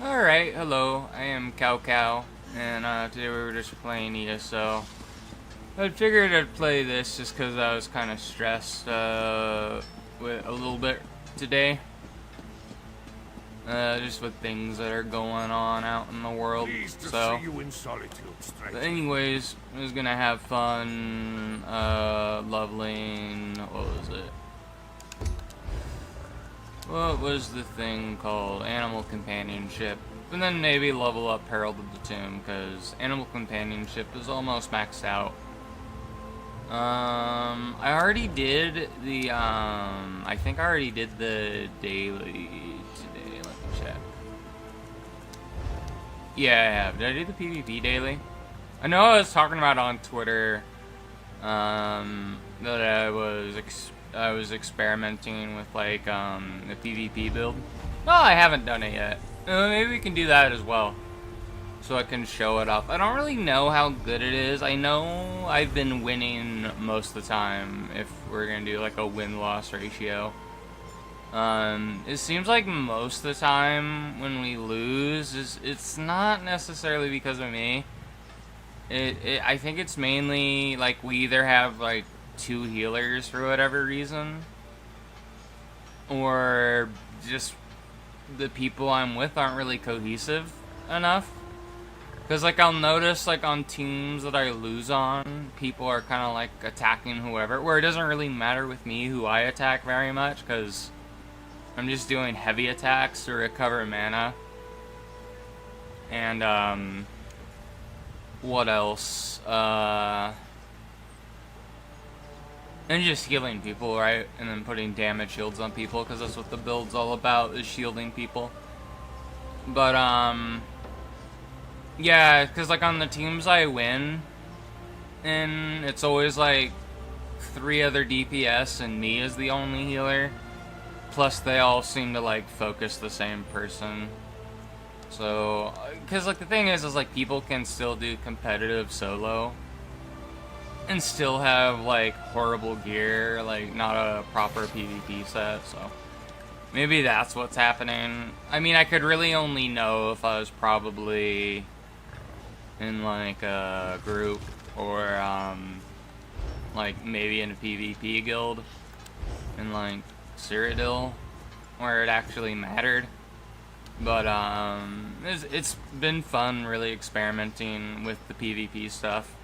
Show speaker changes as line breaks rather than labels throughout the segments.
Alright, hello, I am Cow Cow, and today we were just playing ESO. I figured I'd play this just because I was kind of stressed with a little bit today. Just with things that are going on out in the world.
Pleased to
So,
see you in solitude, stranger.
but anyways, I was gonna have fun leveling, what was it? What was the thing called? Animal Companionship. And then maybe level up Herald of the Tomb, because Animal Companionship is almost maxed out. I already did the, I think I already did the daily today. Let me check. Yeah, I have. Did I do the PvP daily? I know I was talking about on Twitter, that I was experimenting with like the PvP build. No, I haven't done it yet. Maybe we can do that as well, so I can show it off. I don't really know how good it is. I know I've been winning most of the time. If we're gonna do like a win-loss ratio, it seems like most of the time when we lose, it's not necessarily because of me. I think it's mainly like we either have like two healers for whatever reason, or just the people I'm with aren't really cohesive enough. Because like I'll notice like on teams that I lose on, people are kind of like attacking whoever, where it doesn't really matter with me who I attack very much, because I'm just doing heavy attacks to recover mana. And what else? And just healing people, right? And then putting damage shields on people, because that's what the build's all about, is shielding people. But, yeah, because, like, on the teams I win, and it's always, like, 3 other DPS and me is the only healer. Plus, they all seem to, like, focus the same person. So, because, like, the thing is, like, people can still do competitive solo and still have like horrible gear, like not a proper PvP set, so maybe that's what's happening. I mean, I could really only know if I was probably in like a group or like maybe in a PvP guild in like Cyrodiil where it actually mattered. But it's been fun really experimenting with the PvP stuff.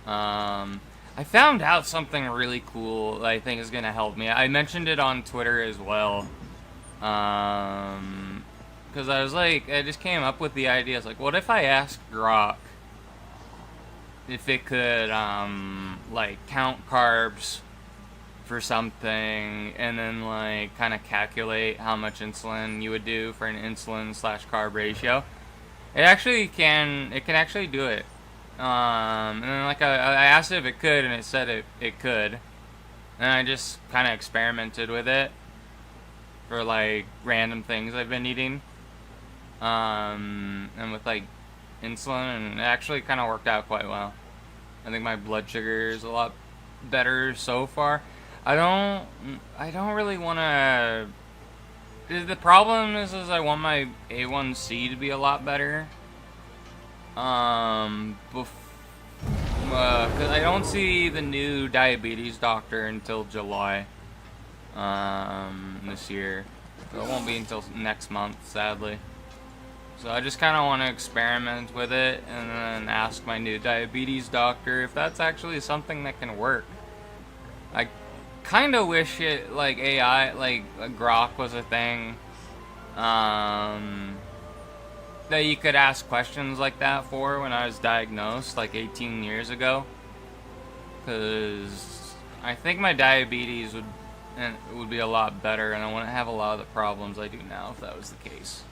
I found out something really cool that I think is gonna help me. I mentioned it on Twitter as well. Because I was like, I just came up with the idea. It's like, what if I asked Grok if it could, like, count carbs for something, and then, like, kind of calculate how much insulin you would do for an insulin/carb ratio. It can actually do it. And then like I asked it if it could, and it said it could. And I just kind of experimented with it for like random things I've been eating. And with like insulin, and it actually kind of worked out quite well. I think my blood sugar is a lot better so far. I don't really want to. The problem is I want my A1C to be a lot better. Because I don't see the new diabetes doctor until July, this year. So it won't be until next month, sadly. So I just kind of want to experiment with it and then ask my new diabetes doctor if that's actually something that can work. I kind of wish it, like, AI, like, Grok was a thing. That you could ask questions like that for when I was diagnosed like 18 years ago, because I think my diabetes would be a lot better, and I wouldn't have a lot of the problems I do now if that was the case.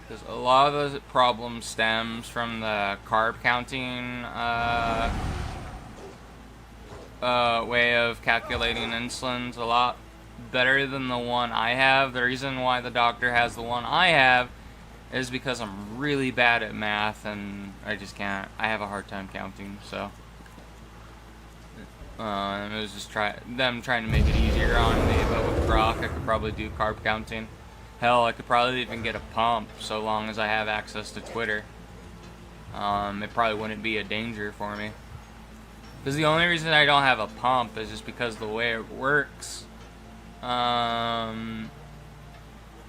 Because a lot of the problem stems from the carb counting way of calculating insulin's a lot better than the one I have. The reason why the doctor has the one I have is because I'm really bad at math, and I just can't. I have a hard time counting, so. It was just them trying to make it easier on me, but with Grok, I could probably do carb counting. Hell, I could probably even get a pump so long as I have access to Twitter. It probably wouldn't be a danger for me. Because the only reason I don't have a pump is just because the way it works. You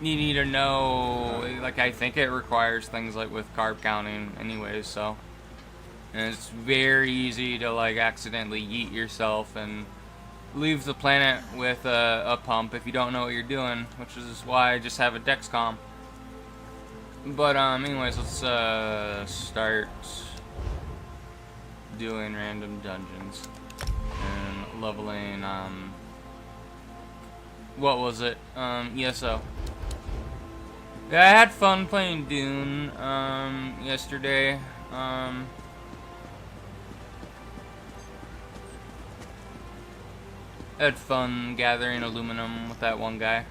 need to know, like, I think it requires things like with carb counting anyways, so. And it's very easy to, like, accidentally yeet yourself and leave the planet with a pump if you don't know what you're doing, which is why I just have a Dexcom. But, anyways, let's, start doing random dungeons. And leveling, what was it? ESO. Yeah, I had fun playing Dune, yesterday. I had fun gathering aluminum with that one guy.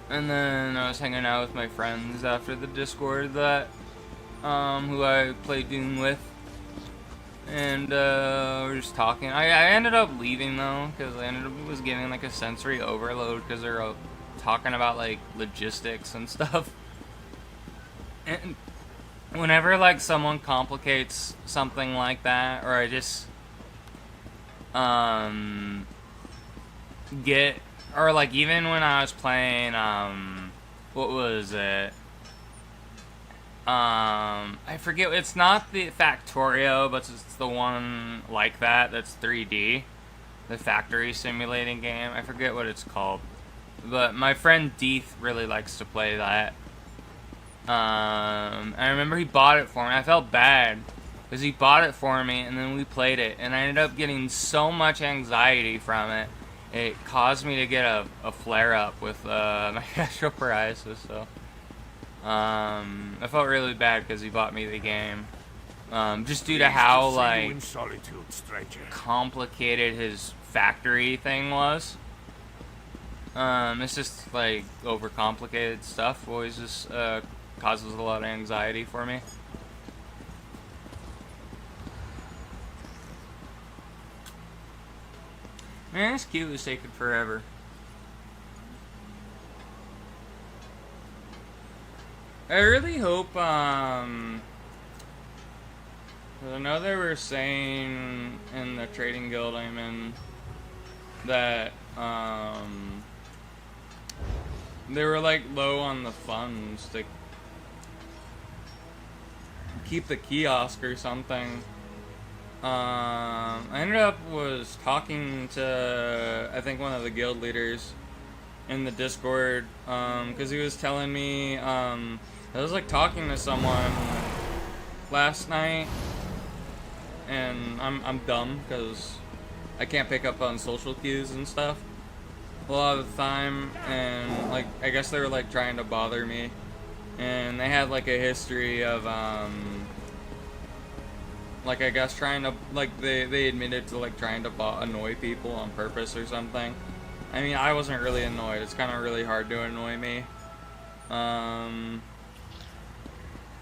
And then I was hanging out with my friends after the Discord that, who I played Dune with. And, we're just talking. I ended up leaving, though, because I was getting, like, a sensory overload, because they're talking about, like, logistics and stuff. And whenever, like, someone complicates something like that, or I just, or, like, even when I was playing, what was it? I forget, it's not the Factorio, but it's the one like that, that's 3D. The factory simulating game. I forget what it's called. But my friend Deeth really likes to play that. I remember he bought it for me. I felt bad, because he bought it for me, and then we played it, and I ended up getting so much anxiety from it. It caused me to get a flare-up with my gastroparesis, so... I felt really bad because he bought me the game. Just due to how, like, complicated his factory thing was. It's just, like, overcomplicated stuff. Always just, causes a lot of anxiety for me. Man, this queue is taking forever. I really hope, I know they were saying in the trading guild I'm in that, they were, like, low on the funds to keep the kiosk or something. I ended up was talking to, I think, one of the guild leaders in the Discord, because he was telling me, I was, like, talking to someone last night, and I'm dumb, because I can't pick up on social cues and stuff a lot of the time, and, like, I guess they were, like, trying to bother me, and they had, like, a history of, like, I guess trying to, like, they admitted to, like, trying to annoy people on purpose or something. I mean, I wasn't really annoyed. It's kind of really hard to annoy me.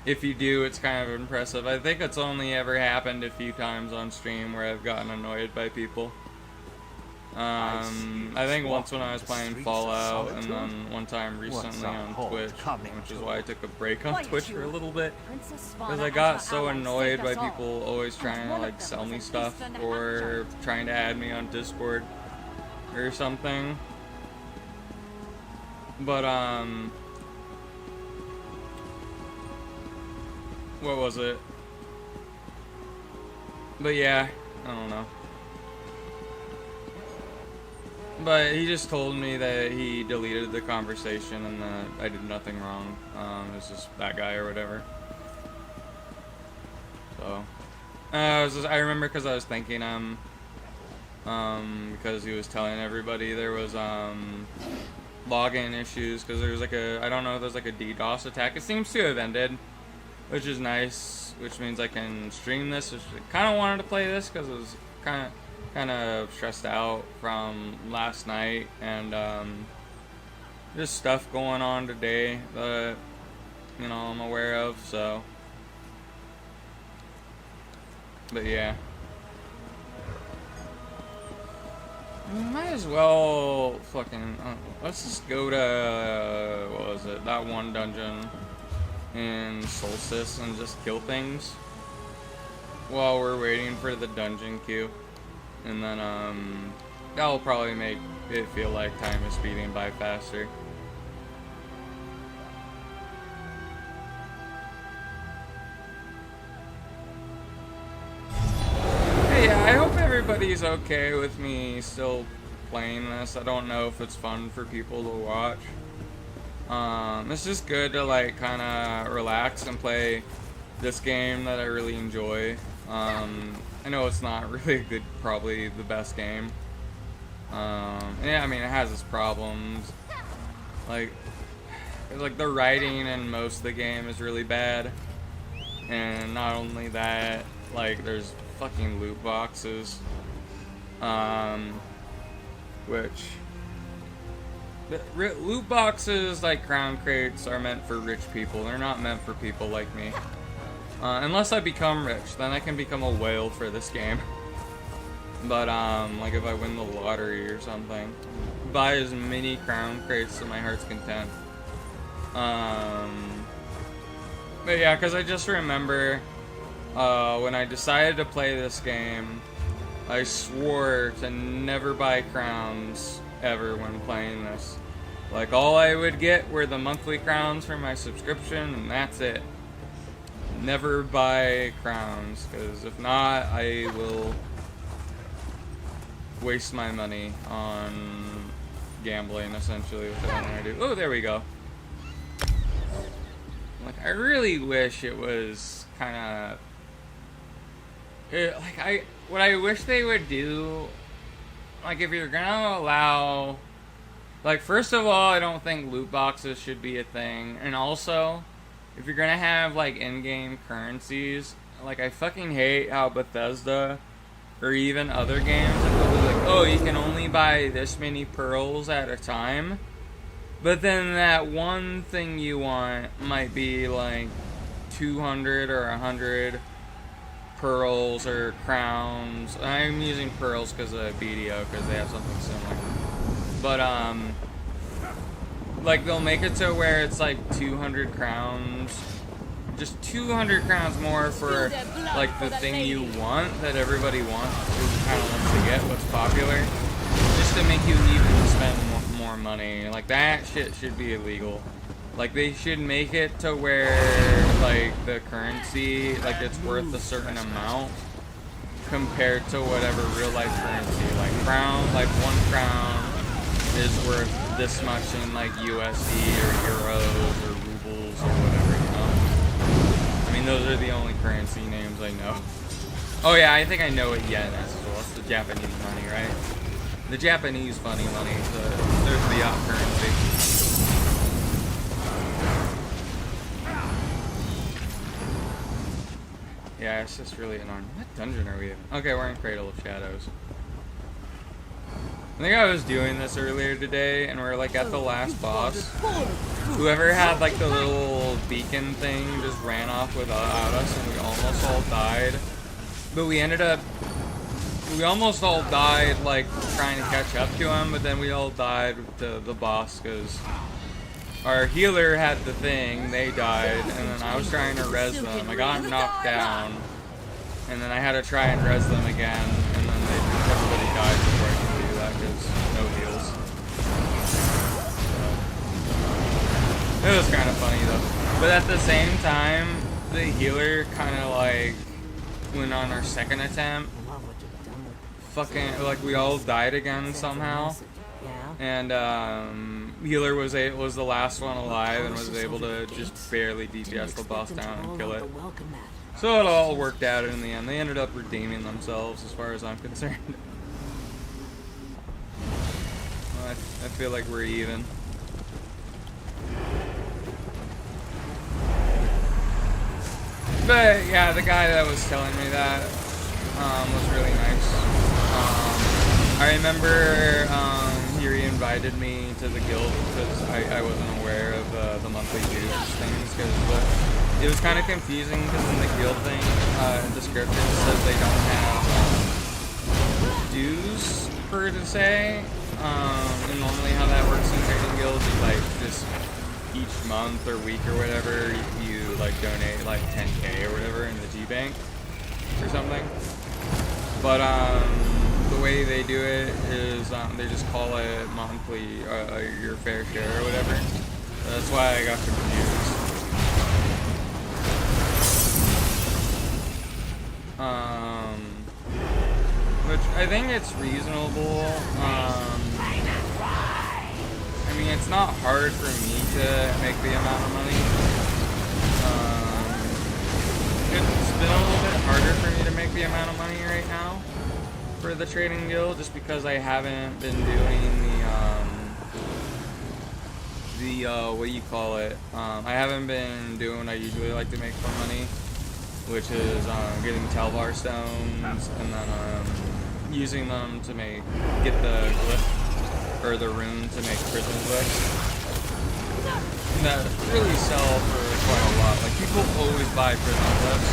If you do, it's kind of impressive. I think it's only ever happened a few times on stream where I've gotten annoyed by people. I think once when I was playing Fallout, and then one time recently on Twitch, which is why I took a break on Twitch for a little bit. Because I got so annoyed by people always trying to, like, sell me stuff, or trying to add me on Discord or something. But, what was it? But yeah, I don't know. But he just told me that he deleted the conversation and that I did nothing wrong. It was just that guy or whatever. So, I remember because I was thinking, because he was telling everybody there was, login issues, because there was like I don't know if there's like a DDoS attack. It seems to have ended, which is nice, which means I can stream this. I kind of wanted to play this because it was kind of stressed out from last night, and just stuff going on today that, you know, I'm aware of, so. But yeah. We might as well fucking... let's just go to... what was it? That one dungeon in Solstice and just kill things while we're waiting for the dungeon queue. And then, that'll probably make it feel like time is speeding by faster. Yeah, I hope everybody's okay with me still playing this. I don't know if it's fun for people to watch. It's just good to like kind of relax and play this game that I really enjoy. I know it's not really good, probably the best game. Yeah, I mean it has its problems. Like the writing in most of the game is really bad, and not only that, like there's fucking loot boxes, which loot boxes like crown crates are meant for rich people. They're not meant for people like me. Unless I become rich, then I can become a whale for this game. But like if I win the lottery or something, buy as many crown crates to my heart's content. But yeah, because I just remember when I decided to play this game, I swore to never buy crowns ever when playing this. Like all I would get were the monthly crowns for my subscription, and that's it. Never buy crowns, because if not, I will waste my money on gambling, essentially, with everything I do. Oh, there we go. Like, I really wish it was kind of... what I wish they would do, like, if you're gonna allow... Like, first of all, I don't think loot boxes should be a thing. And also, if you're gonna have, like, in-game currencies, like, I fucking hate how Bethesda, or even other games, like, oh, you can only buy this many pearls at a time. But then that one thing you want might be, like, 200 or 100 pearls or crowns. I'm using pearls because of BDO, because they have something similar. But, like, they'll make it to where it's, like, 200 crowns. Just 200 crowns more for, like, the thing you want, that everybody wants, who kind of wants to get what's popular. Just to make you even spend more money. Like, that shit should be illegal. Like, they should make it to where, like, the currency, like, it's worth a certain amount compared to whatever real-life currency. Like, one crown is worth this much in, like, USD or euros or rubles or whatever, you know? I mean, those are the only currency names I know. Oh, yeah, I think I know what yen is as well. It's the Japanese money, right? The Japanese funny money. There's the yacht currency. Yeah, it's just really annoying. What dungeon are we in? Okay, we're in Cradle of Shadows. I think I was doing this earlier today, and we're like at the last boss. Whoever had like the little beacon thing just ran off without us, and we almost all died. But we almost all died like trying to catch up to him, but then we all died to the boss because our healer had the thing, they died, and then I was trying to res them. I got knocked down, and then I had to try and res them again, and then everybody died before I could do that because no heals. So, it was kind of funny though. But at the same time, the healer kind of like went on our second attempt. Fucking, like we all died again somehow. And healer was the last one alive and was able to just barely DPS the boss down and kill it. So it all worked out in the end. They ended up redeeming themselves as far as I'm concerned. Well, I feel like we're even. But yeah, the guy that was telling me that was really nice. I remember he re-invited me to the guild because I wasn't aware of the monthly dues things, because it was kind of confusing because in the guild thing description it says they don't have dues prefer to say. And normally how that works in trading guilds is like just each month or week or whatever you like donate like 10K or whatever in the G Bank or something. But the way they do it is they just call it monthly your fair share or whatever. So that's why I got confused. Which I think it's reasonable. I mean, it's not hard for me to make the amount of money. It's been a little bit harder for me to make the amount of money right now for the trading guild, just because I haven't been doing the what do you call it? I haven't been doing what I usually like to make for money, which is getting Telvar stones and then using them to get the glyph or the rune to make prison glyphs. That really sell for quite a lot. Like, people always buy prison glyphs,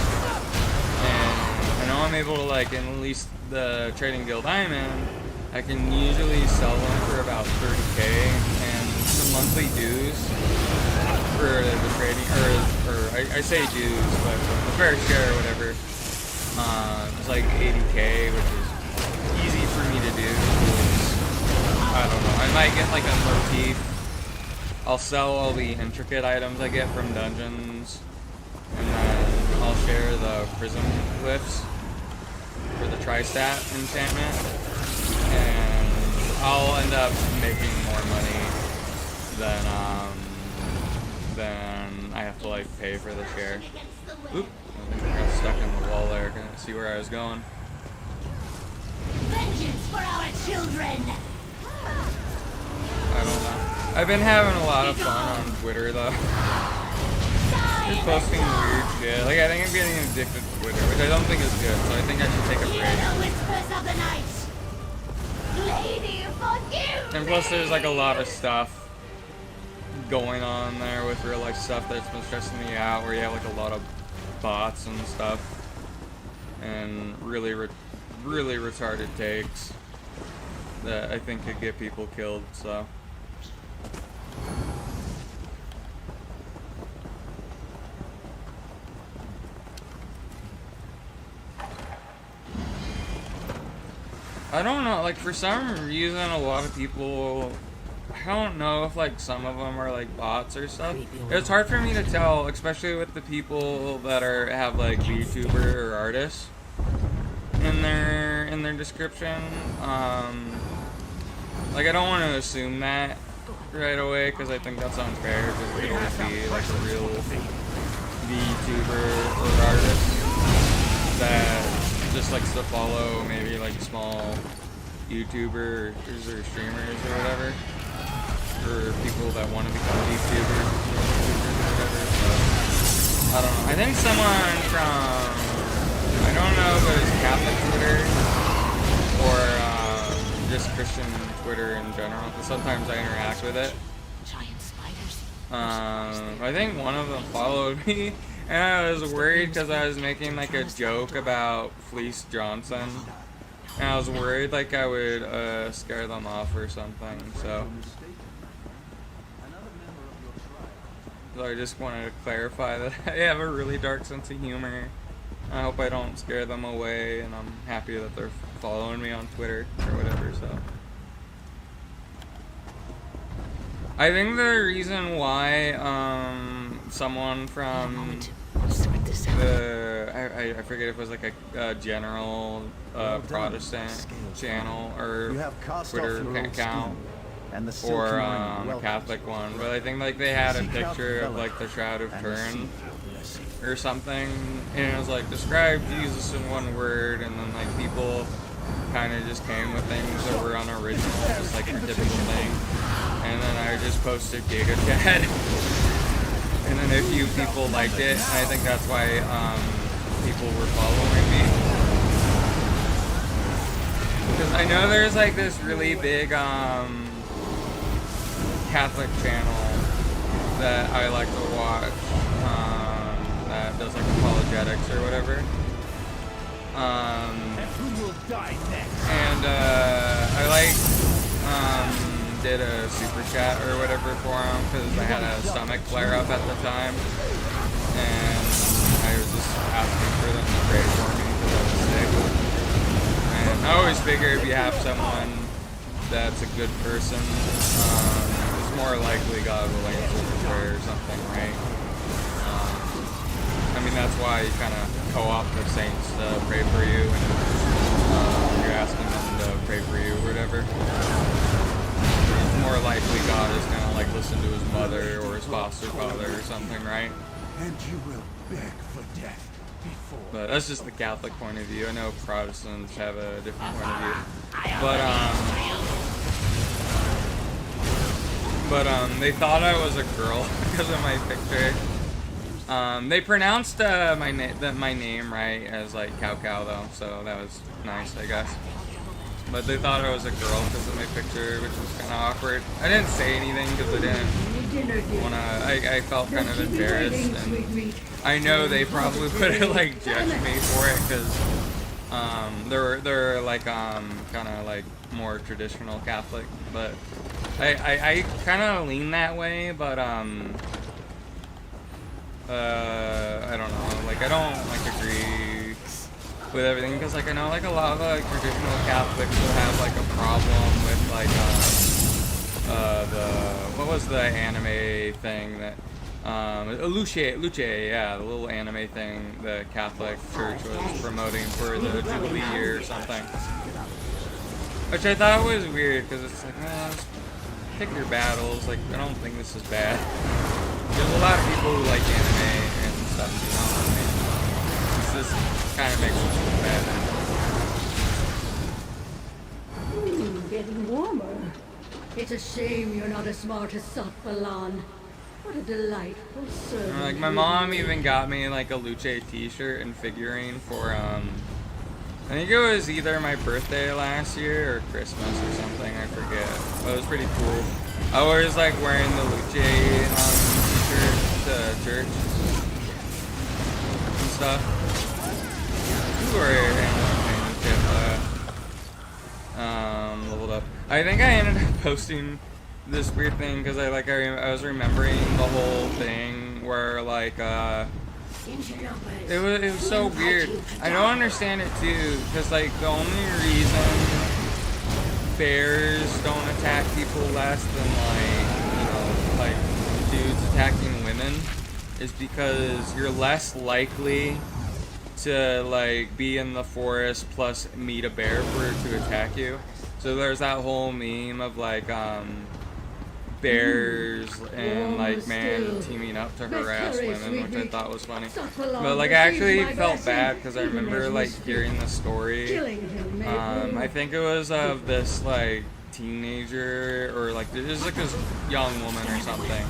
and I know I'm able to, like, in at least the trading guild I'm in, I can usually sell them for about 30K, and the monthly dues for the trading, or I say dues, but the fair share or whatever, it's like 80K, which is easy for me to do. I don't know, I might get like a motif. I'll sell all the intricate items I get from dungeons, and then I'll share the prism glyphs for the Tri-Stat enchantment, and I'll end up making more money than I have to like pay for the share. Oop, I got stuck in the wall there. Couldn't see where I was going.
Vengeance for our children.
I don't know. I've been having a lot of fun on Twitter though. Just posting weird shit. Like, I think I'm getting addicted to Twitter, which I don't think is good, so I think I should take a break. And plus there's like a lot of stuff going on there with real life stuff that's been stressing me out, where you have like a lot of bots and stuff, and really retarded takes that I think could get people killed, so. I don't know, like, for some reason a lot of people, I don't know if like some of them are like bots or stuff. It's hard for me to tell, especially with the people that have like VTuber or artists in their description. Like, I don't want to assume that right away, because I think that's unfair, because it could always be like a real VTuber or artist that just likes to follow maybe like small YouTubers or streamers or whatever, or people that want to become VTubers or whatever. So, I don't know. I think someone from, I don't know if it was Catholic Twitter or just Christian Twitter in general, because sometimes I interact with it. I think one of them followed me, and I was worried because I was making like a joke about Fleece Johnson, and I was worried like I would scare them off or something, so I just wanted to clarify that I have a really dark sense of humor. I hope I don't scare them away, and I'm happy that they're following me on Twitter or whatever, so. I think the reason why someone from I forget if it was like a general Protestant channel or Twitter account or a Catholic one, but I think like they had a picture of like the Shroud of Turin or something, and it was like, describe Jesus in one word, and then like people kind of just came with things that were unoriginal, just like your typical thing. And then I just posted Giga Chad, and then a few people liked it, and I think that's why people were following me. Because I know there's like this really big Catholic channel that I like to watch that does like apologetics or whatever. And I like did a super chat or whatever for him because I had a stomach flare up at the time, and I was just asking for them to pray for me because I was sick. And I always figure if you have someone that's a good person, it's more likely God will answer your prayer or something, right? I mean, that's why you kind of co-opt the saints to pray for you, and you're asking them to pray for you or whatever. It's more likely God is going to like listen to his mother or his foster father or something, right?
And you will beg for death before.
But that's just the Catholic point of view. I know Protestants have a different point of view. But they thought I was a girl because of my picture. They pronounced my name right as like Cow Cow though, so that was nice, I guess. But they thought I was a girl because of my picture, which was kind of awkward. I didn't say anything because I didn't wanna. I felt kind of embarrassed, and I know they probably would have like judged me for it because they're like kind of like more traditional Catholic, but I kind of lean that way, but I don't know, like I don't like agree with everything because like I know like a lot of like traditional Catholics will have like a problem with like what was the anime thing that Luce, yeah, the little anime thing the Catholic Church was promoting for the Jubilee year or something, which I thought was weird because it's like, just pick your battles. Like I don't think this is bad. There's a lot of people who like anime and stuff, you know what I mean? This kind of makes me feel bad.
Getting warmer. It's a shame you're not as smart as Satvalan. What a delightful servant.
Like my mom even got me like a Luce t-shirt and figurine for I think it was either my birthday last year or Christmas or something, I forget. But it was pretty cool. I was like wearing the Luce t-shirt to church and stuff. Leveled up. I think I ended up posting this weird thing because I was remembering the whole thing where like it was so weird. I don't understand it too because like the only reason bears don't attack people less than like dudes attacking women is because you're less likely to like be in the forest plus meet a bear for it to attack you. So there's that whole meme of like bears and like man teaming up to harass women, which I thought was funny. But like I actually felt bad because I remember like hearing the story. I think it was of this like teenager or like it was like this young woman or something,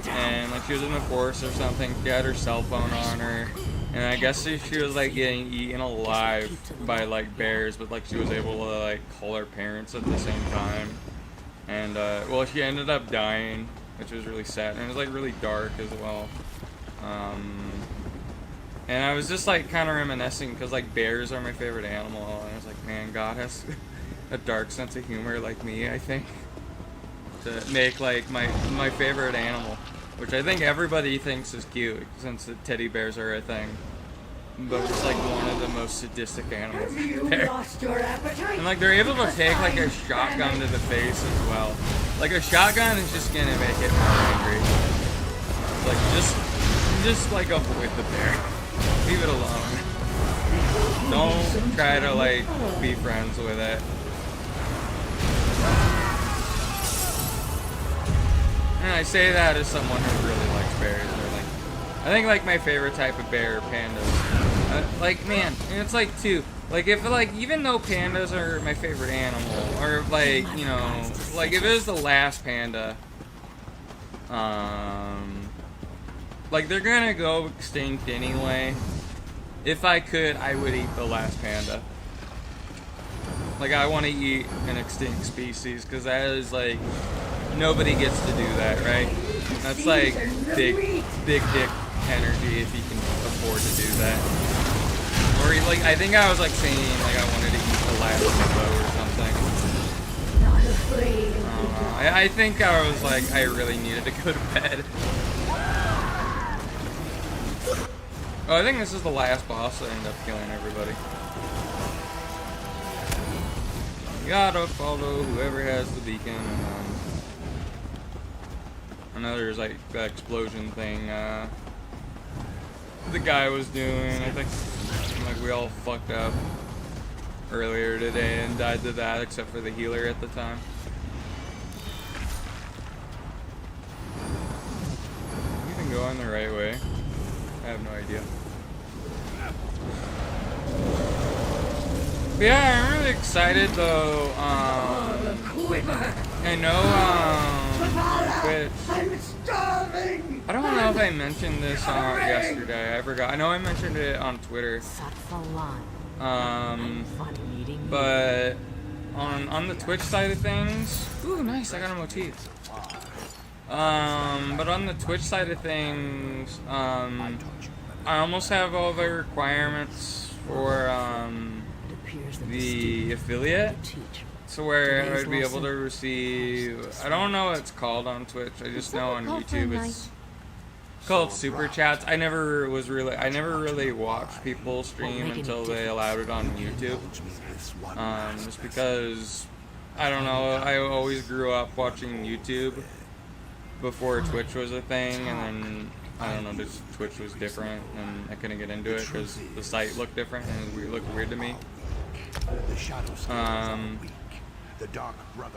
and like she was in the forest or something. She had her cell phone on her. And I guess she was like getting eaten alive by like bears, but like she was able to like call her parents at the same time. And well, she ended up dying, which was really sad, and it was like really dark as well. And I was just like kind of reminiscing because like bears are my favorite animal, and I was like, man, God has a dark sense of humor like me, I think, to make like my favorite animal. Which I think everybody thinks is cute, since the teddy bears are a thing. But it's like one of the most sadistic animals out there. And like they're able to take like a shotgun to the face as well. Like a shotgun is just gonna make it more angry. Like just like avoid the bear. Leave it alone. Don't try to like be friends with it. And I say that as someone who really likes bears. I think like my favorite type of bear are pandas. Like man, and it's like two. Like if like even though pandas are my favorite animal, or like you know, like if it was the last panda, like they're gonna go extinct anyway. If I could, I would eat the last panda. Like I want to eat an extinct species because that is like. Nobody gets to do that, right? That's like big dick energy if you can afford to do that. Or like, I think I was like saying like I wanted to eat the last combo or something.
Not afraid of
I don't know. I think I was like, I really needed to go to bed. Oh, I think this is the last boss that ended up killing everybody. You gotta follow whoever has the beacon. I know there's like the explosion thing the guy was doing. I think like we all fucked up earlier today and died to that, except for the healer at the time. You can go in the right way. I have no idea. But yeah, I'm really excited though. I know Twitch.
I'm starving.
I don't know if I mentioned this yesterday. I forgot. I know I mentioned it on Twitter. But on the Twitch side of things, ooh, nice. I got a motif. But on the Twitch side of things, I almost have all the requirements for the affiliate, to where I'd be able to receive, I don't know what it's called on Twitch, I just know on YouTube it's called Super Chats. I never really watched people stream until they allowed it on YouTube. Just because, I don't know, I always grew up watching YouTube before Twitch was a thing, and then, I don't know, just Twitch was different, and I couldn't get into it because the site looked different and it looked weird to me.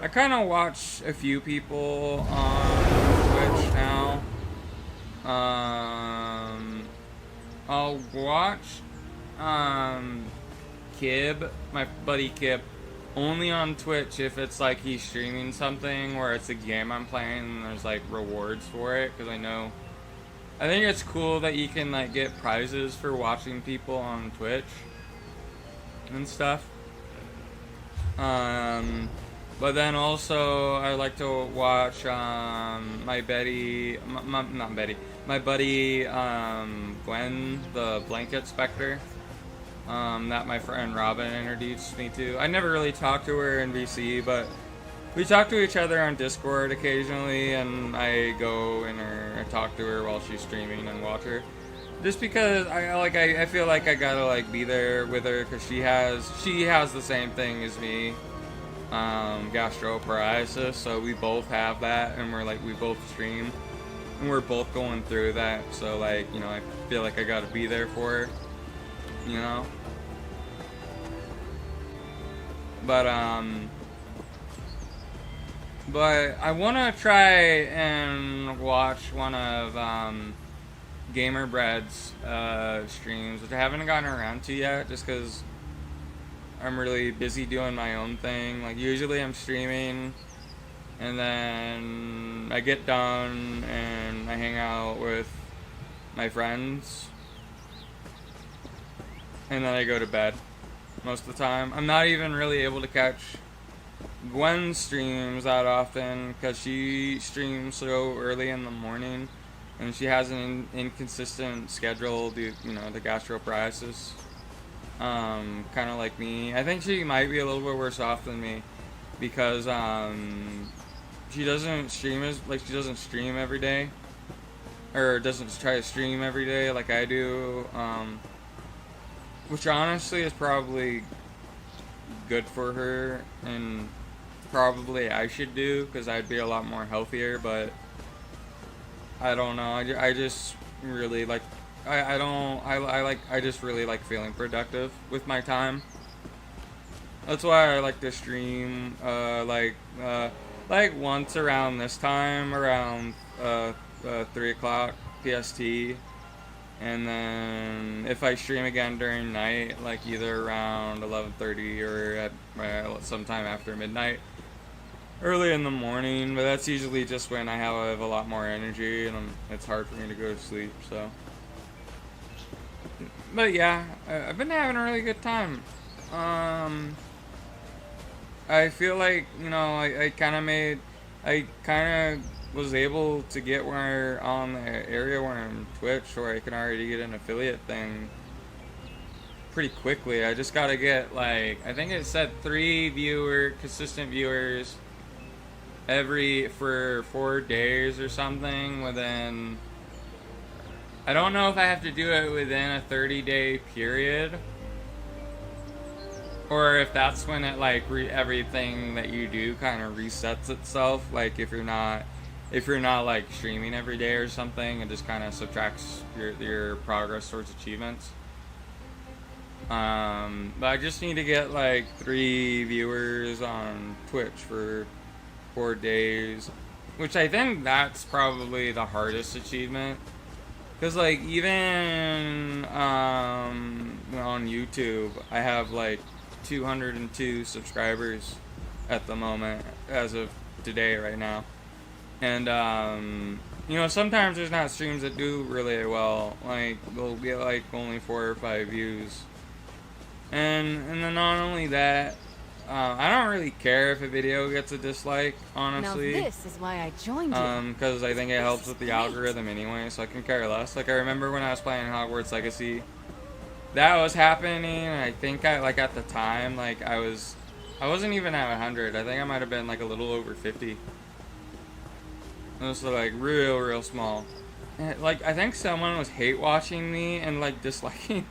I kind of watch a few people on Twitch now. I'll watch Kib, my buddy Kib, only on Twitch if it's like he's streaming something where it's a game I'm playing and there's like rewards for it, because I think it's cool that you can like get prizes for watching people on Twitch and stuff. But then also I like to watch my buddy Gwen, the Blanket Spectre, that my friend Robin introduced me to. I never really talked to her in VC, but we talk to each other on Discord occasionally, and I go in her, I talk to her while she's streaming and watch her. Just because I feel like I gotta like be there with her, because she has the same thing as me, gastroparesis. So we both have that, and we both stream, and we're both going through that. So like, you know, I feel like I gotta be there for her, you know. But I wanna try and watch one of Gamer Bread's streams, which I haven't gotten around to yet, just because I'm really busy doing my own thing. Like, usually I'm streaming, and then I get done, and I hang out with my friends, and then I go to bed most of the time. I'm not even really able to catch Gwen's streams that often, because she streams so early in the morning. And she has an inconsistent schedule due, you know, the gastroparesis. Kind of like me. I think she might be a little bit worse off than me, because she doesn't stream every day, or doesn't try to stream every day like I do. Which honestly is probably good for her, and probably I should do, because I'd be a lot more healthier, but I don't know. I just really like. I just really like feeling productive with my time. That's why I like to stream. Like once around this time, around 3 o'clock PST, and then if I stream again during night, like either around 11:30 or at sometime after midnight. Early in the morning, but that's usually just when I have a lot more energy and it's hard for me to go to sleep, so. But yeah, I've been having a really good time. I feel like, you know, I kind of was able to get where on the area where I'm Twitch, where I can already get an affiliate thing pretty quickly. I just gotta get like, I think it said 3 consistent viewers for 4 days or something within, I don't know if I have to do it within a 30-day period, or if that's when it like everything that you do kind of resets itself. Like if you're not like streaming every day or something, it just kind of subtracts your progress towards achievements. But I just need to get like 3 viewers on Twitch for 4 days, which I think that's probably the hardest achievement. Because like even on YouTube, I have like 202 subscribers at the moment as of today right now. And you know, sometimes there's not streams that do really well, like they'll get like only 4 or 5 views. And then not only that, I don't really care if a video gets a dislike, honestly.
Now this is why I joined you.
Because I think it helps with the algorithm anyway, so I can care less. Like I remember when I was playing Hogwarts Legacy, that was happening, and I think like at the time, like I wasn't even at 100. I think I might have been like a little over 50. It was like real small. And, like I think someone was hate watching me and like disliking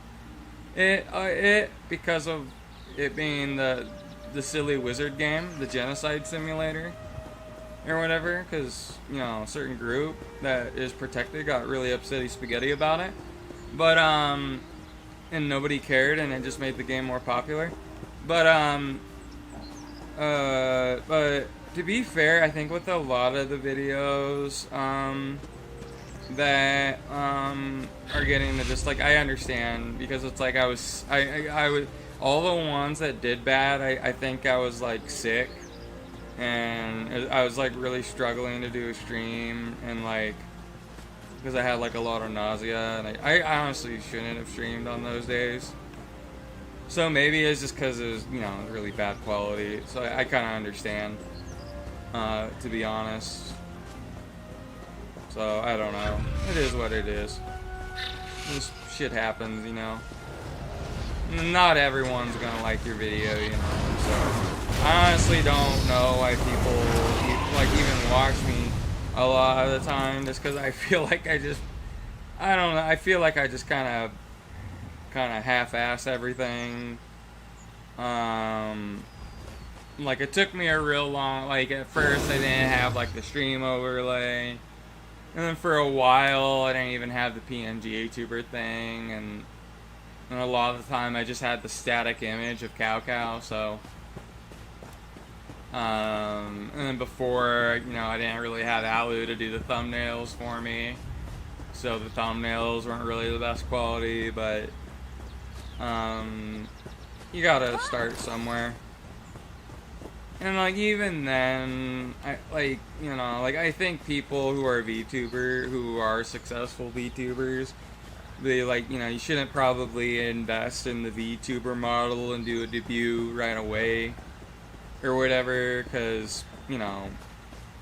it because of it being the silly wizard game, the genocide simulator or whatever, because you know a certain group that is protected got really upsetty spaghetti about it, but and nobody cared, and it just made the game more popular. But to be fair, I think with a lot of the videos that are getting the just like, I understand, because it's like I was all the ones that did bad, I think I was like sick, and I was like really struggling to do a stream, and like because I had like a lot of nausea, and I honestly shouldn't have streamed on those days. So maybe it's just because it was, you know, really bad quality. So I kind of understand, to be honest. So I don't know. It is what it is. This shit happens, you know. Not everyone's gonna like your video, you know. So I honestly don't know why people like even watch me a lot of the time, just because I feel like I don't know. I feel like I just kind of half-ass everything. Like it took me a real long. Like at first I didn't have like the stream overlay. And then for a while, I didn't even have the PNG YouTuber thing, and a lot of the time I just had the static image of Cow, so, and then before, you know, I didn't really have Alu to do the thumbnails for me, so the thumbnails weren't really the best quality, but, you gotta start somewhere. And like even then, I think people who are who are successful VTubers, they like, you know, you shouldn't probably invest in the VTuber model and do a debut right away or whatever, because, you know,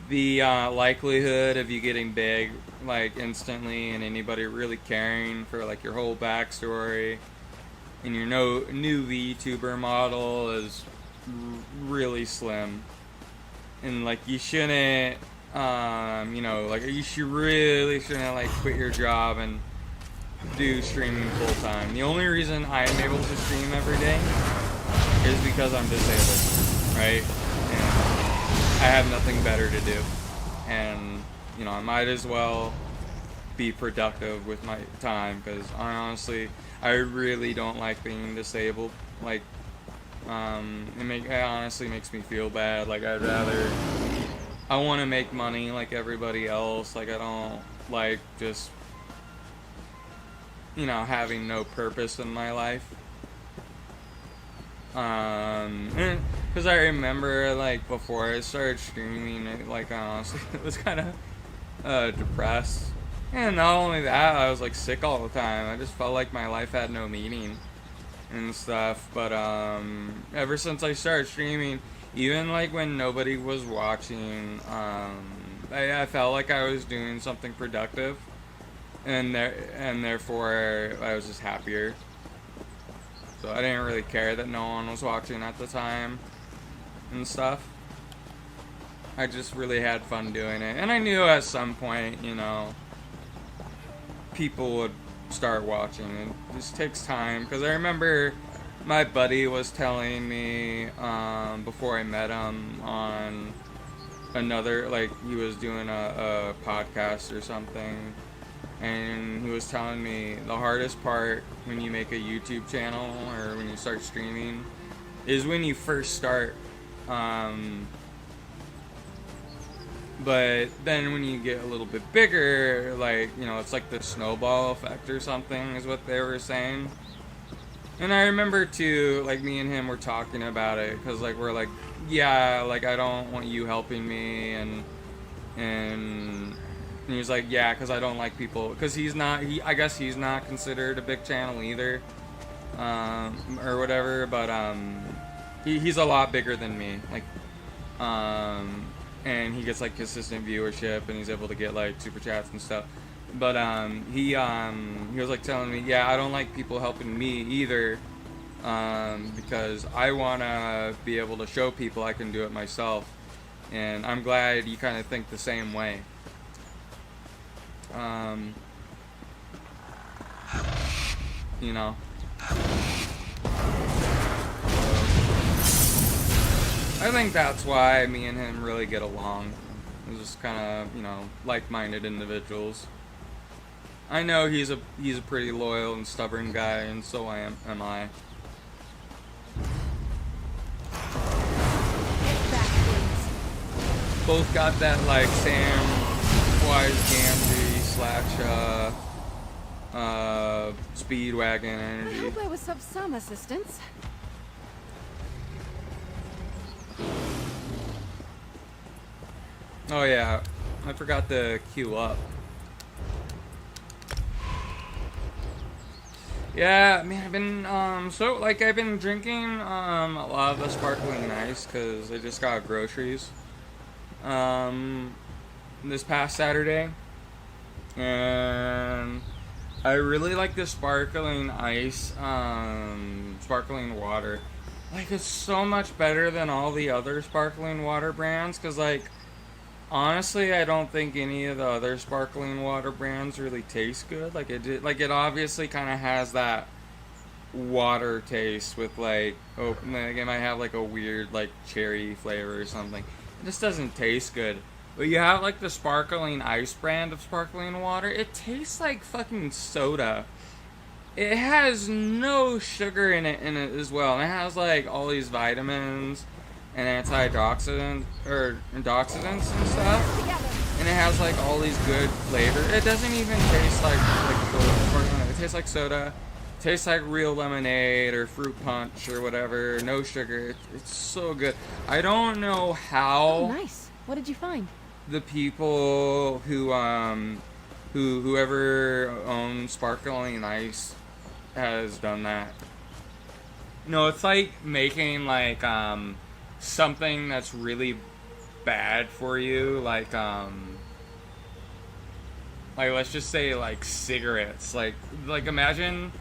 the likelihood of you getting big like instantly and anybody really caring for like your whole backstory and your new VTuber model is really slim. And like you shouldn't you know, like you really shouldn't like quit your job and do streaming full time. The only reason I'm able to stream every day is because I'm disabled, right? And I have nothing better to do, and you know, I might as well be productive with my time, because I really don't like being disabled. Like it honestly makes me feel bad. Like I want to make money like everybody else. Like I don't like just, you know, having no purpose in my life. Because I remember like before I started streaming, like honestly, it was kind of depressed. And not only that, I was like sick all the time. I just felt like my life had no meaning and stuff. But ever since I started streaming, even like when nobody was watching, I felt like I was doing something productive, and therefore I was just happier. So I didn't really care that no one was watching at the time and stuff. I just really had fun doing it. And I knew at some point, you know, people would start watching. It just takes time. Because I remember my buddy was telling me before I met him on another, like, he was doing a podcast or something. And he was telling me the hardest part when you make a YouTube channel or when you start streaming is when you first start. But then when you get a little bit bigger, like, you know, it's like the snowball effect or something is what they were saying. And I remember too, like, me and him were talking about it, because, like, we're like, yeah, like, I don't want you helping me, and he was like, yeah, because I don't like people, because I guess he's not considered a big channel either, or whatever, but, he's a lot bigger than me, like, and he gets, like, consistent viewership, and he's able to get, like, super chats and stuff. But he was like telling me, yeah, I don't like people helping me either, because I want to be able to show people I can do it myself. And I'm glad you kind of think the same way. You know. I think that's why me and him really get along. We're just kind of, you know, like-minded individuals. I know he's a pretty loyal and stubborn guy, and so am I. Both got that, like, Samwise Gamgee / Speedwagon energy.
I hope I was of some assistance.
Oh yeah, I forgot to queue up. Yeah, I mean, I've been, I've been drinking, a lot of the sparkling ice, because I just got groceries, this past Saturday, and I really like the sparkling ice, sparkling water. Like, it's so much better than all the other sparkling water brands, because, like, honestly, I don't think any of the other sparkling water brands really taste good. Like, it obviously kind of has that water taste with, like, it might have, like, a weird, like, cherry flavor or something. It just doesn't taste good. But you have, like, the sparkling ice brand of sparkling water. It tastes like fucking soda. It has no sugar in it as well. And it has, like, all these vitamins and antioxidants and stuff, and it has like all these good flavor. It doesn't even taste like it tastes like soda. It tastes like real lemonade or fruit punch or whatever. No sugar. It's so good. I don't know how.
Oh, nice. What did you find?
The people whoever owns sparkling ice has done that. No, it's like making like something that's really bad for you, like let's just say like cigarettes, like imagine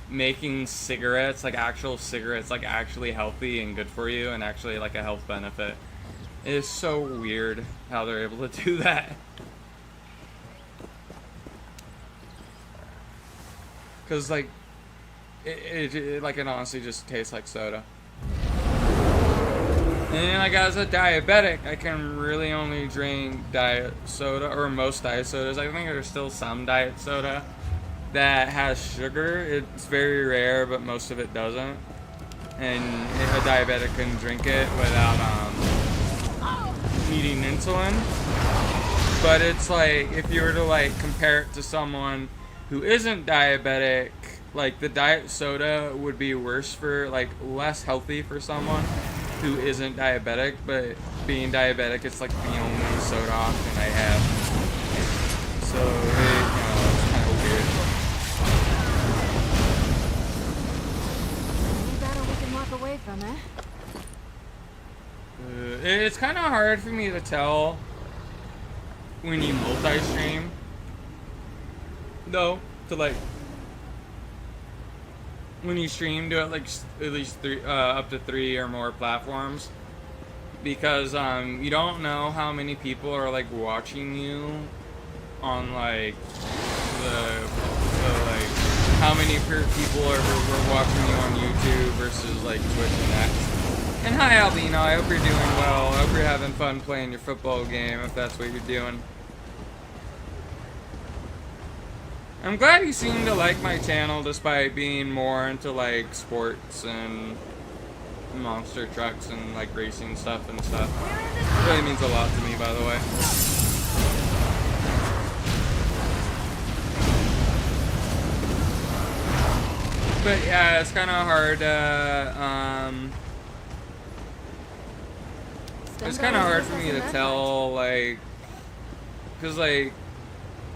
making cigarettes, like actual cigarettes, like actually healthy and good for you and actually like a health benefit. It is so weird how they're able to do that, because like it honestly just tastes like soda. And like, as a diabetic, I can really only drink diet soda, or most diet sodas. I think there's still some diet soda that has sugar. It's very rare, but most of it doesn't. And a diabetic can drink it without needing insulin. But it's like, if you were to like compare it to someone who isn't diabetic, like the diet soda would be worse for, like, less healthy for someone who isn't diabetic, but being diabetic, it's like the only soda option I have. So, it's kind of weird.
Any battle we can walk away from, eh?
It's kind of hard for me to tell when you multi-stream, though, to like, when you stream, do it like at least up to 3 or more platforms, because you don't know how many people are like watching you on like the like how many people are watching you on YouTube versus like Twitch and X. And hi Albino, I hope you're doing well. I hope you're having fun playing your football game if that's what you're doing. I'm glad you seem to like my channel despite being more into like sports and monster trucks and like racing stuff and stuff. It really means a lot to me, by the way. But yeah, it's kind of hard to, it's kind of hard for me to tell, like, because, like,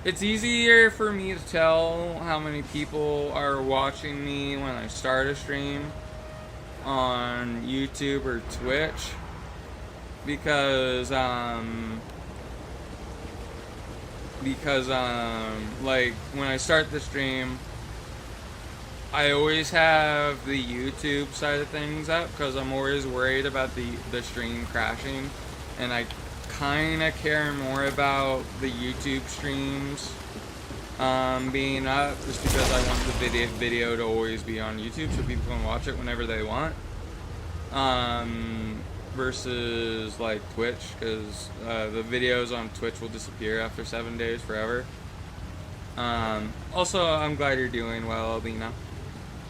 it's easier for me to tell how many people are watching me when I start a stream on YouTube or Twitch, because, like, when I start the stream, I always have the YouTube side of things up because I'm always worried about the stream crashing, and I kind of care more about the YouTube streams being up just because I want the video to always be on YouTube so people can watch it whenever they want, versus like Twitch, because the videos on Twitch will disappear after 7 days forever. Also, I'm glad you're doing well, Albina.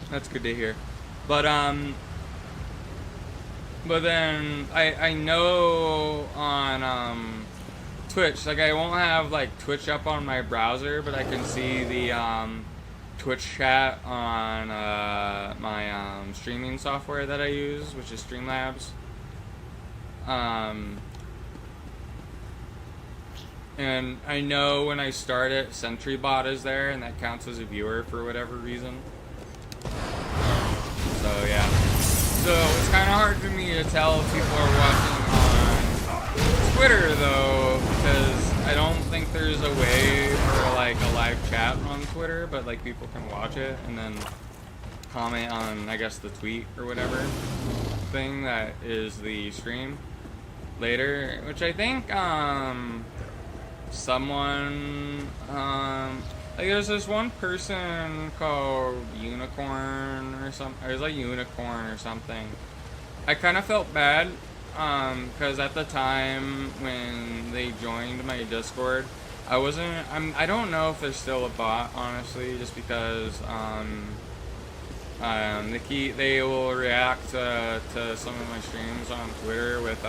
That's good to hear. But then I know on Twitch, like I won't have like Twitch up on my browser, but I can see the Twitch chat on my streaming software that I use, which is Streamlabs. And I know when I start it, SentryBot is there, and that counts as a viewer for whatever reason. So yeah. So it's kind of hard for me to tell if people are watching on Twitter though, because I don't think there's a way for like a live chat on Twitter, but like people can watch it and then comment on, I guess, the tweet or whatever thing that is the stream later, which I think someone like there's this one person called Unicorn or something. It was like Unicorn or something. I kind of felt bad because at the time when they joined my Discord, I don't know if they're still a bot, honestly, just because they will react to some of my streams on Twitter with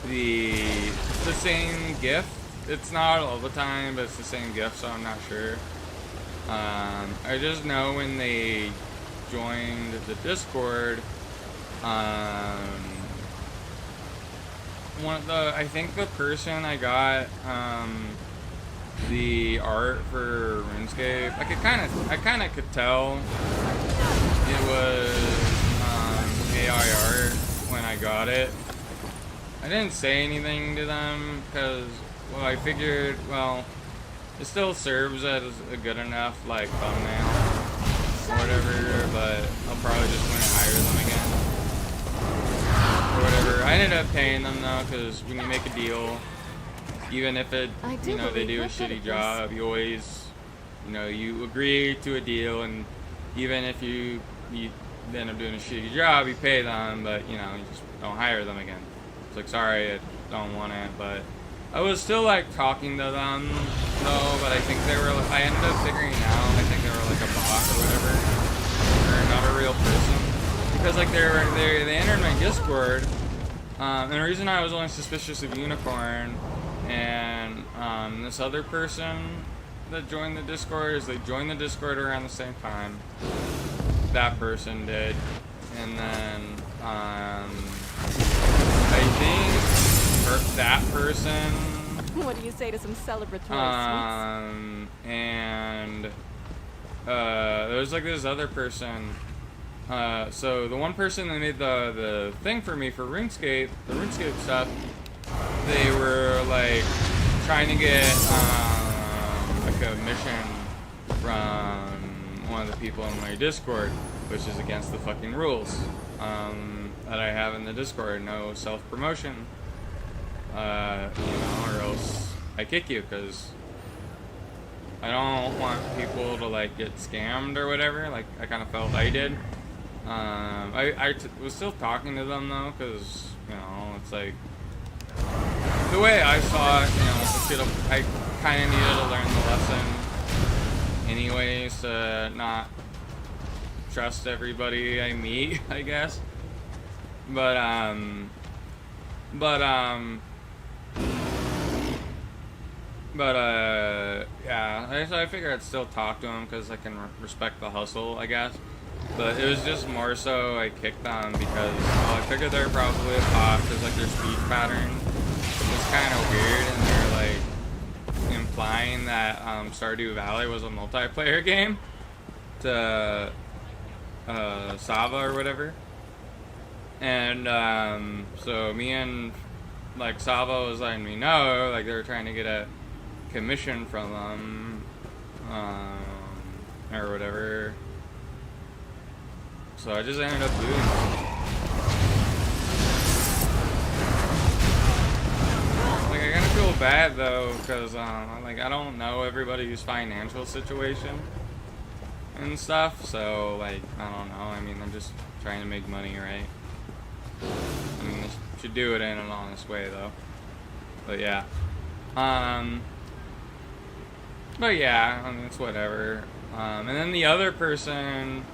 the same GIF. It's not all the time, but it's the same GIF, so I'm not sure. I just know when they joined the Discord, I think the person I got the art for RuneScape, I kind of could tell it was AI art when I got it. I didn't say anything to them because, well, I figured, well, it still serves as a good enough, like, thumbnail or whatever, but I'll probably just want to hire them again or whatever. I ended up paying them, though, because when you make a deal, even if it, you know, they do a shitty job, you always, you know, you agree to a deal, and even if you end up doing a shitty job, you pay them, but, you know, you just don't hire them again. It's like, sorry, I don't want it, but I was still like talking to them though, but I think they were, I ended up figuring out, I think they were like a bot or whatever, or not a real person, because like they entered my Discord, and the reason I was only suspicious of Unicorn and this other person that joined the Discord is they joined the Discord around the same time that person did, and then I think that person.
What do you say to some celebratory sweets?
And there was like this other person. So the one person that made the thing for me for RuneScape, the RuneScape stuff, they were like trying to get like a mission from one of the people in my Discord, which is against the fucking rules that I have in the Discord. No self-promotion, you know, or else I kick you, because I don't want people to like get scammed or whatever. Like I kind of felt I did. I was still talking to them though, because you know it's like the way I saw it. You know, I kind of needed to learn the lesson, anyways, to not trust everybody I meet, I guess. But yeah, so I figured I'd still talk to them because I can respect the hustle, I guess. But it was just more so I kicked them because I figured they're probably a bot because like their speech pattern was kind of weird, and they're like implying that Stardew Valley was a multiplayer game to Sava or whatever. And so me and like Sava was letting me know like they were trying to get a commission from them or whatever. So I just ended up doing it. Like I kind of feel bad though, because like I don't know everybody's financial situation and stuff. So like I don't know. I mean, I'm just trying to make money, right? I mean, they should do it in an honest way though. But yeah. But yeah, I mean, it's whatever. And then the other person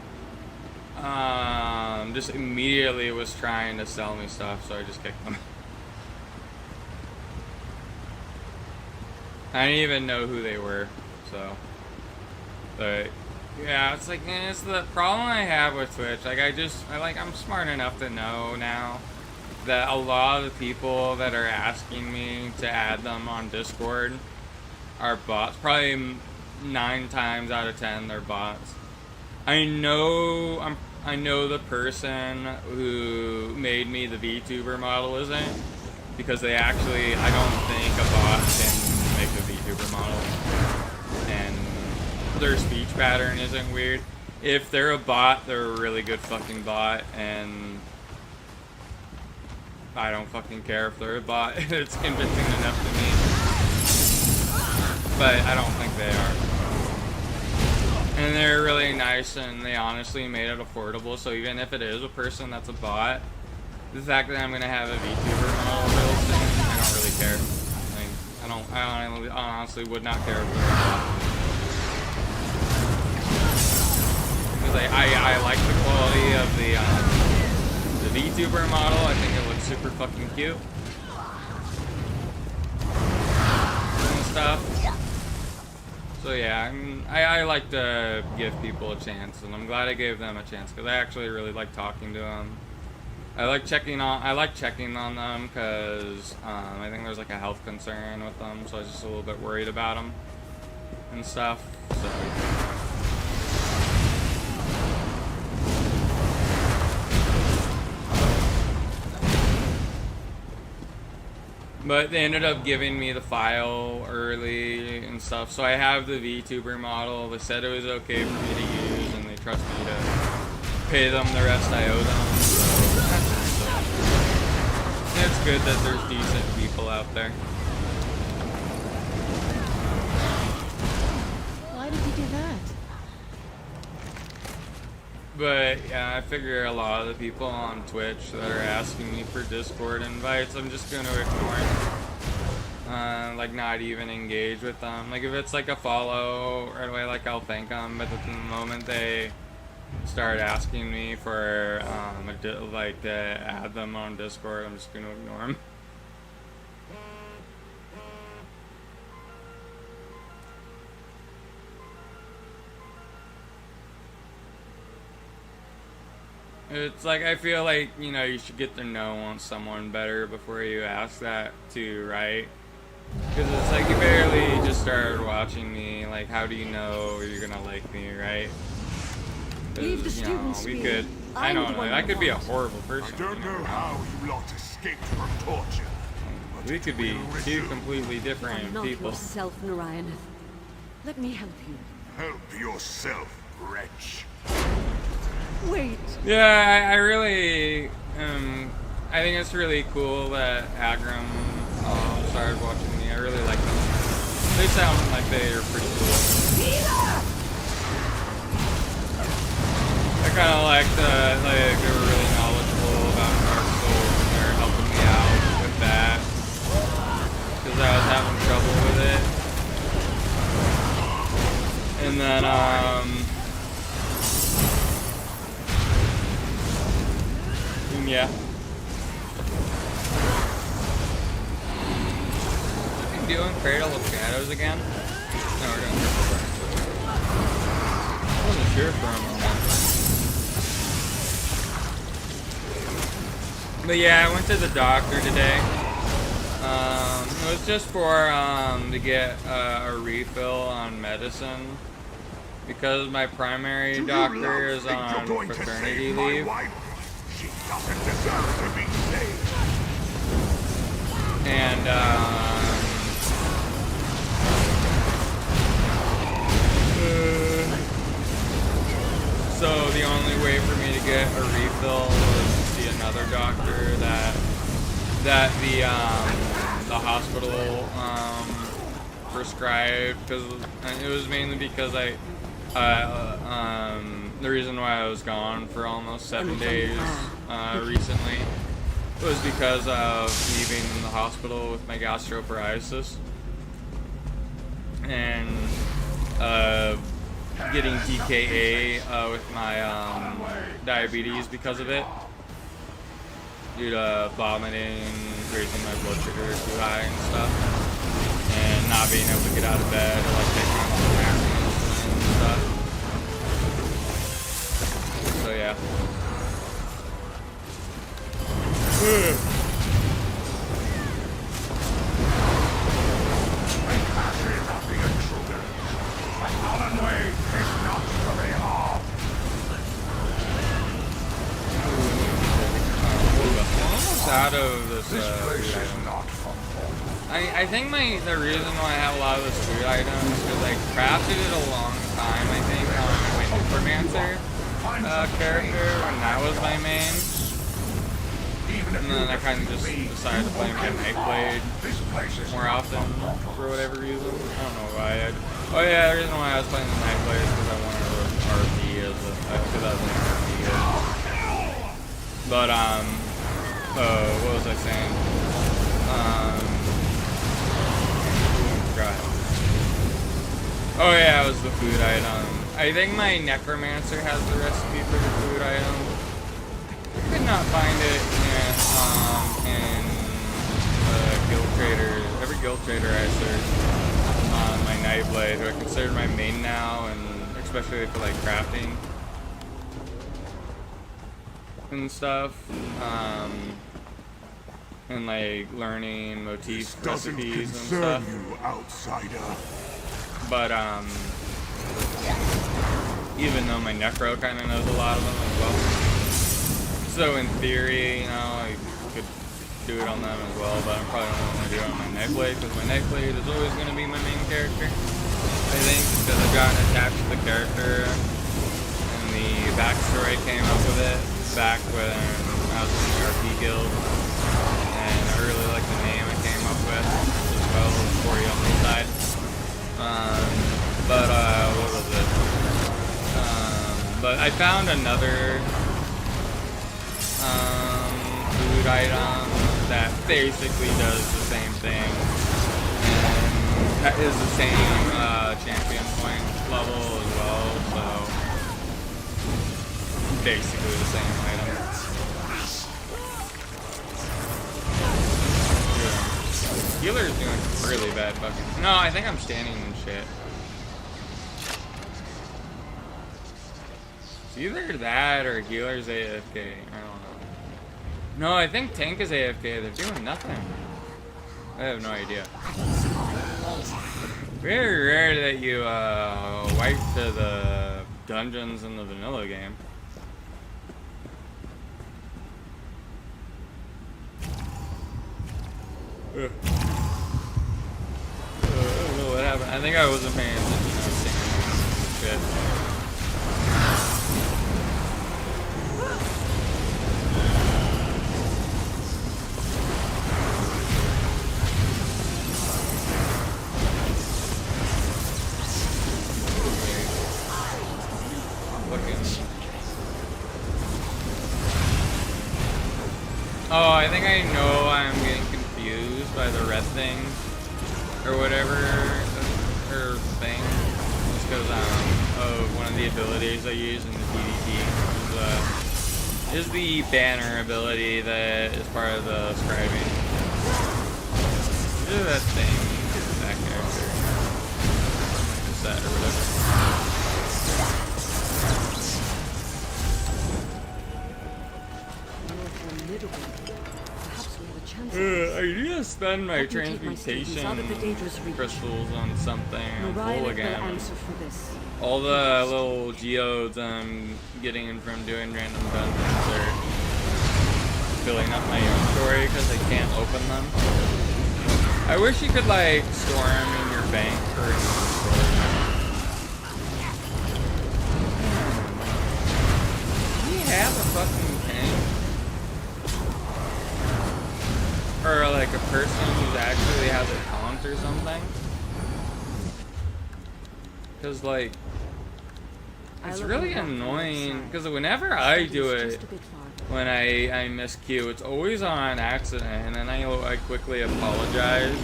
just immediately was trying to sell me stuff, so I just kicked them. I didn't even know who they were, so. But yeah, it's like, it's the problem I have with Twitch. Like I'm smart enough to know now that a lot of the people that are asking me to add them on Discord are bots. Probably 9 times out of 10 they're bots. I know the person who made me the VTuber model isn't, because they actually, I don't think a bot can make a VTuber model, and their speech pattern isn't weird. If they're a bot, they're a really good fucking bot, and I don't fucking care if they're a bot. It's convincing enough to me, but I don't think they are. And they're really nice, and they honestly made it affordable, so even if it is a person that's a bot, the fact that I'm going to have a VTuber model real soon, I don't really care. Like, I honestly would not care if it was a bot. Because I like the quality of the VTuber model. I think it looks super fucking cute. And stuff. So yeah, I like to give people a chance, and I'm glad I gave them a chance because I actually really like talking to them. I like checking on them because I think there's like a health concern with them, so I was just a little bit worried about them and stuff. So. But they ended up giving me the file early and stuff, so I have the VTuber model. They said it was okay for me to use, and they trust me to pay them the rest I owe them. So it's good that there's decent people out there.
Why did you do that?
But yeah, I figure a lot of the people on Twitch that are asking me for Discord invites, I'm just gonna ignore it. Like not even engage with them. Like if it's like a follow right away, like I'll thank them. But the moment they start asking me for like to add them on Discord, I'm just gonna ignore them. It's like, I feel like, you know, you should get to know someone better before you ask that too, right? Because it's like, you barely just started watching me, like, how do you know you're gonna like me, right?
Leave the
You know,
students
we
be.
could, I don't know, I could be a horrible
I
person.
don't know how you lot escaped from torture. but
We
it
could be
will
two
resume.
completely
You are
different
not
people.
yourself, Narayanth. Let me help you.
Help yourself. wretch.
Wait.
Yeah, I really, I think it's really cool that Agram started watching me. I really like them. They sound like they are pretty cool. I kind of like that, like, they were really knowledgeable about Dark Souls, and they're helping me out with that. Because I was having trouble with it. And then, yeah. Are we doing Cradle of Shadows again? No, we're doing Triple Branch. I wasn't sure for a moment. But yeah, I went to the doctor today. It was just for to get a refill on medicine because my primary doctor is on paternity leave.
She doesn't deserve to be saved.
And so the only way for me to get a refill was to see another doctor that the hospital prescribed, because it was mainly because the reason why I was gone for almost 7 days recently was because of me being in the hospital with my gastroparesis and getting DKA with my diabetes because of it, due to vomiting, raising my blood sugar too high and stuff, and not being able to get out of bed or like taking some aspirin and stuff. So yeah. Out of this food item. I think the reason why I have a lot of this food items is because I crafted it a long time, I think, on my Necromancer character when that was my main. And then I kind of just decided to play my Nightblade more often for whatever reason. I don't know why. Oh yeah, the reason why I was playing the Nightblade is because I wanted to RP because I was an RP. But what was I saying? Oh yeah, it was the food item. I think my Necromancer has the recipe for the food item. I could not find it in Guild Trader. Every Guild Trader I searched on my Nightblade, who I consider my main now, and especially for like crafting and stuff, and like learning motifs, recipes, and stuff.
You, outsider.
But even though my Necro kind of knows a lot of them as well, so in theory, you know, I could do it on them as well. But I'm probably only going to do it on my Nightblade because my Nightblade is always going to be my main character. I think because I've gotten attached to the character and the backstory came up with it back when I was in the RP guild, and I really like the name I came up with as well before you on the side. But what was it? But I found another food item that basically does the same thing, and that is the same champion point level as well, so basically the same item. Healer's doing really bad fucking. No, I think I'm standing and shit. It's either that or healer's AFK. I don't know. No, I think tank is AFK. They're doing nothing. I have no idea. Very rare that you wipe to the dungeons in the vanilla game. I don't know what happened. I think I wasn't paying attention. I was saying shit. fucking... Oh, I think I know I'm getting confused by the red thing. Or whatever. Or thing. Just because of one of the abilities I use in the DDT. Is the banner ability that is part of the scribing. Do that thing, that character. Like the set or whatever. I need to spend my transmutation crystals on something cool again. All the little geodes I'm getting from doing random dungeons are filling up my inventory because I can't open them. I wish you could like store them in your bank or in Do you have a fucking tank? Or like a person who actually has a taunt or something? Because like it's really annoying because whenever I do it, when I miscue, it's always on accident, and then I quickly apologize,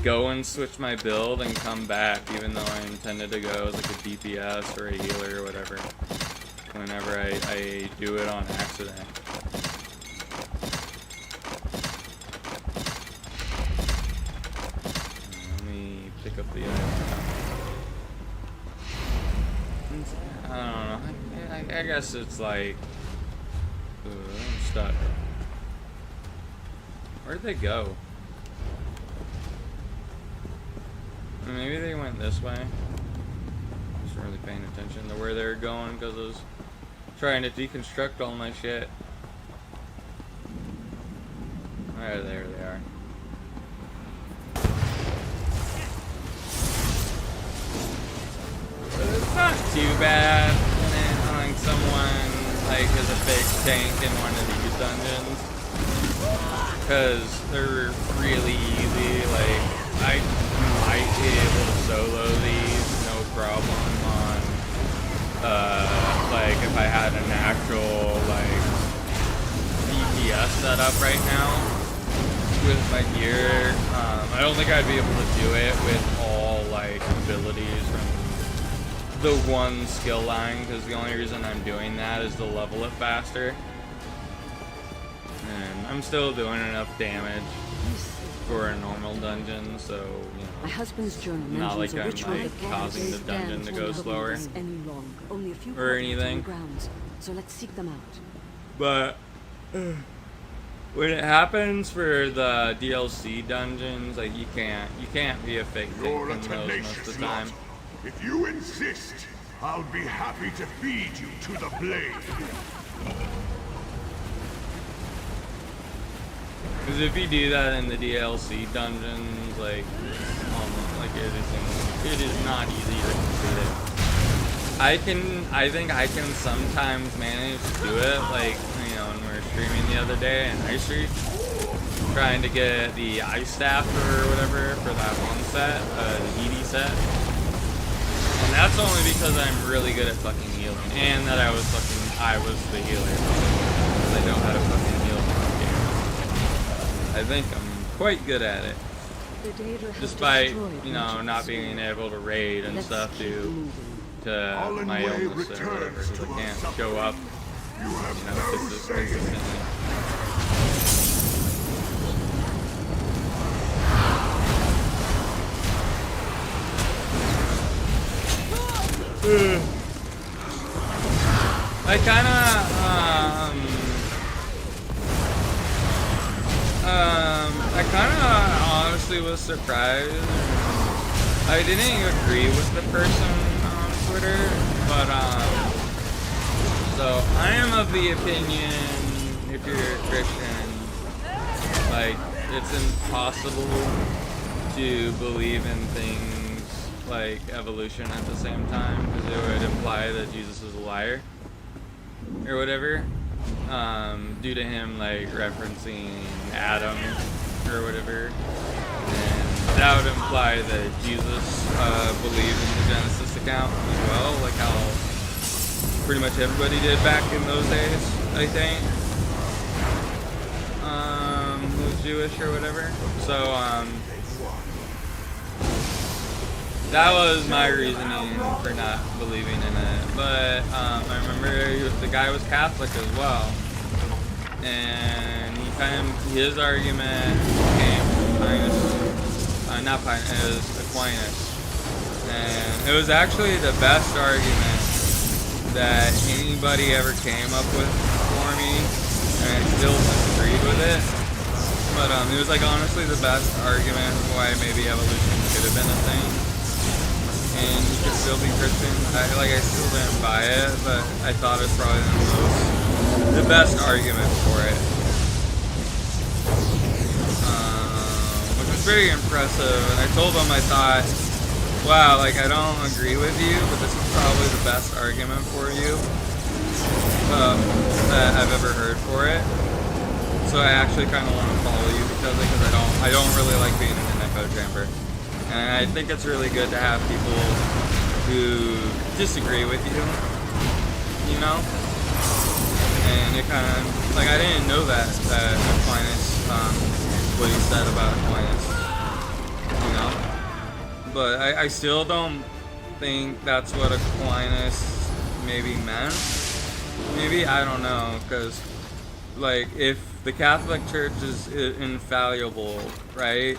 go and switch my build, and come back, even though I intended to go as like a DPS or a healer or whatever. Whenever I do it on accident. Let me pick up the item. I don't know. I guess it's like... I'm stuck. Where'd they go? Maybe they went this way. I wasn't really paying attention to where they were going because I was trying to deconstruct all my shit. Alright, there they are. It's not too bad when someone like has a fake tank in one of these dungeons, because they're really easy. Like I might be able to solo these no problem on like if I had an actual like DPS setup right now with my gear. I don't think I'd be able to do it with all like abilities from the one skill line, because the only reason I'm doing that is to level it faster. And I'm still doing enough damage for a normal dungeon, so, you know,
my husband's journal
not like I'm like causing the dungeon to go slower or anything.
So let's seek them out.
But when it happens for the DLC dungeons, like you can't be a fake tank in those most of the time.
If you insist, I'll be happy to feed you to the blade.
Because if you do that in the DLC dungeons, like, almost like it is not easy to complete it. I think I can sometimes manage to do it, like, you know, when we were streaming the other day in Ice Reach, trying to get the ice staff or whatever for that one set, the ED set. And that's only because I'm really good at fucking healing, and that I was the healer. Because I know how to fucking heal from game. I think I'm quite good at it. Despite, you know, not being able to raid and stuff due to my illness or whatever, because I can't show up, you know, consistently. I kinda honestly was surprised. I didn't agree with the person on Twitter, but so I am of the opinion, if you're a Christian, like it's impossible to believe in things like evolution at the same time, because it would imply that Jesus is a liar or whatever, due to him like referencing Adam or whatever, and that would imply that Jesus believed in the Genesis account as well, like how
pretty much everybody did back in those days, I think. Who was Jewish or whatever. So, that was my reasoning for not believing in it. But I remember the guy was Catholic as well. And his argument came from it was Aquinas. And it was actually the best argument that anybody ever came up with for me. And I still disagreed with it. But it was like honestly the best argument why maybe evolution could have been a thing. And you could still be Christian. I still didn't buy it, but I thought it was probably the best argument for it. Which was very impressive. And I told him I thought, wow, like I don't agree with you, but this is probably the best argument for you that I've ever heard for it. So I actually kind of want to follow you because I don't really like being in an echo chamber. And I think it's really good to have people who disagree with you, you know? And it kind of, like, I didn't know that Aquinas, what he said about Aquinas, you know? But I still don't think that's what Aquinas maybe meant. Maybe, I don't know, because, like, if the Catholic Church is infallible, right?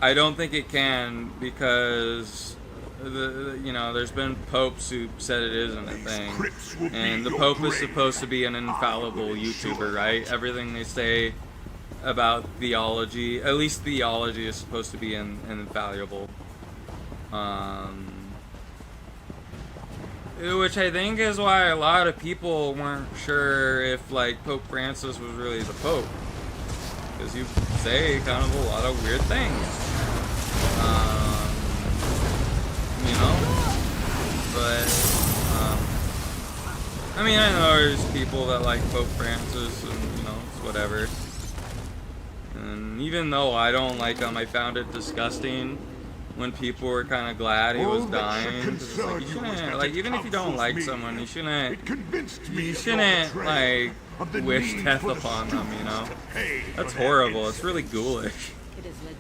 I don't think it can because there's been popes who said it isn't a thing, and the Pope is supposed to be an infallible YouTuber, right? Everything they say about theology, at least theology, is supposed to be infallible. Which I think is why a lot of people weren't sure if like Pope Francis was really the Pope, because you say kind of a lot of weird things. But I mean, I know there's people that like Pope Francis, and it's whatever. And even though I don't like him, I found it disgusting when people were kind of glad he was dying. It's like, you shouldn't, like, even if you don't like someone, you shouldn't like wish death upon them, That's horrible. It's really ghoulish.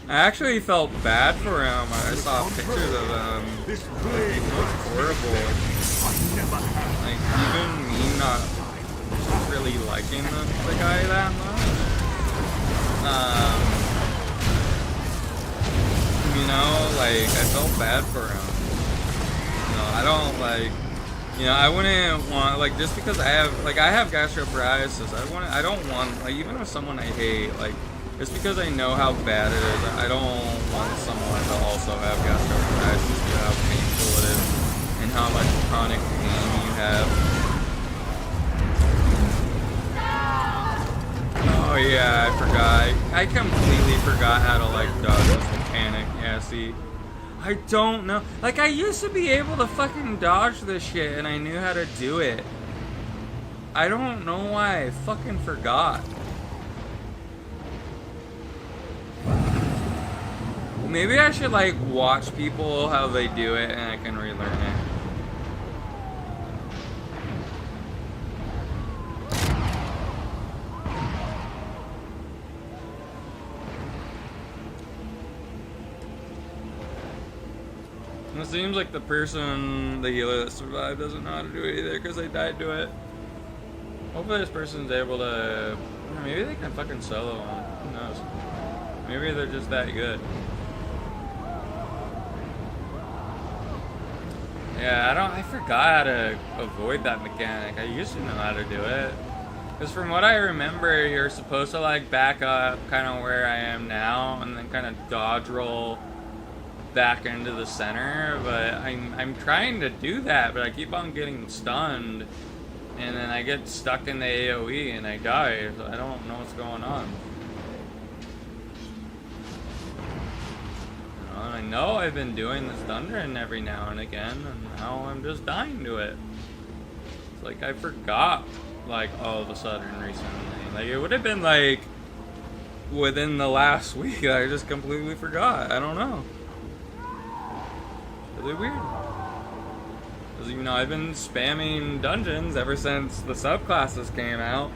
I actually felt bad for him when I saw pictures of him. Like, he looked horrible. Like, even me not really liking the guy that much. Like, I felt bad for him. I don't like, I wouldn't want, like, just because I have gastroparesis, I don't want, like, even with someone I hate, like, just because I know how bad it is, I don't want someone to also have gastroparesis, you know how painful it is, and how much chronic pain you have. Oh yeah, I forgot. I completely forgot how to, like, dodge this mechanic. Yeah, see. I don't know. Like, I used to be able to fucking dodge this shit, and I knew how to do it. I don't know why I fucking forgot. Maybe I should, like, watch people how they do it, and I can relearn it. It seems like the healer that survived doesn't know how to do it either because they died to it. Hopefully this person's able to... Maybe they can fucking solo on. Who knows? Maybe they're just that good. Yeah, I forgot how to avoid that mechanic. I used to know how to do it. Because from what I remember, you're supposed to like back up kind of where I am now and then kind of dodge roll back into the center, but I'm trying to do that, but I keep on getting stunned, and then I get stuck in the AoE and I die, so I don't know what's going on. And I know I've been doing this thundering every now and again, and now I'm just dying to it. It's like I forgot, like, all of a sudden recently. Like, it would have been like within the last week I just completely forgot. I don't know. Really weird. Because, you know, I've been spamming dungeons ever since the subclasses came out.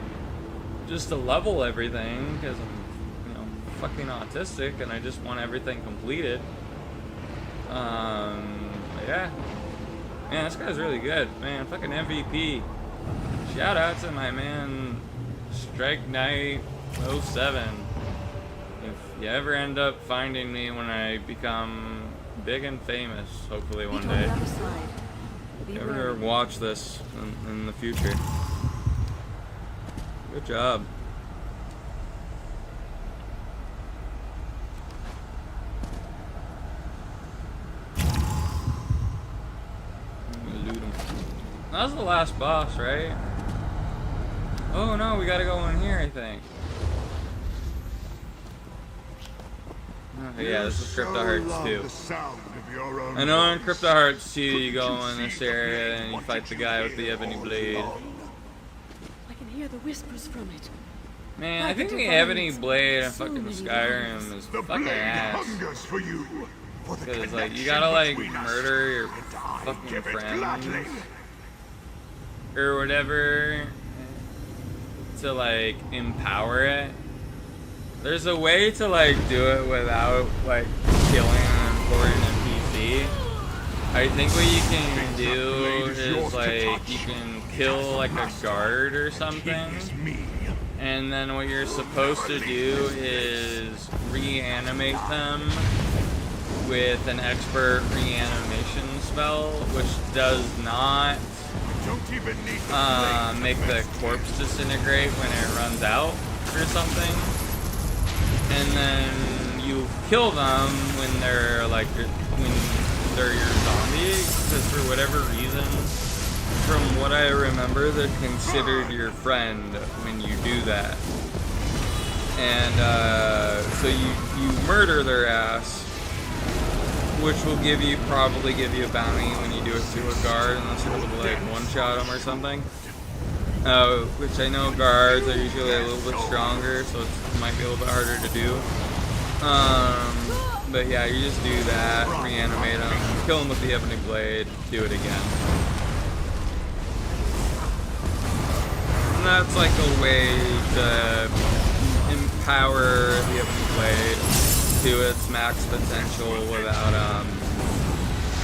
Just to level everything, because I'm, you know, fucking autistic and I just want everything completed. Yeah. Man, this guy's really good. Man, fucking MVP. Shout out to my man, Strike Knight 07. If you ever end up finding me when I become big and famous, hopefully one day. If you ever watch this in the future. Good job. Loot him. That was the last boss, right? Oh no, we gotta go in here, I think. Oh, yeah, this is Crypto Hearts 2. I know in Crypto Hearts 2 you go in this area and you fight the guy with the ebony blade.
I can hear the whispers from it.
Man, I think the ebony blade in fucking Skyrim is fucking ass. Because, like, you gotta, like, murder your fucking friends or whatever to, like, empower it. There's a way to, like, do it without, like, killing an important NPC. I think what you can do is, like, you can kill, like, a guard or something. And then what you're supposed to do is reanimate them with an expert reanimation spell, which does not make the corpse disintegrate when it runs out or something. And then you kill them when they're like when they're your zombie, because for whatever reason, from what I remember, they're considered your friend when you do that. And so you murder their ass, which will probably give you a bounty when you do it to a guard, unless you're able to like one-shot them or something. Which I know guards are usually a little bit stronger, so it might be a little bit harder to do. But yeah, you just do that, reanimate them, kill them with the ebony blade, do it again. And that's like a way to empower the ebony blade to its max potential without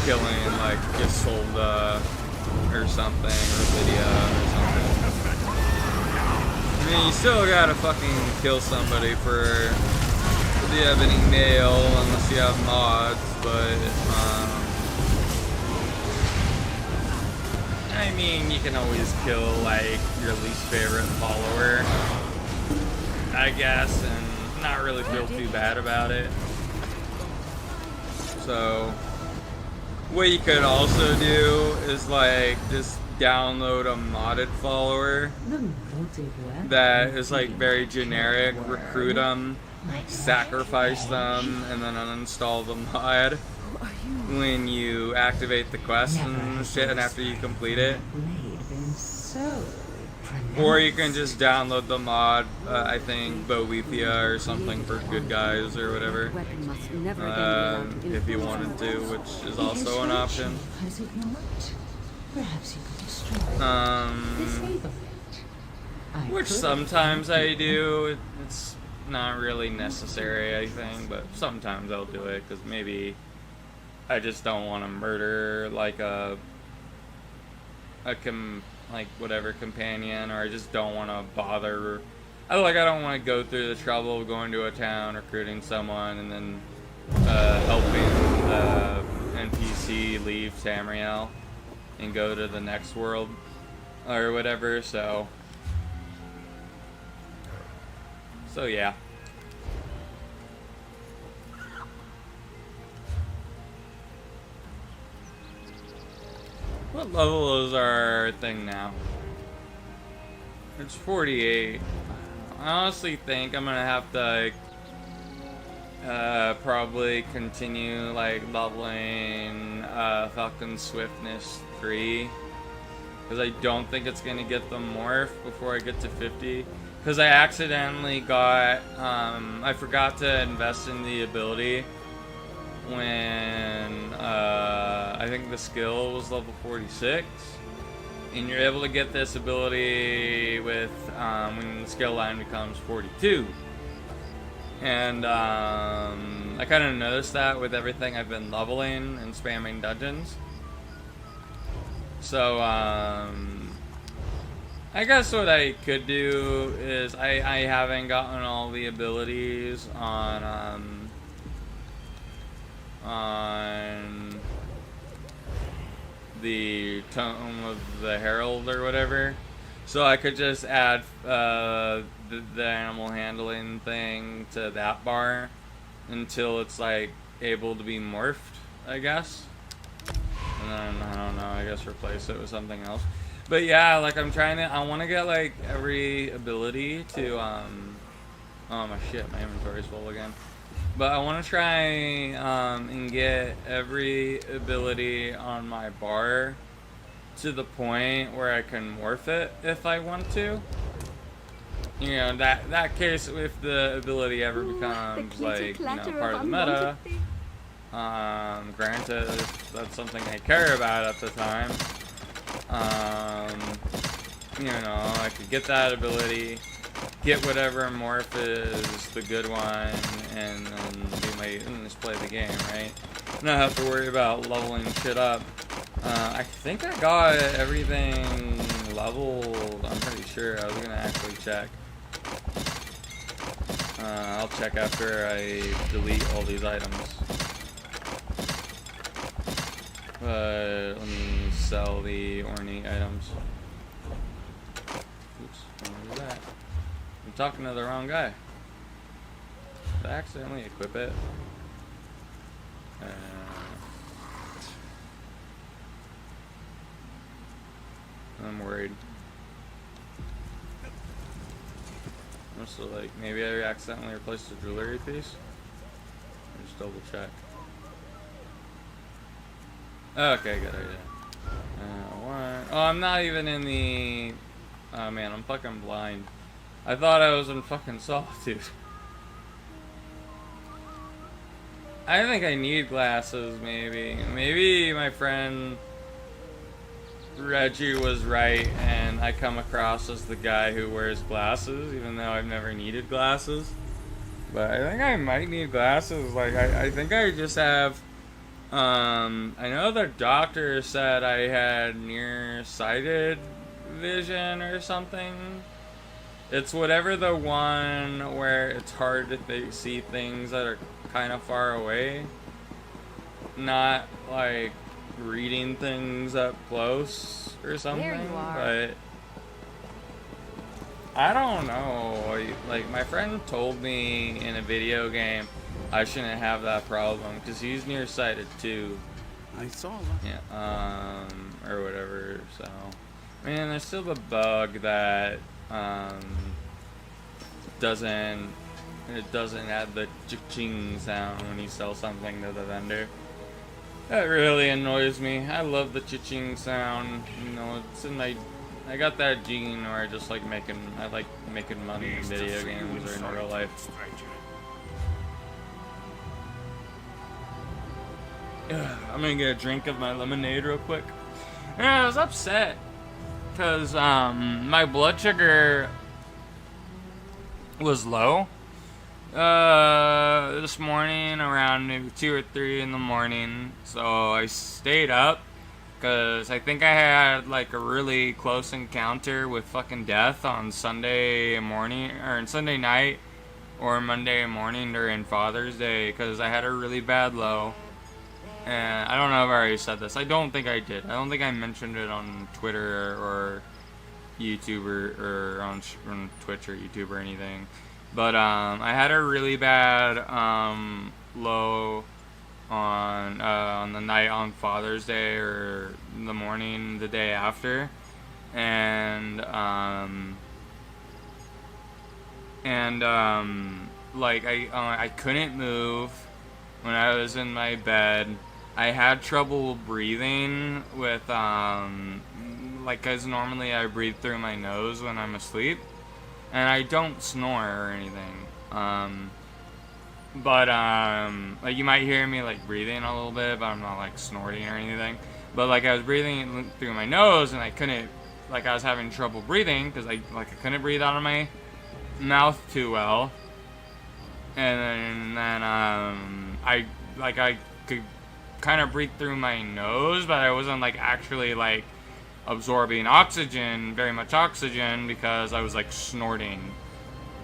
killing like Isolda or something, or Lydia or something. I mean, you still gotta fucking kill somebody for the ebony nail unless you have mods, but I mean, you can always kill like your least favorite follower, I guess, and not really feel too bad about it. So what you could also do is like just download a modded follower that is like very generic, recruit them, sacrifice them, and then uninstall the mod when you activate the quest and shit, and after you complete it. Or you can just download the mod, I think Boethia or something for good guys or whatever, if you wanted to, which is also an option. Which sometimes I do. It's not really necessary, I think, but sometimes I'll do it because maybe I just don't want to murder like whatever companion, or I just don't want to bother. I don't want to go through the trouble of going to a town, recruiting someone, and then helping the NPC leave Tamriel and go to the next world or whatever. So yeah. What level is our thing now? It's 48. I honestly think I'm gonna have to probably continue like leveling Falcon Swiftness 3, because I don't think it's gonna get the morph before I get to 50. Because I accidentally got I forgot to invest in the ability when I think the skill was level 46. And you're able to get this ability with when the skill line becomes 42. And I kind of noticed that with everything I've been leveling and spamming dungeons. So I guess what I could do is I haven't gotten all the abilities on the Tome of the Herald or whatever. So I could just add the animal handling thing to that bar until it's like able to be morphed, I guess. And then, I don't know, I guess replace it with something else. But yeah, like I want to get like every ability to, oh my shit, my inventory's full again. But I want to try and get every ability on my bar to the point where I can morph it if I want to. You know, that case if the ability ever becomes like, you know, part of the meta. Granted, that's something I care about at the time. You know, I could get that ability, get whatever morph is the good one, and then just play the game, right? Not have to worry about leveling shit up. I think I got everything leveled. I'm pretty sure. I was gonna actually check. I'll check after I delete all these items. But let me sell the ornate items. Oops, what is that? I'm talking to the wrong guy. Did I accidentally equip it? I'm worried. Also, like, maybe I accidentally replaced the jewelry piece. Just double check. Okay, good idea. What? Oh, I'm not even in the... Oh man, I'm fucking blind. I thought I was in fucking Solitude. I think I need glasses, maybe. Maybe my friend Reggie was right and I come across as the guy who wears glasses, even though I've never needed glasses. But I think I might need glasses. Like, I think I just have... I know the doctor said I had nearsighted vision or something. It's whatever the one where it's hard to see things that are kind of far away. Not like reading things up close or something.
There you are.
But I don't know. Like, my friend told me in a video game I shouldn't have that problem because he's nearsighted too.
I saw that.
Yeah, or whatever. So, man, there's still the bug that doesn't add the ching sound when you sell something to the vendor. That really annoys me. I love the ching sound. You know, it's in my... I got that gene where I just like making money in video games or in real life. I'm gonna get a drink of my lemonade real quick. And I was upset because my blood sugar was low this morning around maybe 2 or 3 in the morning. So I stayed up because I think I had like a really close encounter with fucking death on Sunday morning or Sunday night or Monday morning during Father's Day because I had a really bad low. And I don't know if I already said this. I don't think I did. I don't think I mentioned it on Twitter or YouTube or on Twitch or YouTube or anything. But I had a really bad low on the night on Father's Day or the morning the day after, and like I couldn't move when I was in my bed. I had trouble breathing with, like, cause normally I breathe through my nose when I'm asleep, and I don't snore or anything.
But like you might hear me like breathing a little bit, but I'm not like snorting or anything. But like I was breathing through my nose, and I couldn't, like I was having trouble breathing because I couldn't breathe out of my mouth too well. And then I could kind of breathe through my nose, but I wasn't like actually like absorbing oxygen, very much oxygen, because I was like snorting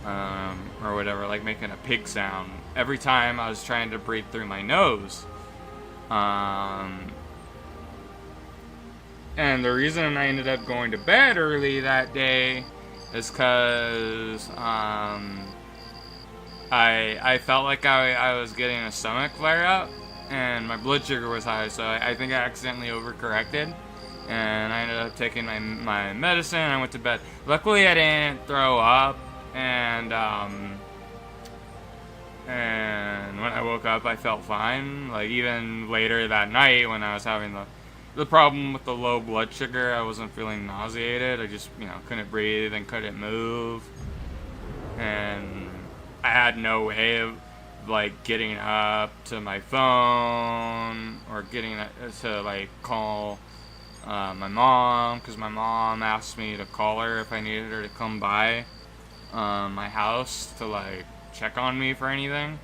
or whatever, like making a pig sound every time I was trying to breathe through my nose. And the reason I ended up going to bed early that day is because I felt like I was getting a stomach flare up, and my blood sugar was high, so I think I accidentally overcorrected, and I ended up taking my medicine, and I went to bed. Luckily, I didn't throw up, and when I woke up, I felt fine. Like, even later that night, when I was having the problem with the low blood sugar, I wasn't feeling nauseated. I just, couldn't breathe and couldn't move, and I had no way of like getting up to my phone or getting to like call my mom, because my mom asked me to call her if I needed her to come by my house to like check on me for anything.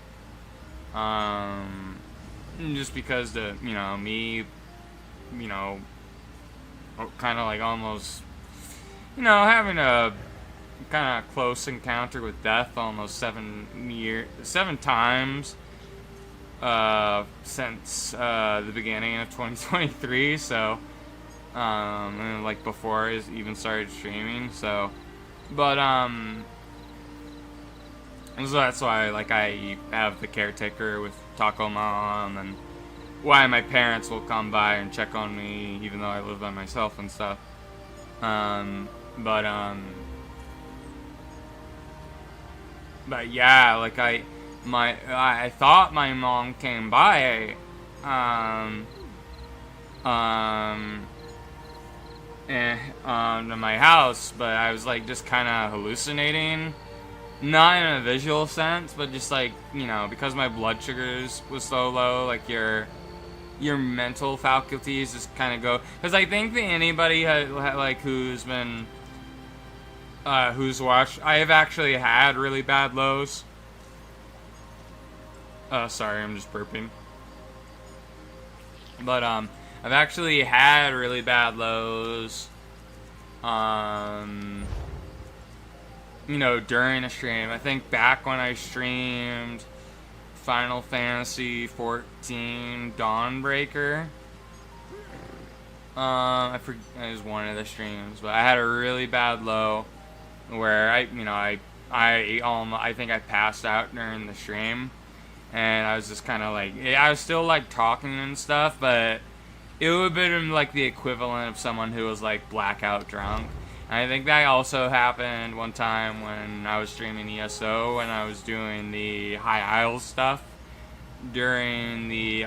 Just because me, kind of like almost, having a kind of close encounter with death almost 7 times since the beginning of 2023. So and like before I even started streaming. So so that's why like I have the caretaker with Taco Mom, and why my parents will come by and check on me even though I live by myself and stuff. But yeah, like I thought my mom came by to my house, but I was like just kind of hallucinating, not in a visual sense, but just like, because my blood sugars was so low, like your mental faculties just kind of go, because I think that anybody like who's been who's watched, I have actually had really bad lows. Sorry, I'm just burping. But I've actually had really bad lows during a stream. I think back when I streamed Final Fantasy 14 Dawnbreaker, I forget, it was one of the streams, but I had a really bad low where I think I passed out during the stream, and I was just kind of like, I was still like talking and stuff, but it would have been like the equivalent of someone who was like blackout drunk. And I think that also happened one time when I was streaming ESO, and I was doing the High Isles stuff during the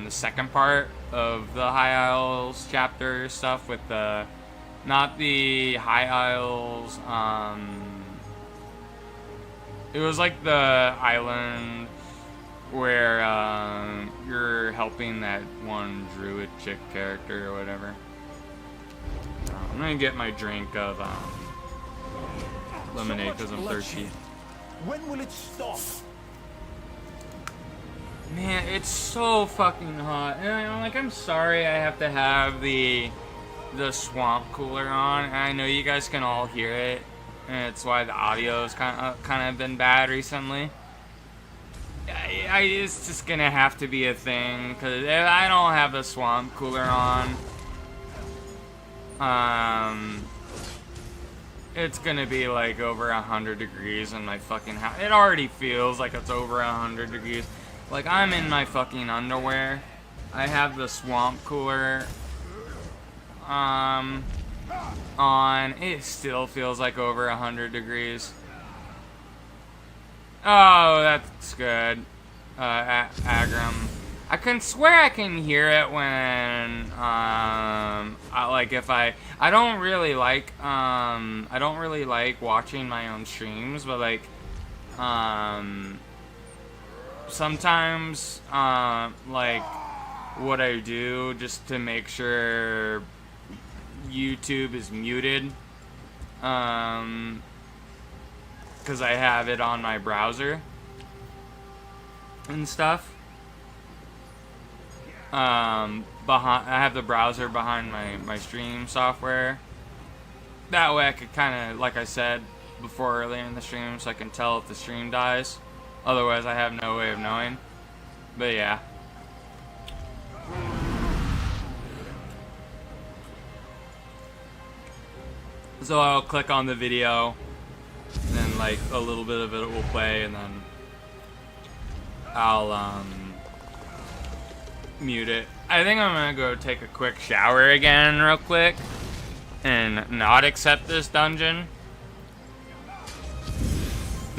second part of the High Isles chapter stuff with not the High Isles, it was like the island where you're helping that one druid chick character or whatever. I'm gonna get my drink of lemonade because I'm thirsty.
When will it stop?
Man, it's so fucking hot. And I'm sorry I have to have the swamp cooler on. And I know you guys can all hear it, and it's why the audio's kind of been bad recently. It's just gonna have to be a thing, because if I don't have the swamp cooler on, it's gonna be like over 100 degrees in my fucking house. It already feels like it's over 100 degrees. Like, I'm in my fucking underwear. I have the swamp cooler on. It still feels like over 100 degrees. Oh, that's good. Agram. I can swear I can hear it when I don't really like watching my own streams, but like sometimes, like, what I do just to make sure YouTube is muted, because I have it on my browser and stuff. I have the browser behind my stream software. That way I could kind of, like I said before earlier in the stream, so I can tell if the stream dies. Otherwise I have no way of knowing. But yeah. So I'll click on the video, and then like a little bit of it will play, and then I'll mute it. I think I'm gonna go take a quick shower again real quick and not accept this dungeon.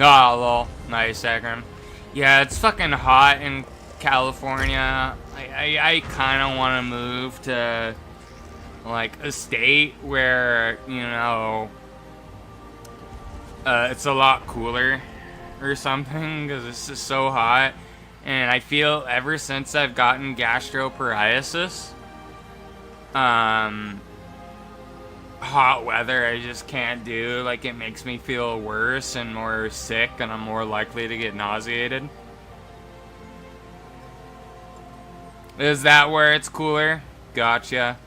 Oh, lol. Nice, Akram. Yeah, it's fucking hot in California. I kind of want to move to like a state where, you know, it's a lot cooler or something, because it's just so hot. And I feel ever since I've gotten gastroparesis, hot weather I just can't do. Like, it makes me feel worse and more sick, and I'm more likely to get nauseated. Is that where it's cooler? Gotcha.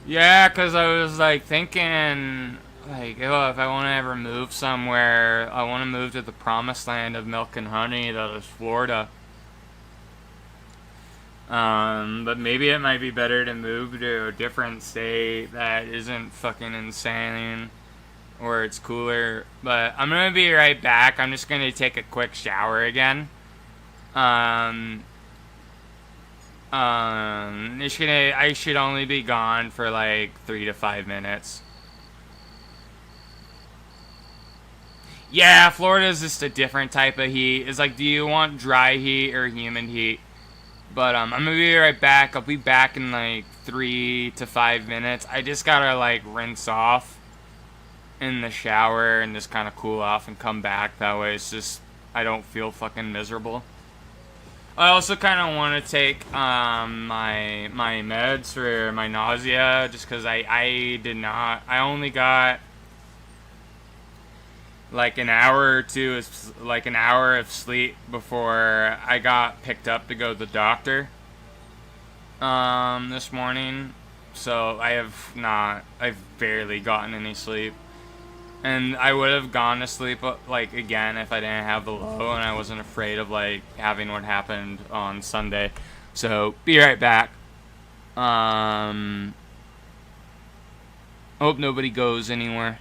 Yeah, because I was like thinking, like, oh, if I want to ever move somewhere, I want to move to the promised land of milk and honey, that is Florida. But maybe it might be better to move to a different state that isn't fucking insane, or it's cooler. But I'm gonna be right back. I'm just gonna take a quick shower again. I should only be gone for like 3 to 5 minutes. Yeah, Florida is just a different type of heat. It's like, do you want dry heat or humid heat? But I'm gonna be right back. I'll be back in like 3 to 5 minutes. I just gotta like rinse off in the shower and just kind of cool off and come back. That way it's just, I don't feel fucking miserable. I also kind of want to take my meds for my nausea, just because I only got like an hour or two, like an hour of sleep before I got picked up to go to the doctor this morning. So I've barely gotten any sleep. And I would have gone to sleep, like, again if I didn't have the low and I wasn't afraid of, like, having what happened on Sunday. So, be right back. Hope nobody goes anywhere.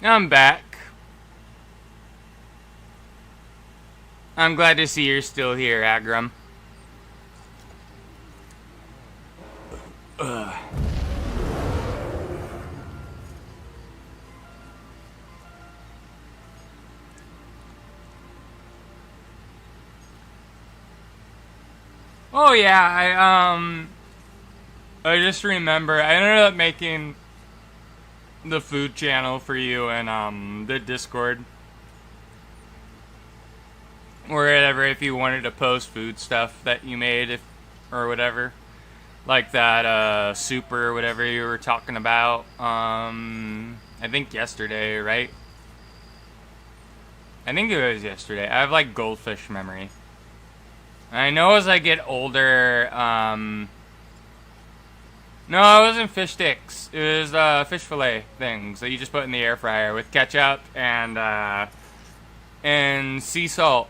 I'm back. I'm glad to see you're still here, Agram. Ugh. Oh yeah, I just remember I ended up making the food channel for you and the Discord. Or whatever, if you wanted to post food stuff that you made, if or whatever. Like that soup or whatever you were talking about. I think yesterday, right? I think it was yesterday. I have like goldfish memory. I know as I get older, no, it wasn't fish sticks. It was fish fillet things that you just put in the air fryer with ketchup and sea salt.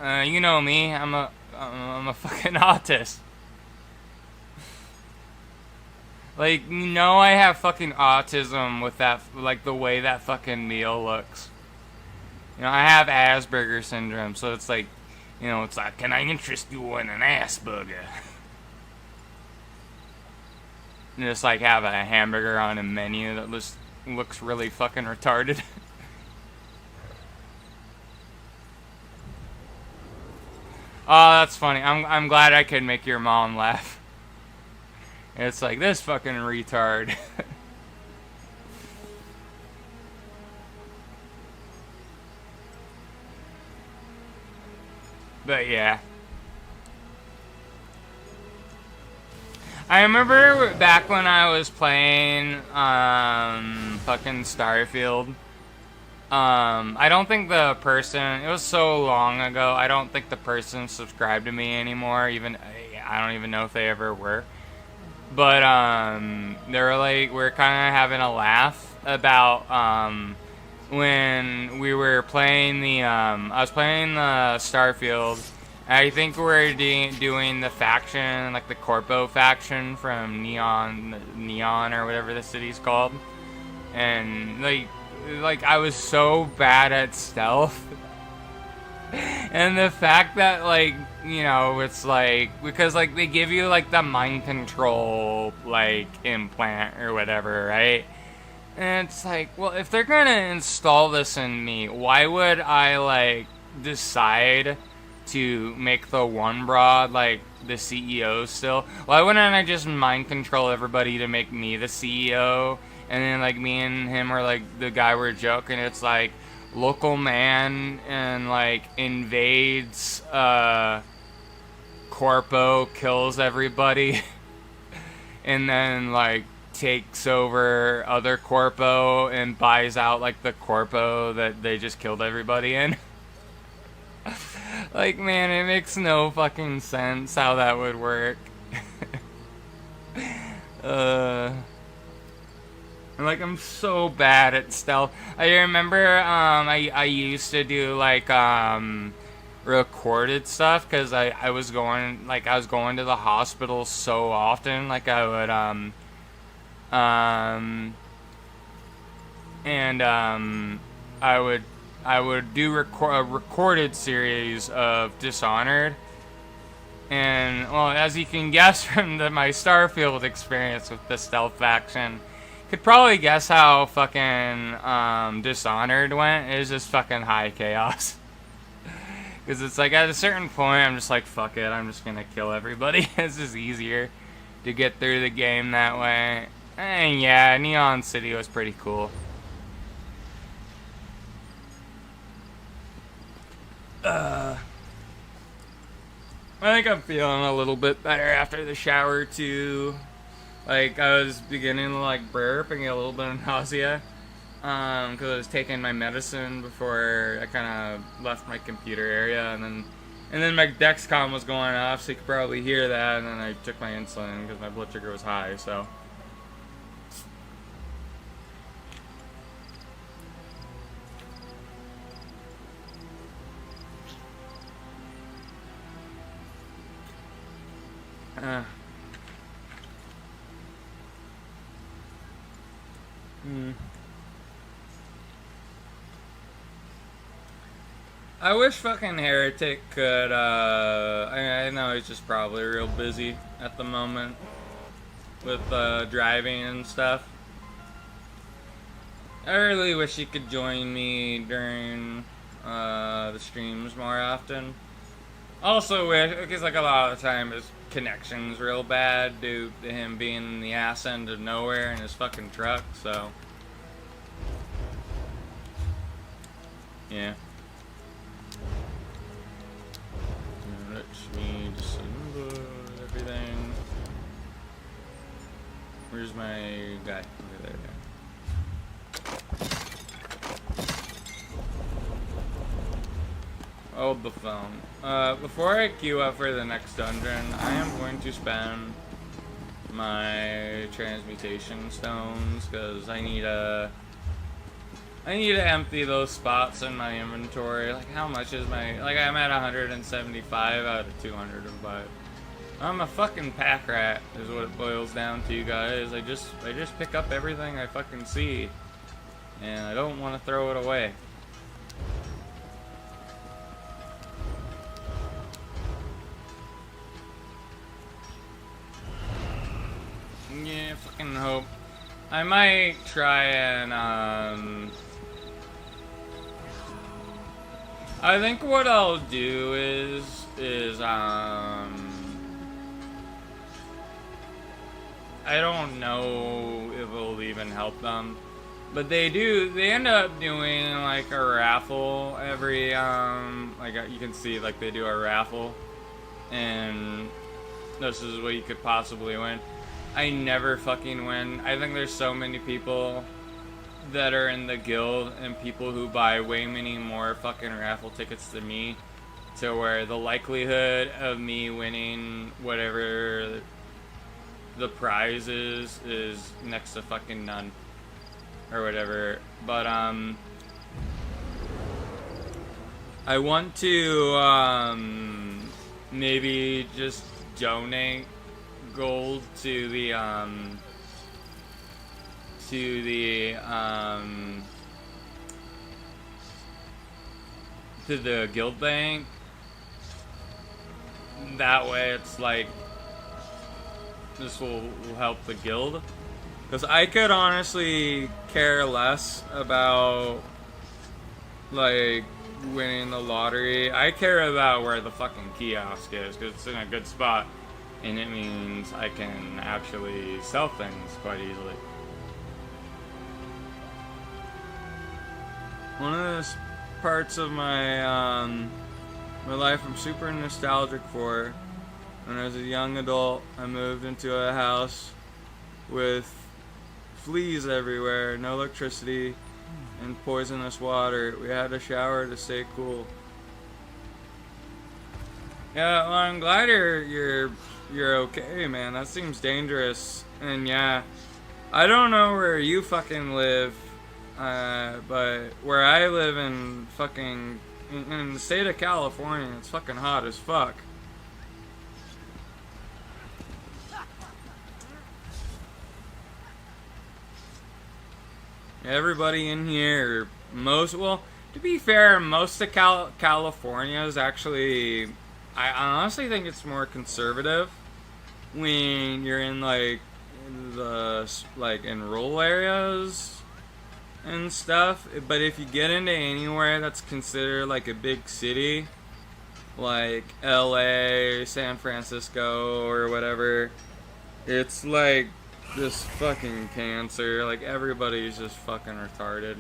You know me. I'm a fucking autist. Like, you know, I have fucking autism with that, like the way that fucking meal looks. You know, I have Asperger's syndrome, so it's like, you know, it's like, can I interest you in an ass burger? And just like have a hamburger on a menu that looks really fucking retarded. Oh, that's funny. I'm glad I could make your mom laugh. It's like, this fucking retard. But yeah. I remember back when I was playing fucking Starfield. I don't think the person, it was so long ago, I don't think the person subscribed to me anymore. Even I don't even know if they ever were. But they were like, we are kind of having a laugh about when we were playing the I was playing the Starfield. I think we're doing the faction, like the Corpo faction from Neon or whatever the city's called. And like I was so bad at stealth. And the fact that, like, you know, it's like, because like they give you like the mind control like implant or whatever, right? And it's like, well, if they're gonna install this in me, why would I like decide to make the one broad like the CEO still? Why wouldn't I just mind control everybody to make me the CEO? And then like me and him are like the guy we're joking. It's like local man and like invades Corpo, kills everybody, and then like takes over other Corpo and buys out like the Corpo that they just killed everybody in. Like, man, it makes no fucking sense how that would work. Like, I'm so bad at stealth. I remember I used to do like recorded stuff because I was going to the hospital so often. Like I would I would do a recorded series of Dishonored. And well, as you can guess from my Starfield experience with the stealth faction, could probably guess how fucking Dishonored went. It was just fucking high chaos. Because it's like at a certain point, I'm just like, fuck it, I'm just gonna kill everybody. It's just easier to get through the game that way. And yeah, Neon City was pretty cool. I think I'm feeling a little bit better after the shower too. Like, I was beginning to like burp and get a little bit of nausea. Because I was taking my medicine before I kind of left my computer area, and then my Dexcom was going off, so you could probably hear that, and then I took my insulin because my blood sugar was high, so.
I wish fucking Heretic could, I know he's just probably real busy at the moment with driving and stuff. I really wish he could join me during the streams more often. Also wish, because like a lot of the time his connection's real bad due to him being in the ass end of nowhere in his fucking truck, so. Yeah. Let me just unload everything. Where's my guy? Over there. Hold the phone. Before I queue up for the next dungeon, I am going to spend my transmutation stones because I need to empty those spots in my inventory. Like, how much is my... Like, I'm at 175 out of 205. I'm a fucking pack rat, is what it boils down to, you guys. I just pick up everything I fucking see. And I don't want to throw it away. Yeah, fucking hope. I might try and, I think what I'll do is, I don't know if it'll even help them. But they end up doing, like, a raffle every, like, you can see, like, they do a raffle. And this is what you could possibly win. I never fucking win. I think there's so many people that are in the guild and people who buy way many more fucking raffle tickets than me, to where the likelihood of me winning whatever the prize is next to fucking none. Or whatever. But, I want to, maybe just donate gold to the guild bank. That way it's like, this will help the guild. Because I could honestly care less about, like, winning the lottery. I care about where the fucking kiosk is, because it's in a good spot. And it means I can actually sell things quite easily. One of those parts of my my life I'm super nostalgic for. When I was a young adult, I moved into a house with fleas everywhere, no electricity, and poisonous water. We had a shower to stay cool. Yeah, well, I'm glad you're okay, man. That seems dangerous. And yeah, I don't know where you fucking live, but where I live in the state of California, it's fucking hot as fuck. Everybody in here, to be fair, most of California is actually, I honestly think it's more conservative when you're in, like, in rural areas and stuff. But if you get into anywhere that's considered, like, a big city, like LA, San Francisco, or whatever, it's like this fucking cancer. Like, everybody's just fucking retarded.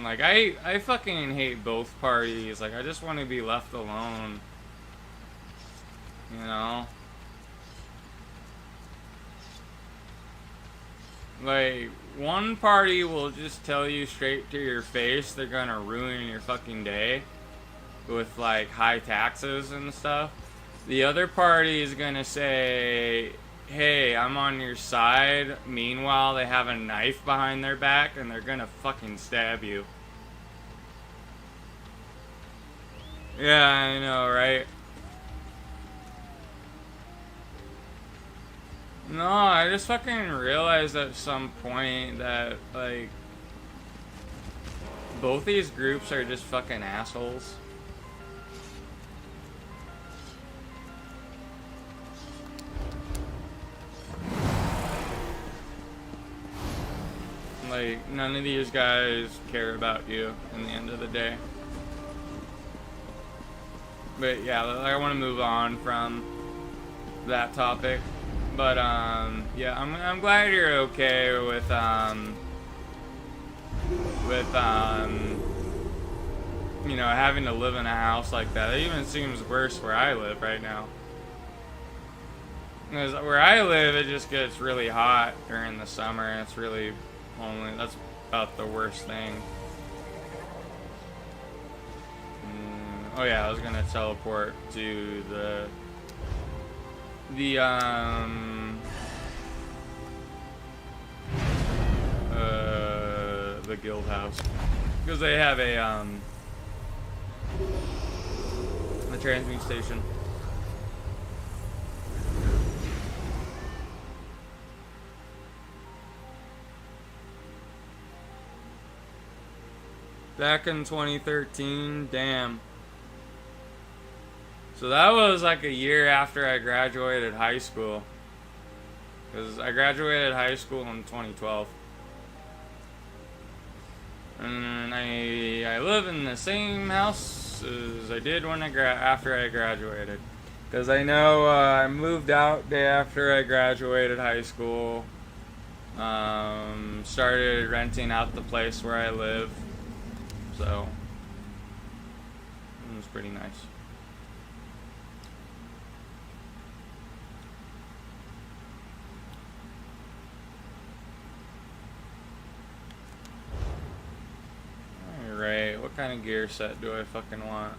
Like, I fucking hate both parties. Like, I just want to be left alone. You know? Like, one party will just tell you straight to your face they're gonna ruin your fucking day with, like, high taxes and stuff. The other party is gonna say, hey, I'm on your side. Meanwhile, they have a knife behind their back and they're gonna fucking stab you. Yeah, I know, right?
No, I just fucking realized at some point that, like, both these groups are just fucking assholes. Like, none of these guys care about you in the end of the day. But yeah, I want to move on from that topic. But yeah, I'm glad you're okay with you know, having to live in a house like that. It even seems worse where I live right now. Because where I live, it just gets really hot during the summer. It's really that's about the worst thing. Oh yeah, I was gonna teleport to the guild house, because they have a transmute station. Back in 2013, damn. So that was like a year after I graduated high school. Because I graduated high school in 2012. And I live in the same house as I did when after I graduated. Because I know I moved out day after I graduated high school. Started renting out the place where I live. So it was pretty nice. Alright, what kind of gear set do I fucking want?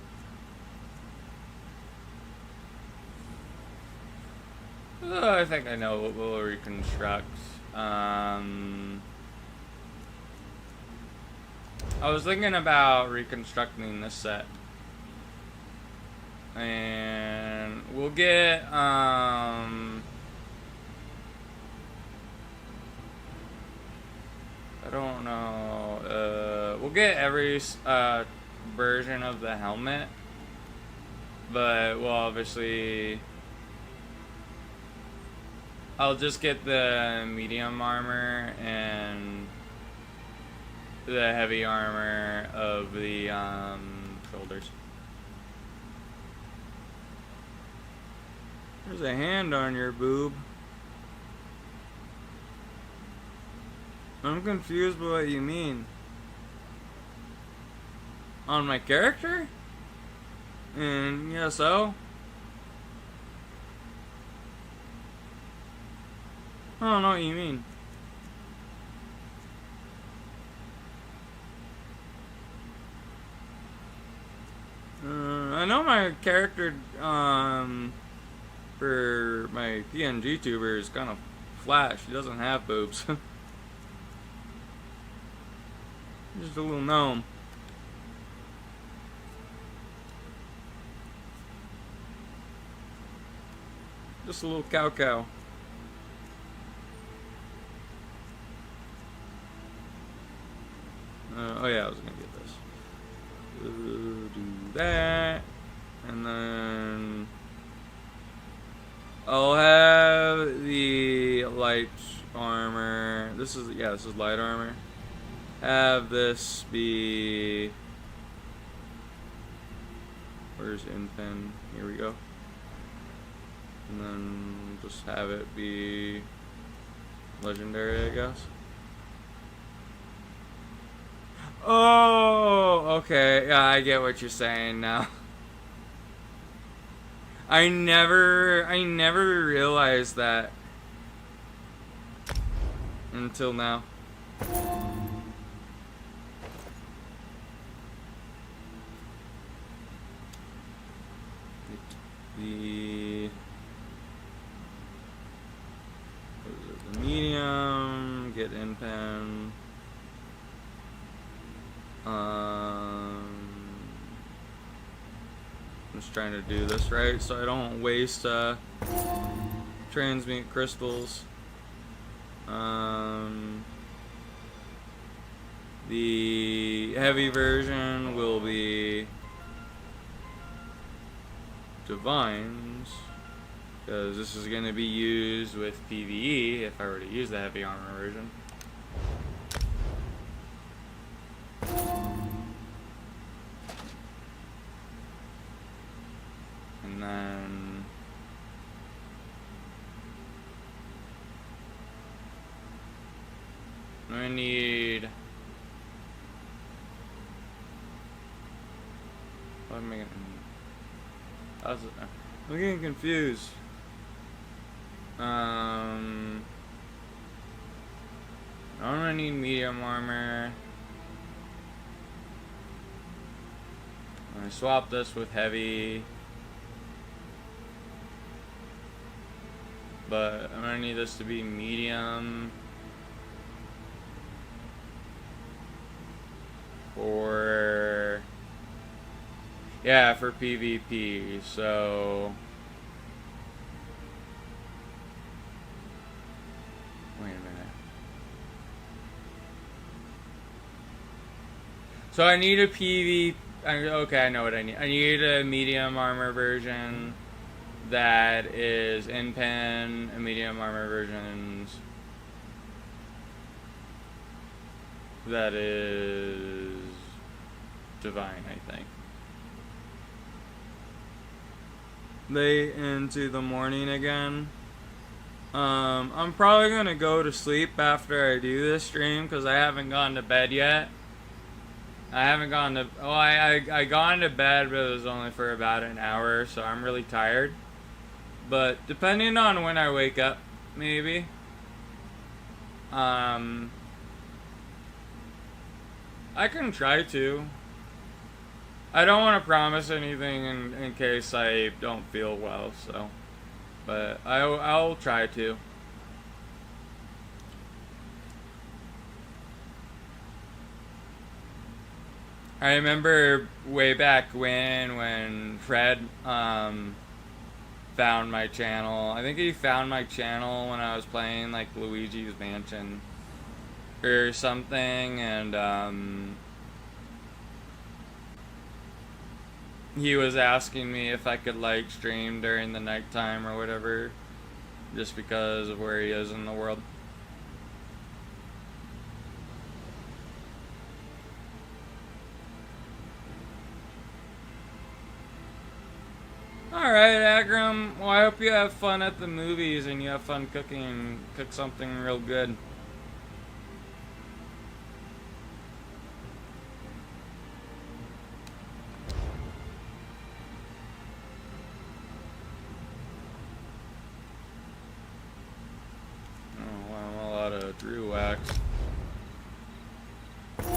Oh, I think I know what we'll reconstruct. I was thinking about reconstructing this set. And we'll get, I don't know, we'll get every, version of the helmet. But we'll obviously, I'll just get the medium armor and the heavy armor of the shoulders. There's a hand on your boob. I'm confused by what you mean. On my character? And yeah, so? I don't know what you mean. I know my character, for my PNG tuber is kind of flat. She doesn't have boobs. Just a little gnome. Just a little cow. Oh yeah, I was gonna get this. Do that, and then I'll have the light armor. This is light armor. Have this be, where's Infin? Here we go. And then just have it be legendary, I guess. Oh, okay. Yeah, I get what you're saying now. I never realized that until now. The medium, get in pen. I'm just trying to do this right so I don't waste
transmute crystals. The heavy version will be divines, because this is going to be used with PvE if I were to use the heavy armor version. And then I need. What am I gonna? I'm getting confused. I don't need medium armor. I'm gonna swap this with heavy. But I'm gonna need this to be medium for PvP. So wait a minute. So I need a okay, I know what I need. I need a medium armor version that is in pen, a medium armor version that is divine, I think. Late into the morning again. I'm probably gonna go to sleep after I do this stream because I haven't gone to bed yet. I haven't gone to. Oh, I gone to bed, but it was only for about an hour, so I'm really tired. But depending on when I wake up, maybe. I can try to. I don't want to promise anything in case I don't feel well, so. But I'll try to. I remember way back when Fred found my channel. I think he found my channel when I was playing like Luigi's Mansion or something, and he was asking me if I could like stream during the nighttime or whatever, just because of where he is in the world. Alright, Agram. Well, I hope you have fun at the movies and you have fun cooking. Cook something real good. Oh, wow, I'm a lot of Drew wax. That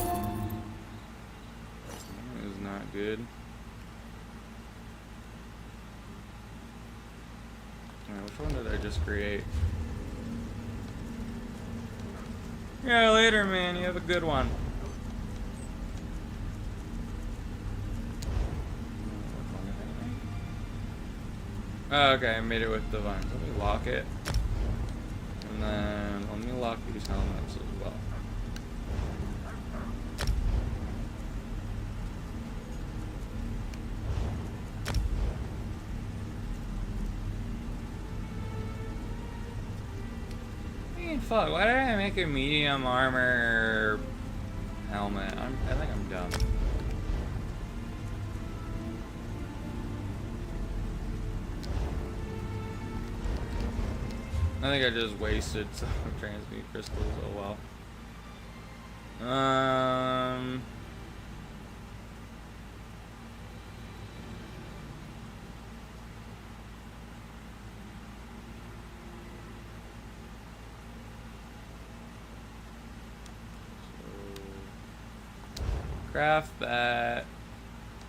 is not good. Which one did I just create? Yeah, later, man. You have a good one. Oh, okay, I made it with the vines. Let me lock it. And then let me lock these helmets as well. Fuck, why did I make a medium armor helmet? I think I'm dumb. I think I just wasted some transmute crystals, oh well. Craft that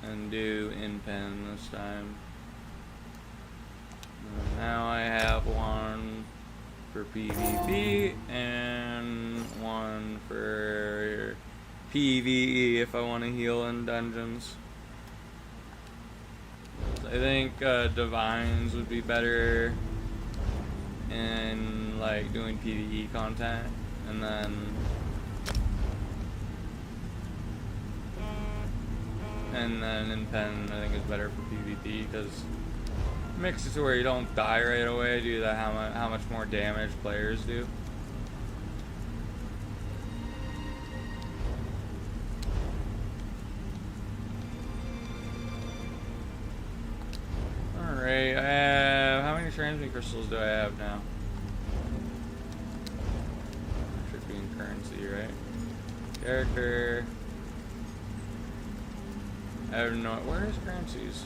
and do in pen this time. And now I have one for PvP and one for PvE if I want to heal in dungeons. I think divines would be better in like doing PvE content, and then in pen I think is better for PvP because it makes it to where you don't die right away due to how much more damage players do. Alright, how many transmute crystals do I have now? Should be in currency, right? Character. I have no. Where is currencies?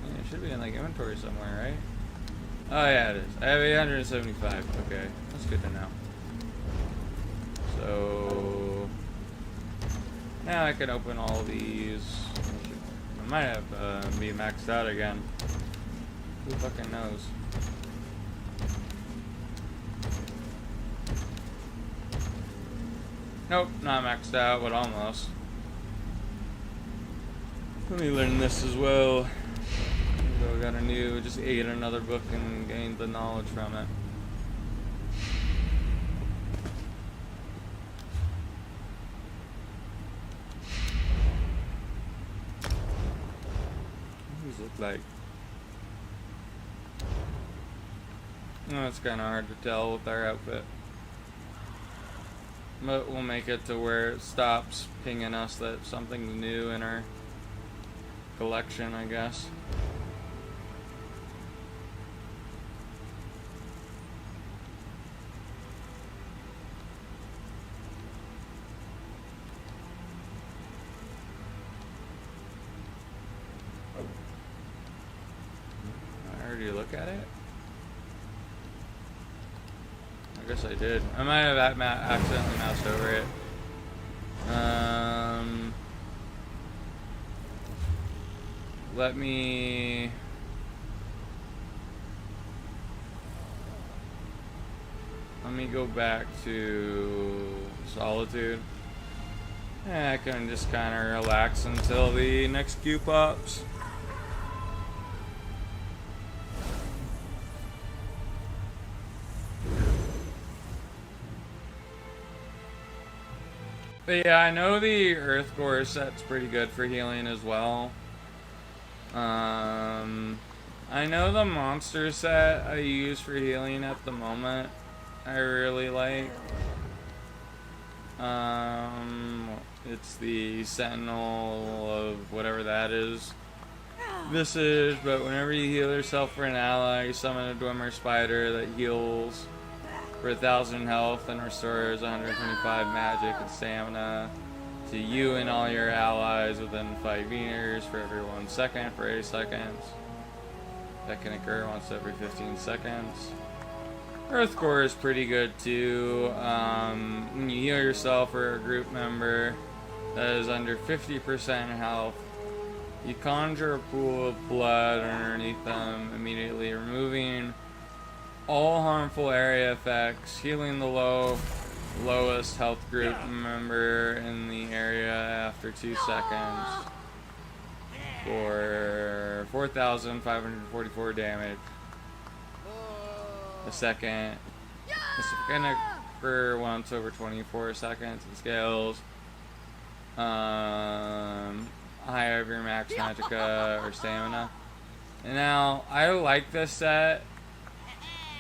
Yeah, it should be in like inventory somewhere, right? Oh yeah, it is. I have 875. Okay, that's good to know. So now I can open all these. I might have be maxed out again. Who fucking knows? Nope, not maxed out, but almost. Let me learn this as well. So I got just ate another book and gained the knowledge from it. What does these look like? Oh, it's kind of hard to tell with our outfit. But we'll make it to where it stops pinging us that something's new in our collection, I guess. Already look at it? I guess I did. I might have accidentally moused over it. Let me go back to Solitude. Yeah, I can just kind of relax until the next queue pops. But yeah, I know the Earth Core set's pretty good for healing as well. I know the monster set I use for healing at the moment I really like. It's the Sentinel of whatever that is. Visage, but whenever you heal yourself for an ally, you summon a Dwemer Spider that heals for 1,000 health and restores 125 magic and stamina to you and all your allies within 5 meters for every 1 second for 8 seconds. That can occur once every 15 seconds. Earth Core is pretty good too. When you heal yourself or a group member that is under 50% health, you conjure a pool of blood underneath them, immediately removing all harmful area effects, healing the lowest health group member in the area after 2 seconds for 4,544 damage a second. It's gonna occur once over 24 seconds. It scales higher of your max magicka or stamina. And now I like this set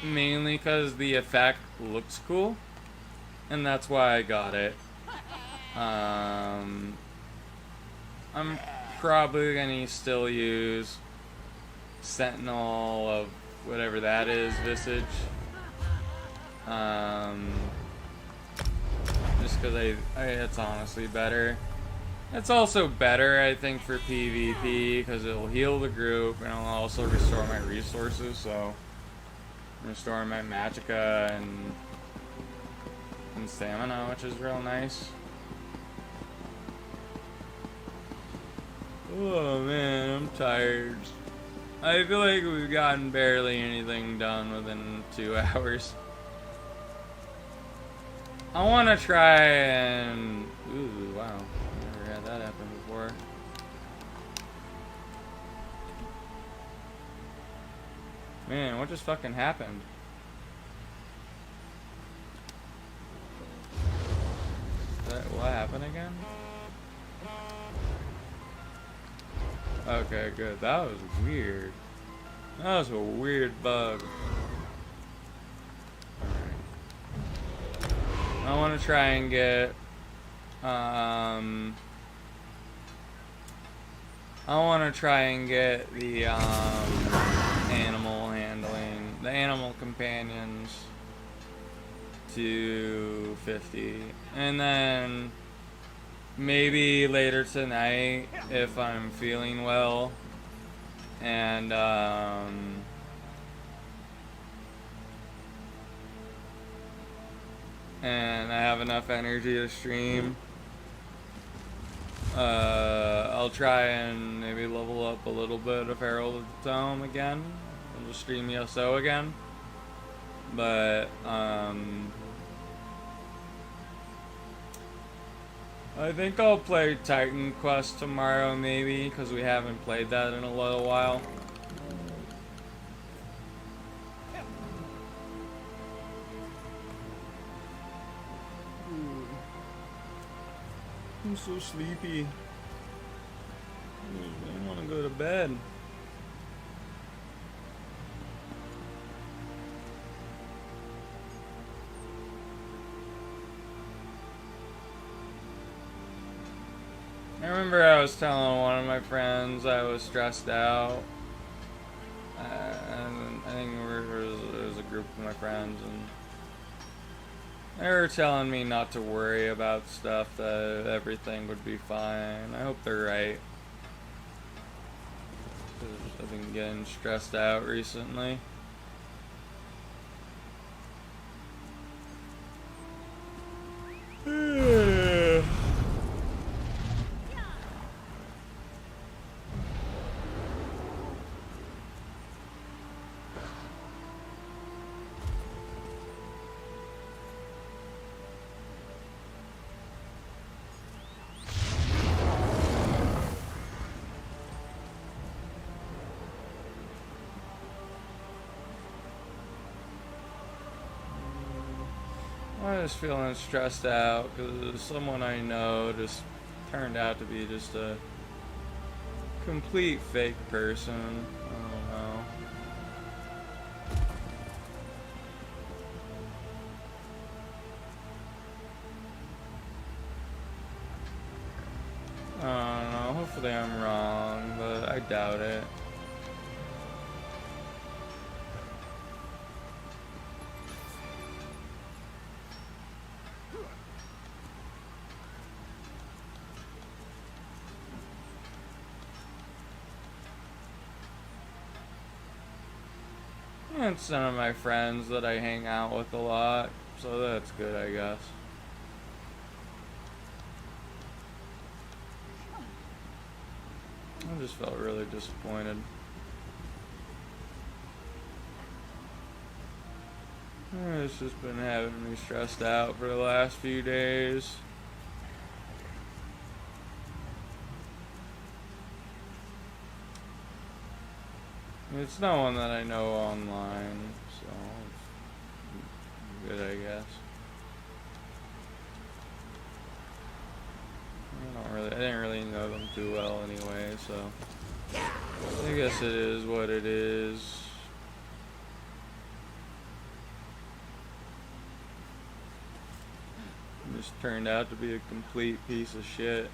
mainly because the effect looks cool, and that's why I got it. I'm probably gonna still use Sentinel of whatever that is, Visage. Just because it's honestly better. It's also better, I think, for PvP because it'll heal the group and it'll also restore my resources. So, restore my magicka and stamina, which is real nice. Oh man, I'm tired. I feel like we've gotten barely anything done within 2 hours. I want to try and... Ooh, wow. Never had that happen before. Man, what just fucking happened? What happened again? Okay, good. That was weird. That was a weird bug. Alright. I want to try and get, the, animal handling, the animal companions to 50. And then maybe later tonight, if I'm feeling well, and I have enough energy to stream, I'll try and maybe level up a little bit of Herald of the Tome again. I'll just stream ESO again. But, I think I'll play Titan Quest tomorrow, maybe, because we haven't played that in a little while. I'm so sleepy. I want to go to bed. I remember I was telling one of my friends I was stressed out. And I think there was a group of my friends, and they were telling me not to worry about stuff, that everything would be fine. I hope they're right. 'Cause I've been getting stressed out recently. I was feeling stressed out because someone I know just turned out to be just a complete fake person. I don't know. I don't know. Hopefully I'm wrong, but I doubt it. And some of my friends that I hang out with a lot, so that's good, I guess. I just felt really disappointed. It's just been having me stressed out for the last few days. It's no one that I know online, so it's good, I guess. I didn't really know them too well anyway, so I guess it is what it is. It just turned out to be a complete piece of shit.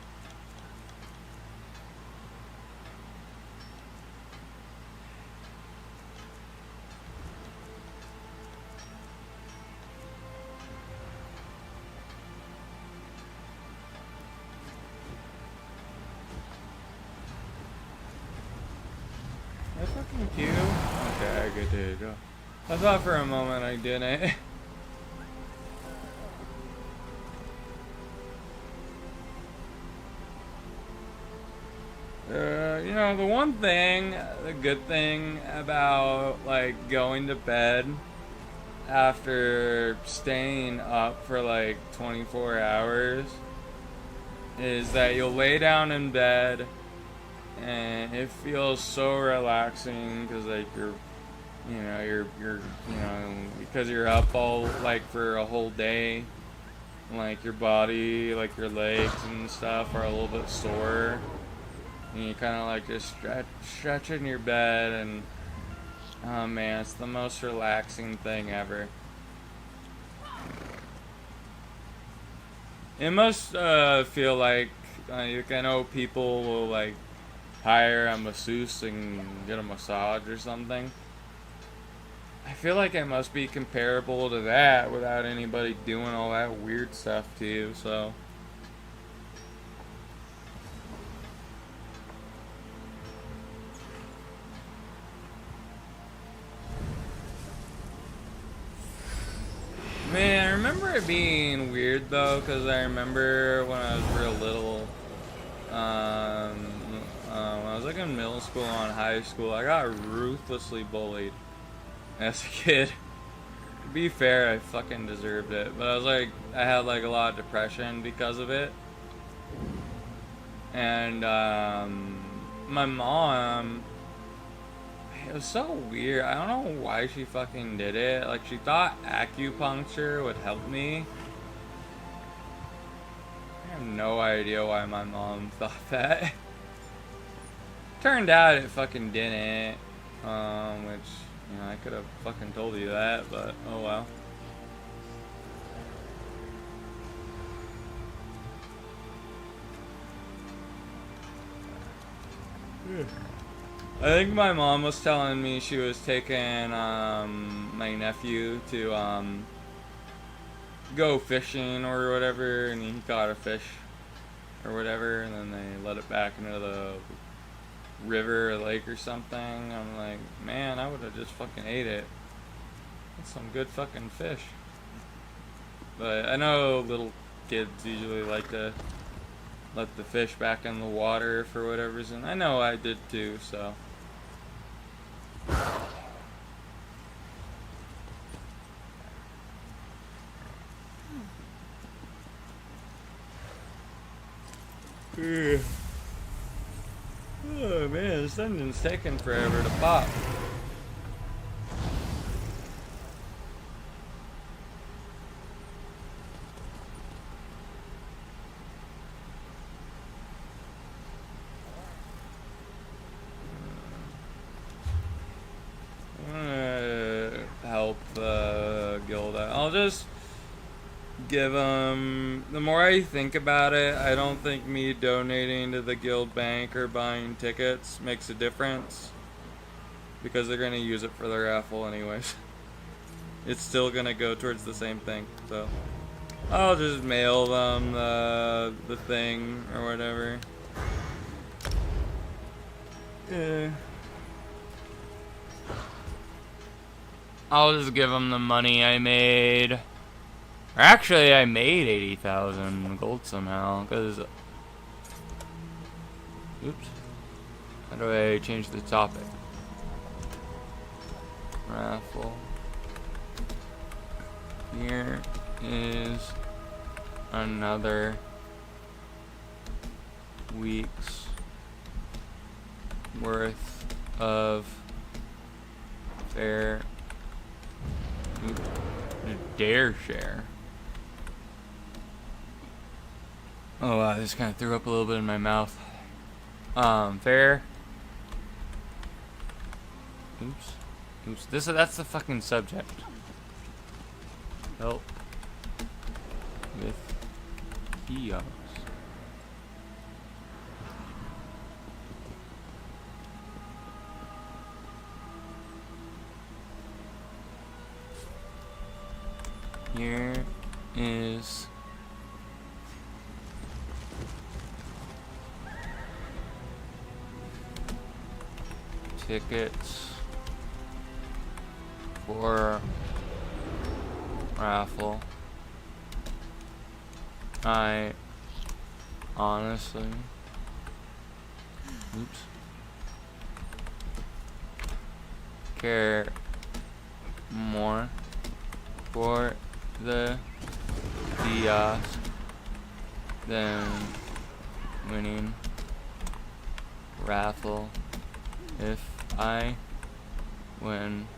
I fucking queue? Okay, I did. I thought for a moment I didn't. You know, the good thing about, like, going to bed after staying up for, like, 24 hours is that you'll lay down in bed and it feels so relaxing because, like, you know, you're you know, because you're up all like for a whole day, like your body, like your legs and stuff are a little bit sore, and you kind of like just stretch in your bed, and oh man, it's the most relaxing thing ever. It must feel like I know people will like hire a masseuse and get a massage or something. I feel like it must be comparable to that without anybody doing all that weird stuff to you, so. Man, I remember it being weird though, because I remember when I was real little, when I was like in middle school and high school, I got ruthlessly bullied as a kid. To be fair, I fucking deserved it, but I was like, I had like a lot of depression because of it. And my mom, it was so weird. I don't know why she fucking did it. Like, she thought acupuncture would help me. I have no idea why my mom thought that. Turned out it fucking didn't. Which, you know, I could have fucking told you that, but oh well. I think my mom was telling me she was taking my nephew to go fishing or whatever, and he caught a fish or whatever, and then they let it back into the river or lake or something. I'm like, man, I would have just fucking ate it. That's some good fucking fish. But I know little kids usually like to let the fish back in the water for whatever reason. I know I did too, so. Oh man, this engine's taking forever to pop. Help guild out. I'll just give them. The more I think about it, I don't think me donating to the guild bank or buying tickets makes a difference, because they're gonna use it for the raffle anyways. It's still gonna go towards the same thing, so I'll just mail them the thing or whatever. Yeah.
I'll just give them the money I made. Or actually, I made 80,000 gold somehow, because... Oops. How do I change the topic? Raffle. Here is another week's worth of fair dare share. Oh wow, this kind of threw up a little bit in my mouth. Fair. Oops. That's the fucking subject. Help with kiosks. Here is tickets for raffle. I honestly, care more for the kiosk than winning raffle. If I win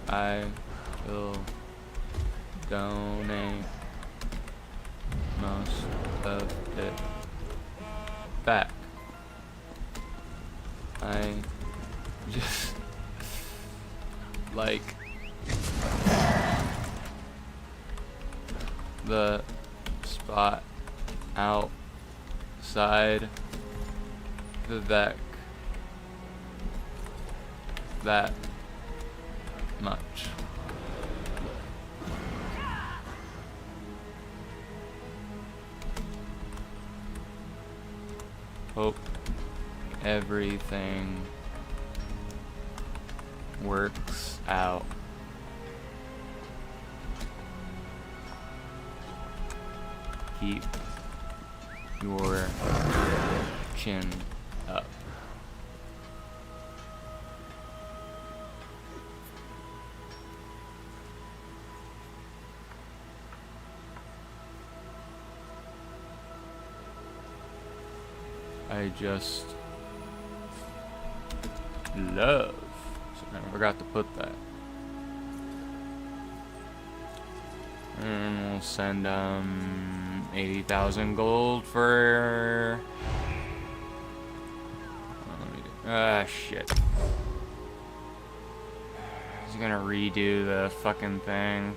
I will donate most of it back. I just like the spot outside the deck that much. Hope everything works out. Keep your chin up. I just love. So I forgot to put that. And we'll send 80,000 gold for. Shit. He's gonna redo the fucking thing.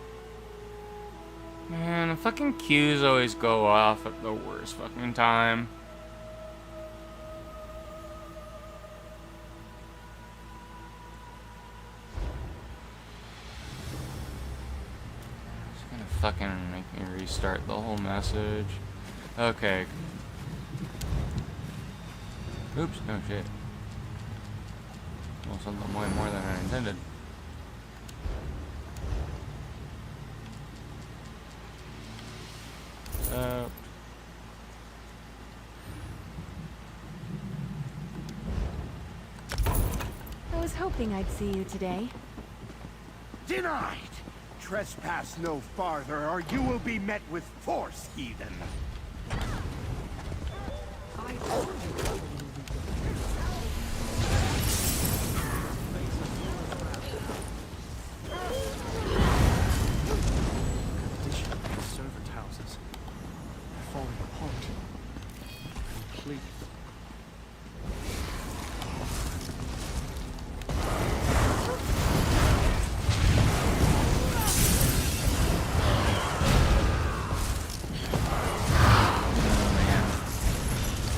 Man, the fucking queues always go off at the worst fucking time. Fucking make me restart the whole message. Okay. Oops, no shit. Well, something way more than I intended.
I was hoping I'd see you today.
Denied! Trespass no farther, or you will be met with force, heathen.
Servant houses are falling apart. Complete.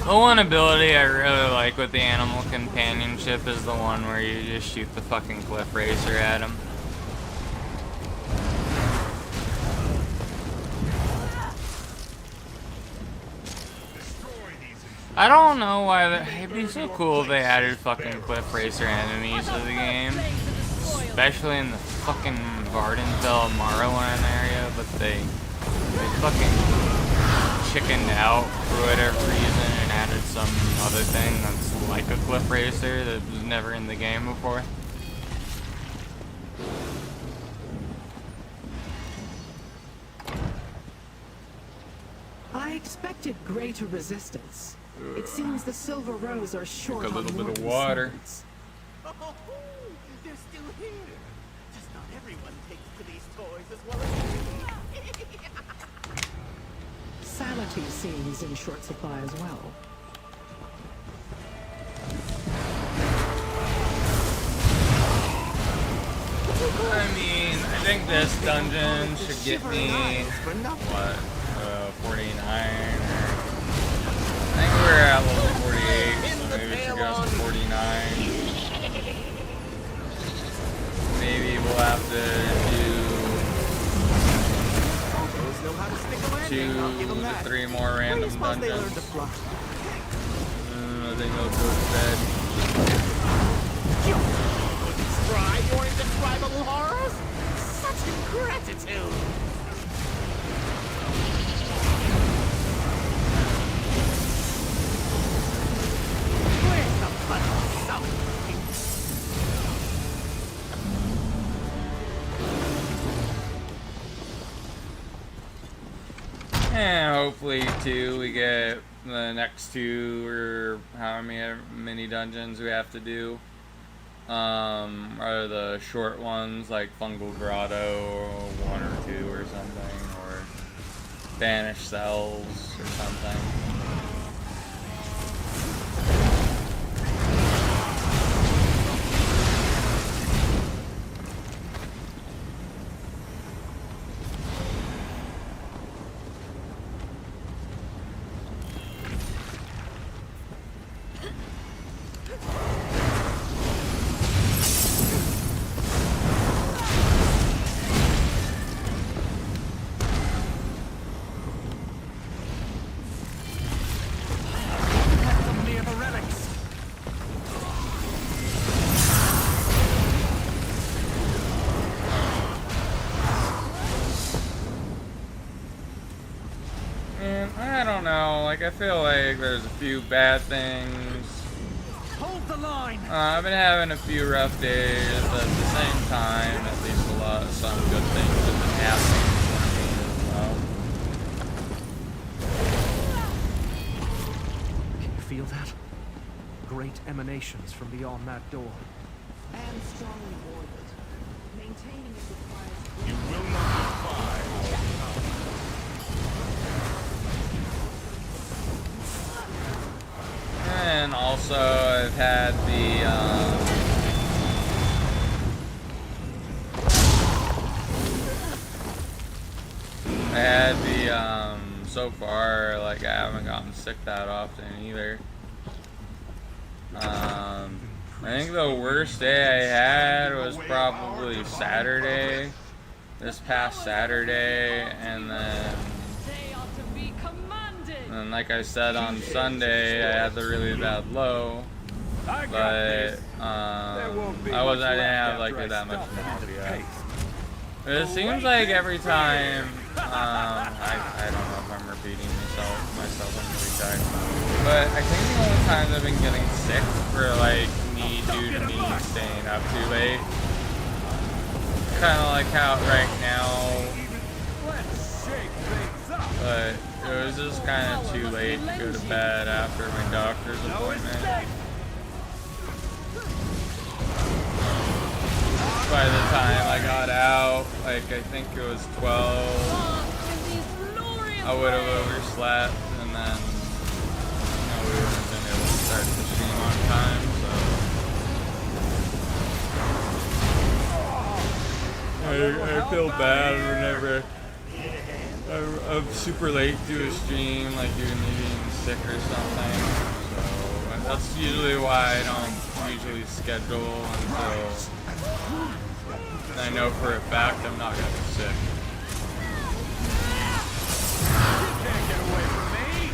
The one ability I really like with the animal companionship is the one where you just shoot the fucking cliff racer at him. I don't know why it'd be so cool if they added fucking cliff racer enemies to the game. Especially in the fucking Vardenfell Morrowind area, but they fucking chickened out for whatever reason and added some other thing that's like a cliff racer that was never in the game before.
I expected greater resistance. It seems the Silver Rose are short
Took a little
on
bit of
more
water.
swords.
Oh, they're still here. Just not everyone takes to these toys as well as me.
Sanity seems in short supply as well.
I mean, I think this dungeon should get me, what, 49 or... I think we're at level 48, so maybe it should get us to 49. Maybe we'll have to do 2 to 3 more random dungeons. I think they'll go to bed.
Try your indescribable horrors? Such ingratitude! Where's the bloody summon?
And hopefully too we get the next 2 or how many dungeons we have to do.
Are the short ones like Fungal Grotto 1 or 2 or something, or Banished Cells or something.
Near the relics.
And I don't know, like I feel like there's a few bad things.
Hold the line.
I've been having a few rough days, but at the same time, at least some good things have been happening for me as well.
Can you feel that? Great emanations from beyond that door.
I am strongly warded. Maintaining it requires...
You will not defy.
And also, I've had so far, like, I haven't gotten sick that often either. I think the worst day I had was probably Saturday, this past Saturday, and then like I said on Sunday, I had the really bad low, but I didn't have like that much nausea. But it seems like every time, I don't know if I'm repeating myself, I'm really tired. But I think the only times I've been getting sick for like due to me staying up too late. Kind of like how right now, but it was just kind of too late to go to bed after my doctor's appointment. By the time I got out, like I think it was 12, I would have overslept, and then we would have been able to start the stream on time, so I feel bad whenever I'm super late to a stream, like you're being sick or something, so that's usually why I don't usually schedule until I know for a fact I'm not going to be sick.
You can't get away from me.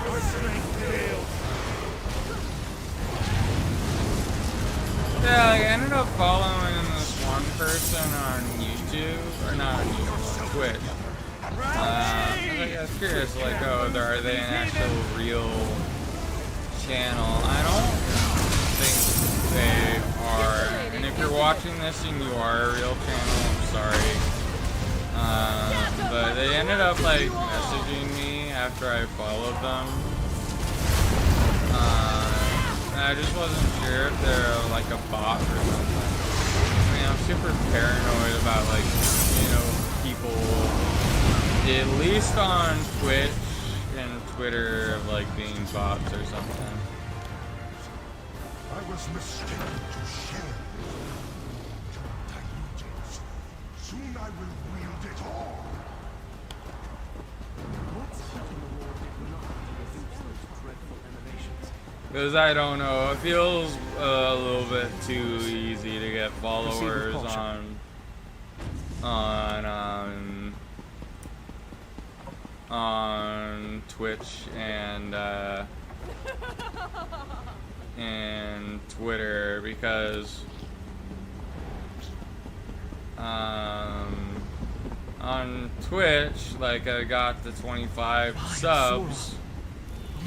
Your strength fails.
Yeah, like, I ended up following this one person on YouTube, or not on YouTube, on Twitch. I was curious, like, are they an actual real channel? I don't think they are. And if you're watching this and you are a real channel, I'm sorry. But they ended up like messaging me after I followed them. And I just wasn't sure if they're like a bot or something. I mean, I'm super paranoid about like, people, at least on Twitch and Twitter, of like being bots or something.
I was mistaken to share. Soon I will wield it all.
What's keeping the Lord not to reduce those dreadful emanations?
Because I don't know, it feels a little bit too easy to get followers on Twitch and Twitter, because on Twitch, like, I got the 25 subs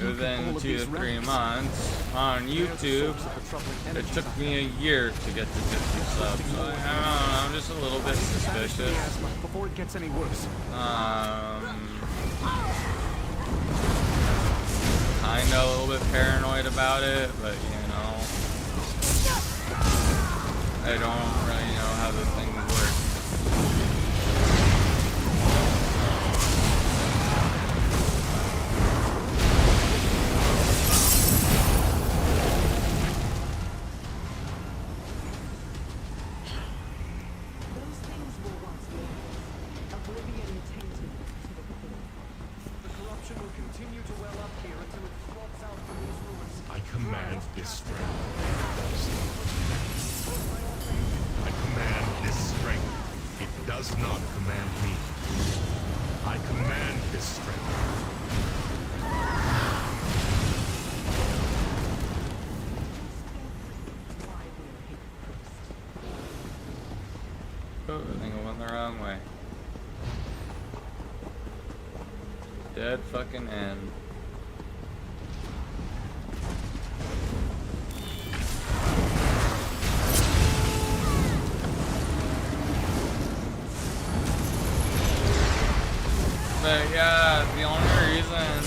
within 2 to 3 months. On YouTube, it took me a year to get to 50 subs. So, I don't know, I'm just a little bit suspicious.
Before it gets any worse.
Kinda a little bit paranoid about it, but I don't really know how the thing works.
Those things were once yours. Oblivion tainted them to the core.
The corruption will continue to well up here until it floats out from these ruins.
I command this strength. I command this strength. It does not command me. I command this strength.
Oh, I think I went the wrong way. Dead fucking end. But yeah, the only reason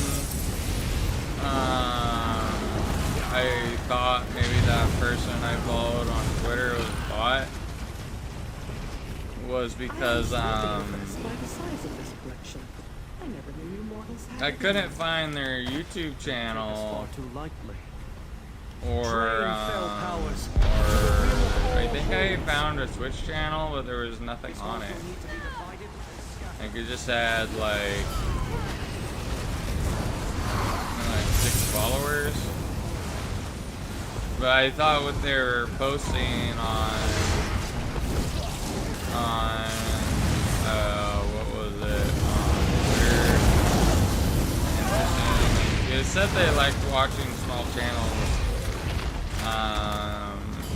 I thought maybe that person I followed on Twitter was bot was because
By the size of this collection, I never knew you mortals had
I
it.
couldn't find their YouTube
Far
channel
too lightly.
or I think I found a Twitch channel, but there was nothing on it.
Need to be divided and
Like it just had like 6 followers. But I thought what they were posting on what was it, on Twitter, interesting. It said they liked watching small channels,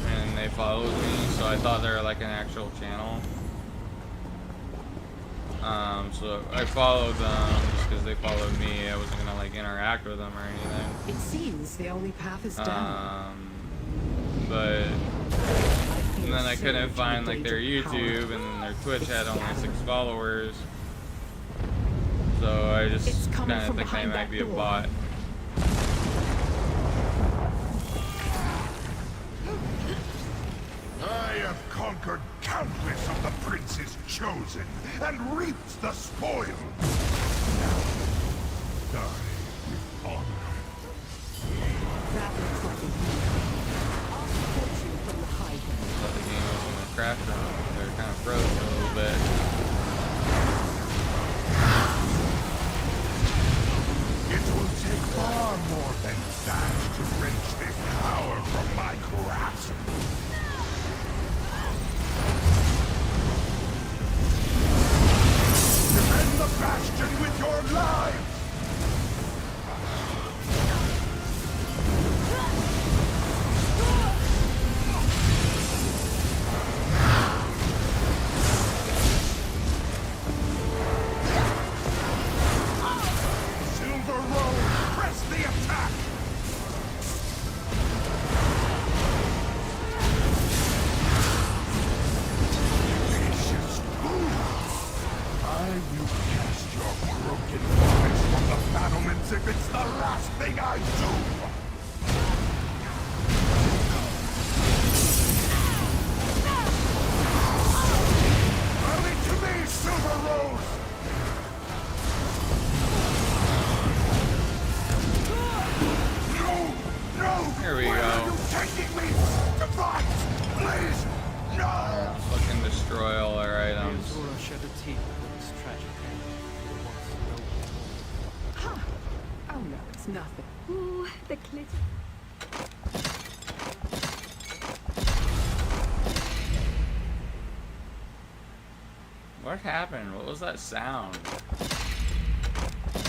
and they followed me, so I thought they were like an actual channel. So I followed them just because they followed me. I wasn't gonna like interact with them or anything.
It seems the only path is down.
But and then I couldn't find like their YouTube, and then their Twitch had only 6 followers. So I just kind of think they might be a bot.
I have conquered countless of the prince's chosen and reaped the spoil. Now, die with honor.
That looks like a unit. I'll support you from the high ground.
Thought the game was gonna crash them. They were kind of frozen a little bit.
It will take far more than that to wrench this power from my grasp. Defend the bastion with your lives! Silver Rose, press the attack! Vicious fool! I will cast your broken bodies from the battlements if it's the last thing I do! Rally to me, Silver Rose! No! No!
Here we
Where
go.
are you taking me? To fight! Please! No!
Fucking destroy all our items.
Zora shed a tear with this tragic end. The once noble lord.
Ha! Oh no, it's nothing.
Ooh, the glitter.
What happened? What was that sound?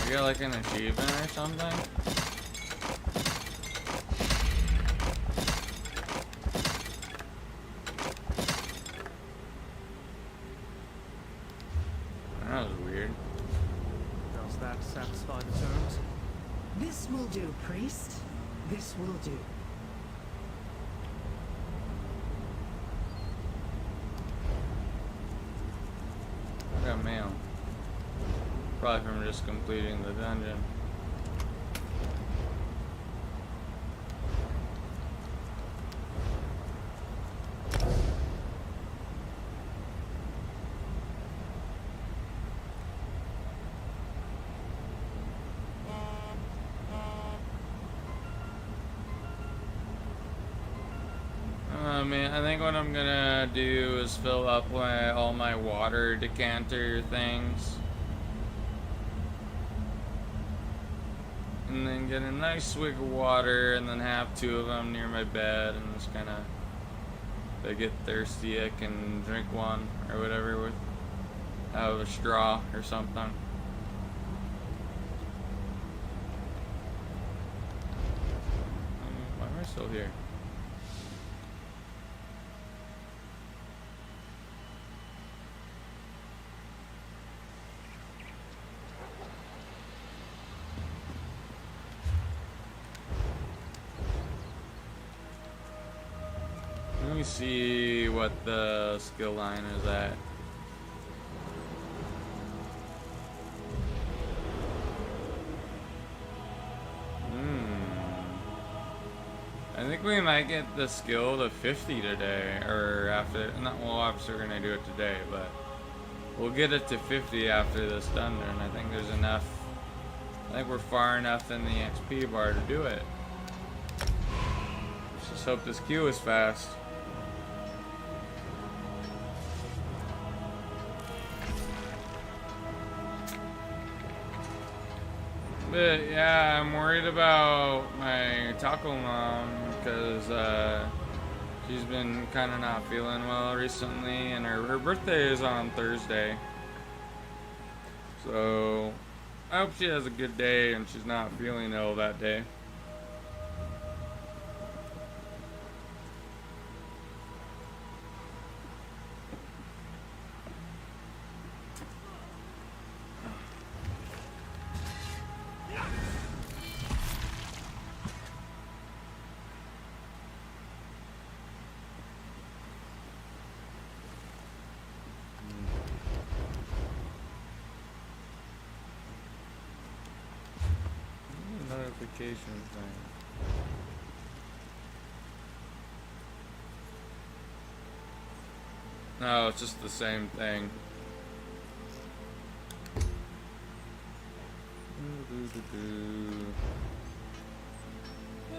We got like an achievement or something? That was weird.
Does that satisfy the terms?
This will do, priest. This will do.
I got mail. Probably from just completing the dungeon. I think what I'm gonna do is fill up all my water decanter things. And then get a nice swig of water and then have 2 of them near my bed and just kind of, if I get thirsty, I can drink one or whatever with out of a straw or something. Why am I still here? Let me see what the skill line is at. I think we might get the skill to 50 today, or after, not, well, obviously we're gonna do it today, but we'll get it to 50 after this done, and I think there's enough, I think we're far enough in the XP bar to do it. Let's just hope this queue is fast. But yeah, I'm worried about my taco mom because she's been kind of not feeling well recently, and her birthday is on Thursday. So I hope she has a good day and she's not feeling ill that day. Notification thing. No, it's just the same thing.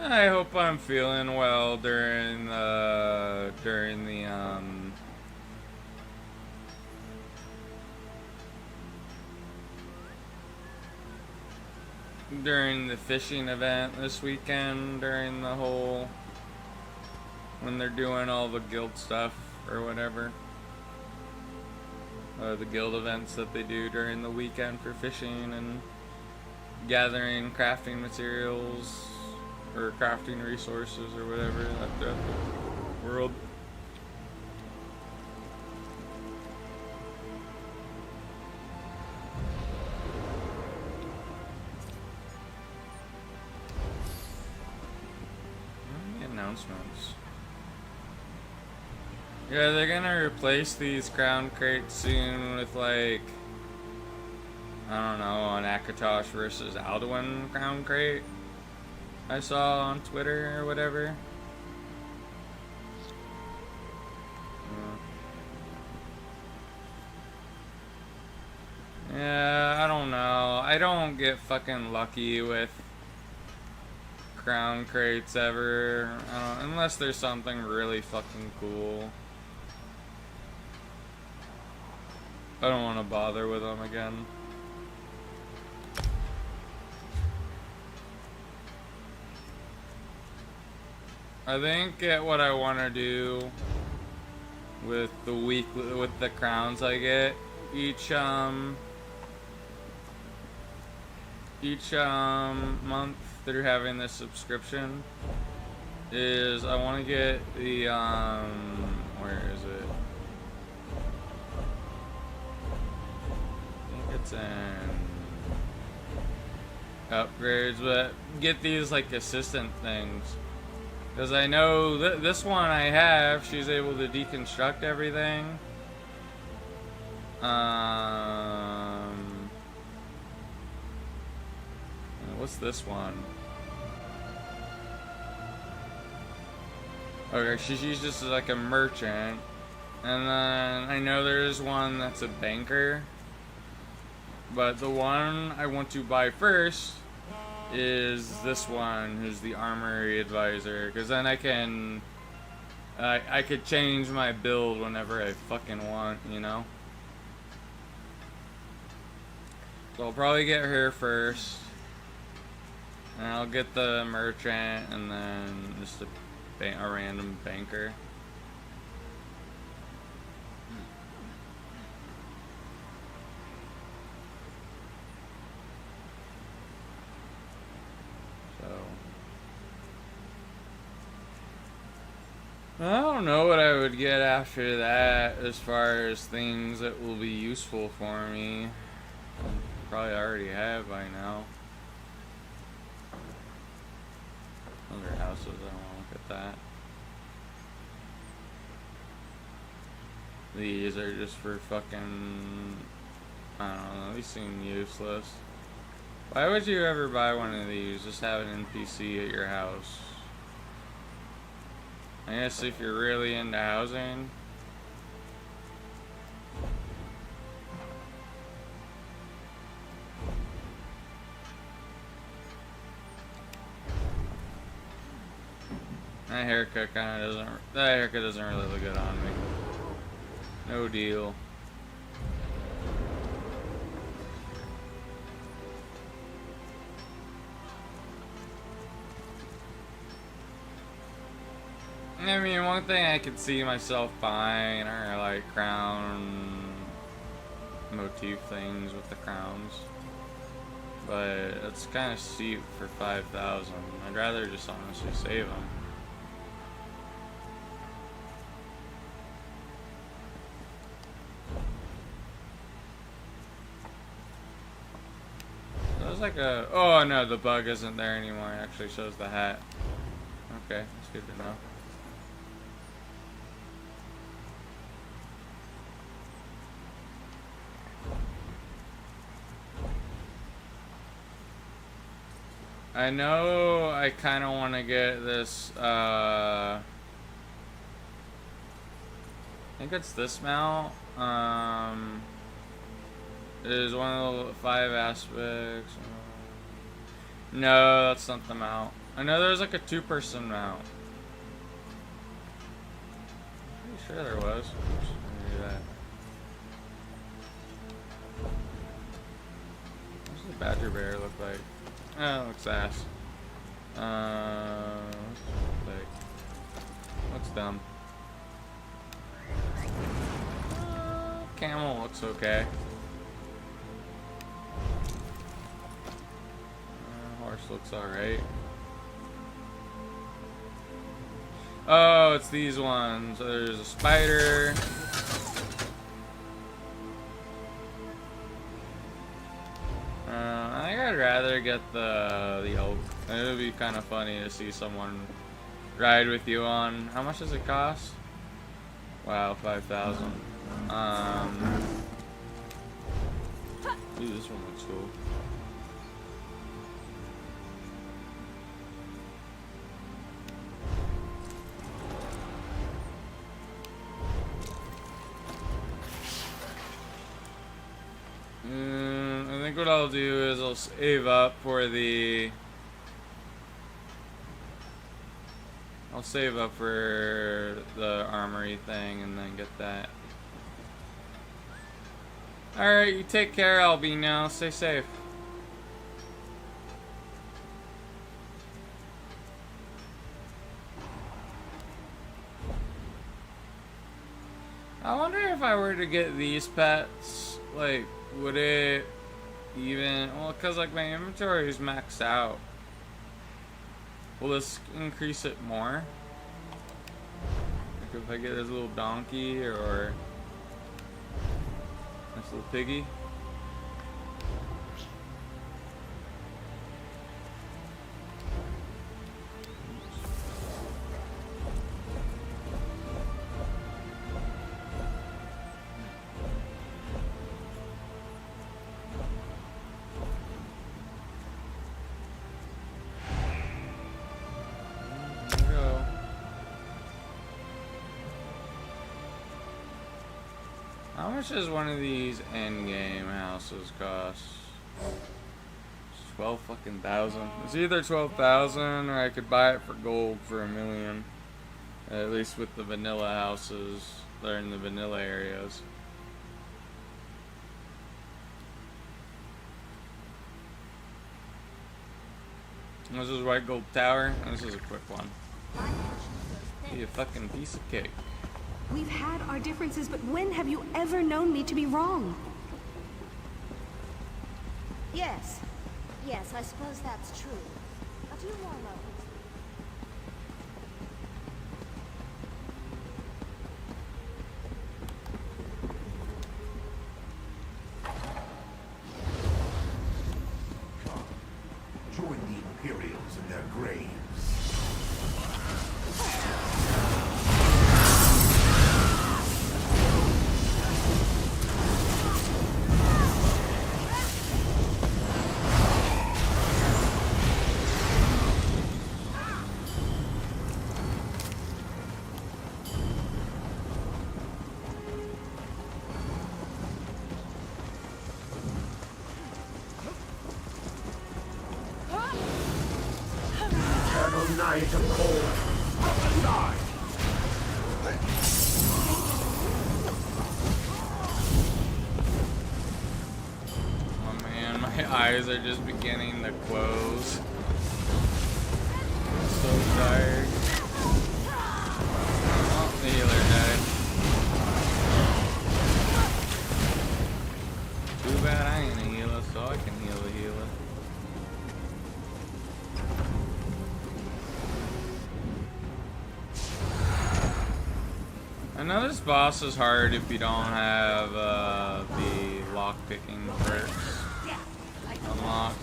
I hope I'm feeling well during the fishing event this weekend, during the whole, when they're doing all the guild stuff or whatever, the guild events that they do during the weekend for fishing and gathering crafting materials or crafting resources or whatever throughout the world. Announcements. Yeah, they're gonna replace these crown crates soon with, like, I don't know, an Akatosh versus Alduin crown crate I saw on Twitter or whatever. Yeah, I don't know. I don't get fucking lucky with crown crates ever, unless there's something really fucking cool. I don't want to bother with them again. I think what I want to do with the crowns I get each month through having this subscription is I want to get the where is it? I think it's in upgrades, but get these like assistant things, because I know this one I have, she's able to deconstruct everything. What's this one? Okay, she's just like a merchant. And then I know there's one that's a banker. But the one I want to buy first is this one, who's the armory advisor. Because then I can
I could change my build whenever I fucking want, you know? So I'll probably get her first. And I'll get the merchant and then just a random banker. I don't know what I would get after that as far as things that will be useful for me. Probably already have by now. Other houses, I don't want to look at that. These are just for fucking... I don't know, these seem useless. Why would you ever buy one of these? Just have an NPC at your house. I guess if you're really into housing. That haircut doesn't really look good on me. No deal. I mean, one thing I could see myself buying are like crown motif things with the crowns, but it's kind of steep for 5,000. I'd rather just honestly save them. There's like a... Oh no, the bug isn't there anymore. It actually shows the hat. Okay, that's good to know. I know I kind of want to get this, I think it's this mount. It is one of the 5 aspects. No, that's not the mount. I know there's like a 2-person mount. Pretty sure there was. Oops, let me do that. What does the badger bear look like? Oh, it looks ass. Looks dumb. Camel looks okay. Horse looks alright. Oh, it's these ones. There's a spider. I think I'd rather get the elk. It would be kind of funny to see someone ride with you on. How much does it cost? Wow, 5,000. Ooh, this one looks cool. I think what I'll do is I'll save up for the... I'll save up for the armory thing and then get that. Alright, you take care, Albino. Stay safe. I wonder if I were to get these pets, like, would it even... Well, because, like, my inventory is maxed out. Will this increase it more? Like, if I get this little donkey or... This little piggy? How much does one of these endgame houses cost? It's 12 fucking thousand. It's either 12,000 or I could buy it for gold for $1 million.
At least with the vanilla houses, they're in the vanilla areas. This is White Gold Tower, and this is a quick one. Be a fucking piece of cake.
We've had our differences, but when have you ever known me to be wrong?
Yes. Yes, I suppose that's true. A few more moments.
Join the Imperials in their graves. Eternal night of cold. Prophesy!
Oh man, my eyes are just beginning to close. I'm so tired. Oh, the healer died. Too bad I ain't a healer, so I can heal a healer. I know this boss is hard if you don't have the lockpicking perks unlocked.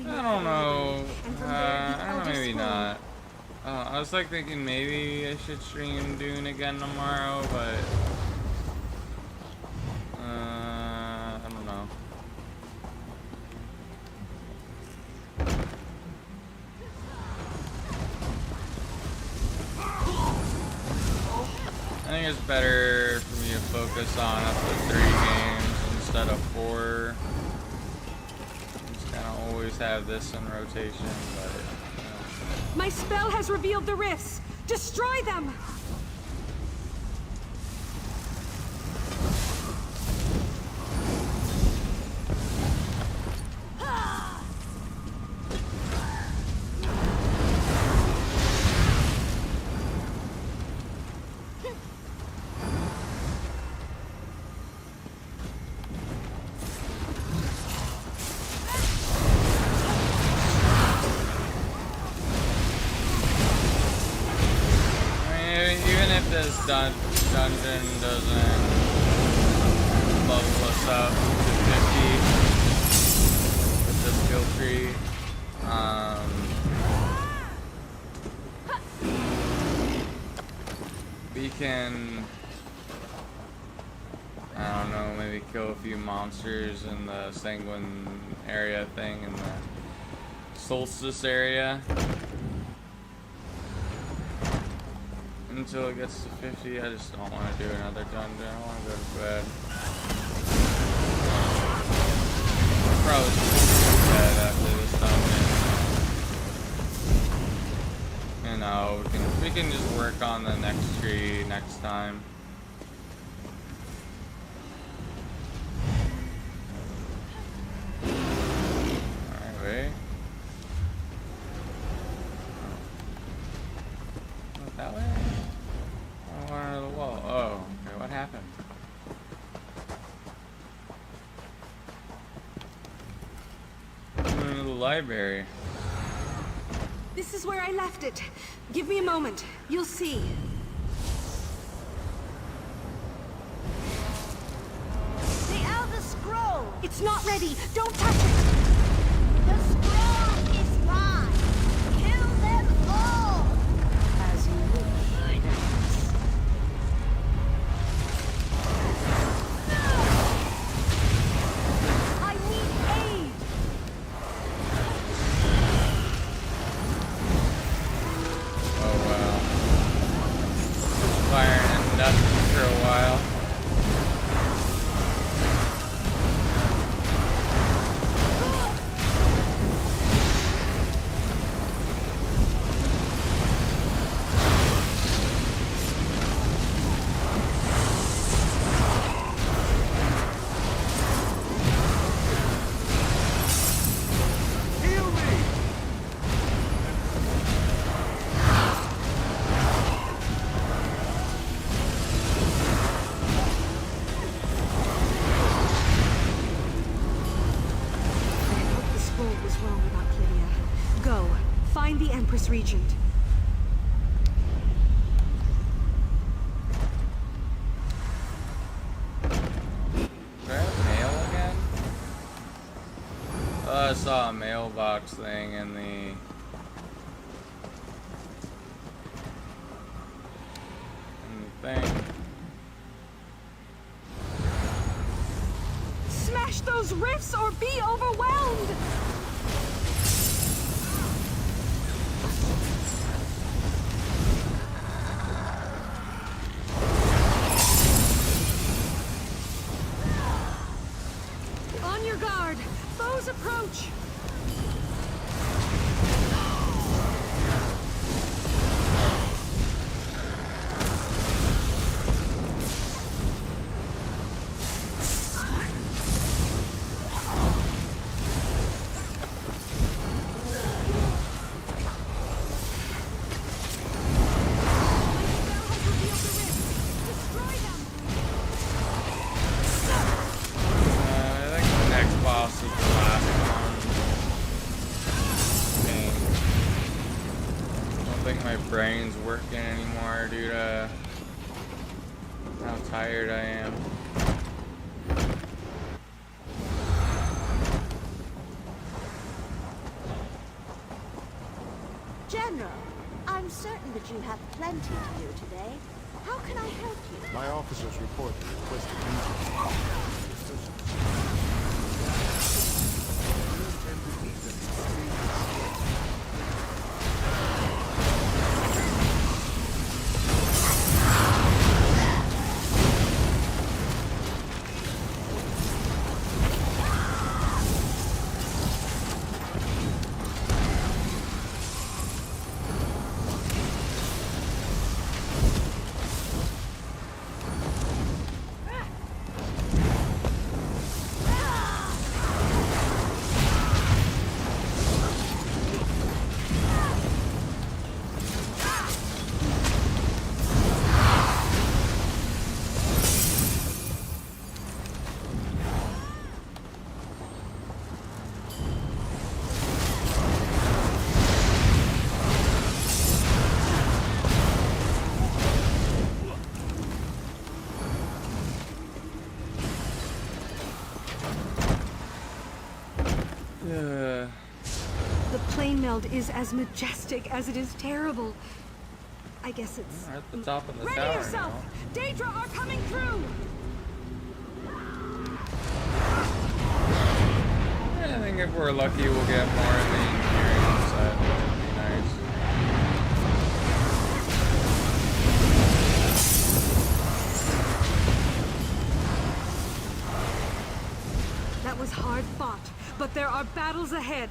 I don't know. I don't know, maybe not. I was like thinking maybe I should stream Dune again tomorrow, but I don't know. I think it's better for me to focus on up to 3 games instead of 4. Just kind of always have this in rotation, but
My spell has revealed the rifts. Destroy them!
this dungeon doesn't level us up to 50 with this skill tree. We can, I don't know, maybe kill a few monsters in the Sanguine area thing, in the Solstice area. Until it gets to 50, I just don't want to do another dungeon. I want to go to bed. Probably go to bed after this dungeon. You know, we can just work on the next tree next time. Alright, wait. Oh, that way? Oh, under the wall. Oh, okay, what happened? Into the library.
This is where I left it. Give me a moment. You'll see.
The Elder Scroll!
It's not ready. Don't touch it. was wrong about Clidia. Go, find the Empress Regent.
Do I have mail again? Oh, I saw a mailbox thing in the thing.
Smash those rifts or be overwhelmed! On your guard! Foes approach!
Brain's working anymore due to how tired I am.
General, I'm certain that you have plenty to do today. How can I help you?
My officers report the requested region.
The plane meld is as majestic as it is terrible. I guess it's...
We're at the top of the
Ready
tower
yourself!
now.
Daedra are coming through!
I think if we're lucky, we'll get more in the engineering set. That would be nice.
That was hard fought, but there are battles ahead.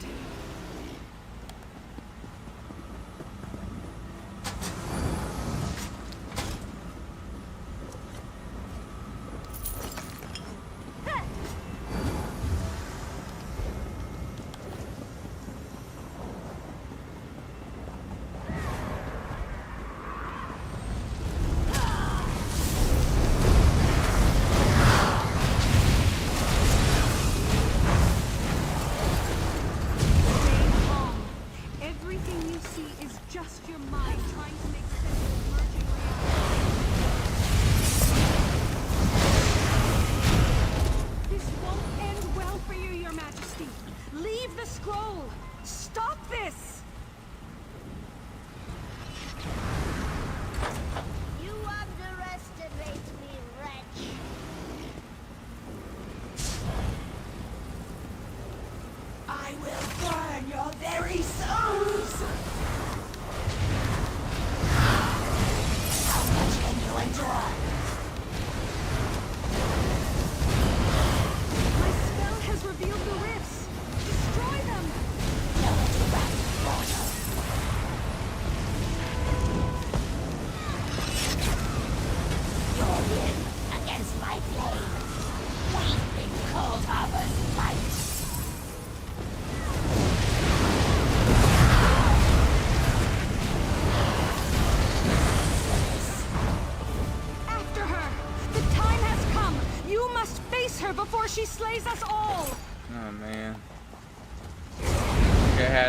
Before she slays us all!
Oh man.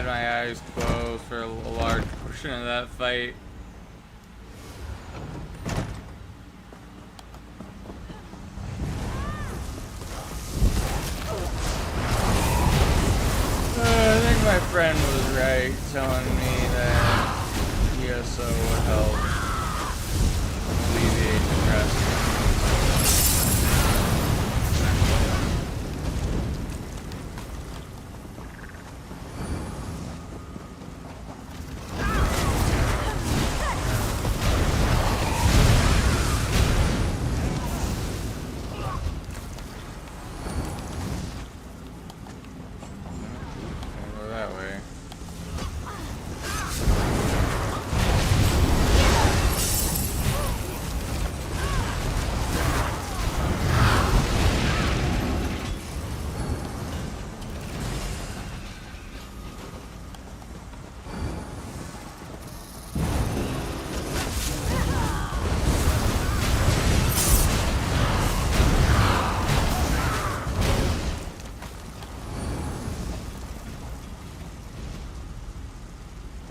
had my eyes closed for a large portion of that fight. I think my friend was right telling me that ESO would help alleviate depression. Go that way.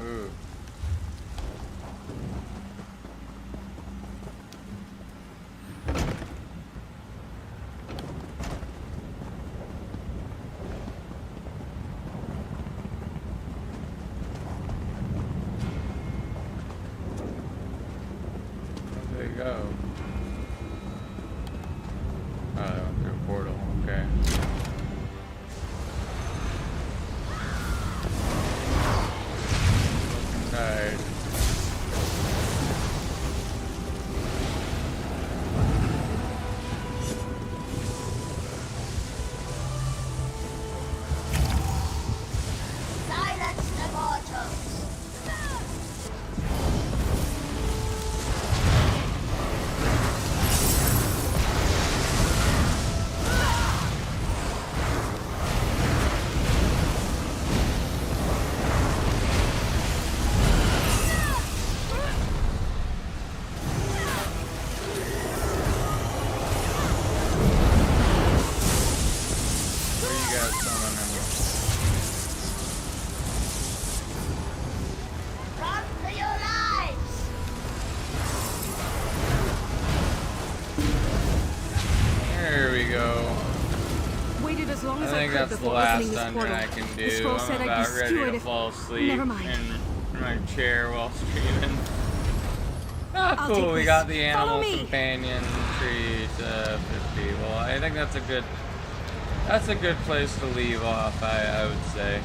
Ooh. There you go. Oh, that went through a portal. Okay. Inside.
Silence the mortals!
There you got someone in
Run for your lives!
There we go.
Waited as long
I
as I
think
could
that's the
before
last
opening this
dungeon
portal.
I can
The
do.
scroll said
I'm
I'd be
about ready
skewered
to
if...
fall asleep
Never mind.
in my chair while streaming. Ah,
I'll
cool.
take
We
this.
got the
Follow
animal
me.
companion tree to 50. Well, I think that's a good place to leave off. I would say.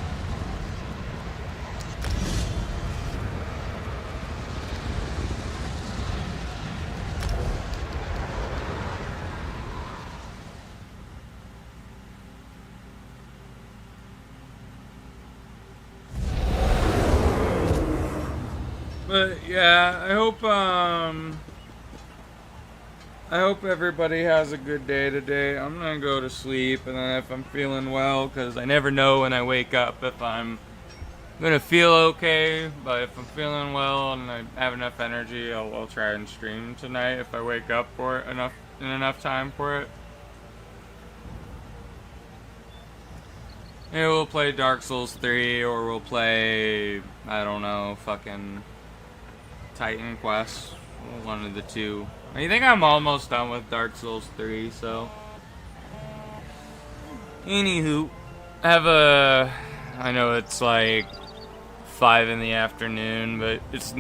But yeah, I hope everybody has a good day today. I'm gonna go to sleep, and then if I'm feeling well, because I never know when I wake up if I'm gonna feel okay. But if I'm feeling well and I have enough energy, I'll try and stream tonight if I wake up for it enough time for it. Maybe we'll play Dark Souls 3, or we'll play, I don't know, fucking Titan Quest. One of the two. I think I'm almost done with Dark Souls 3, so. Anywho, I know it's like 5 in the afternoon, but it's,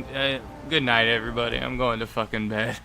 good night everybody. I'm going to fucking bed.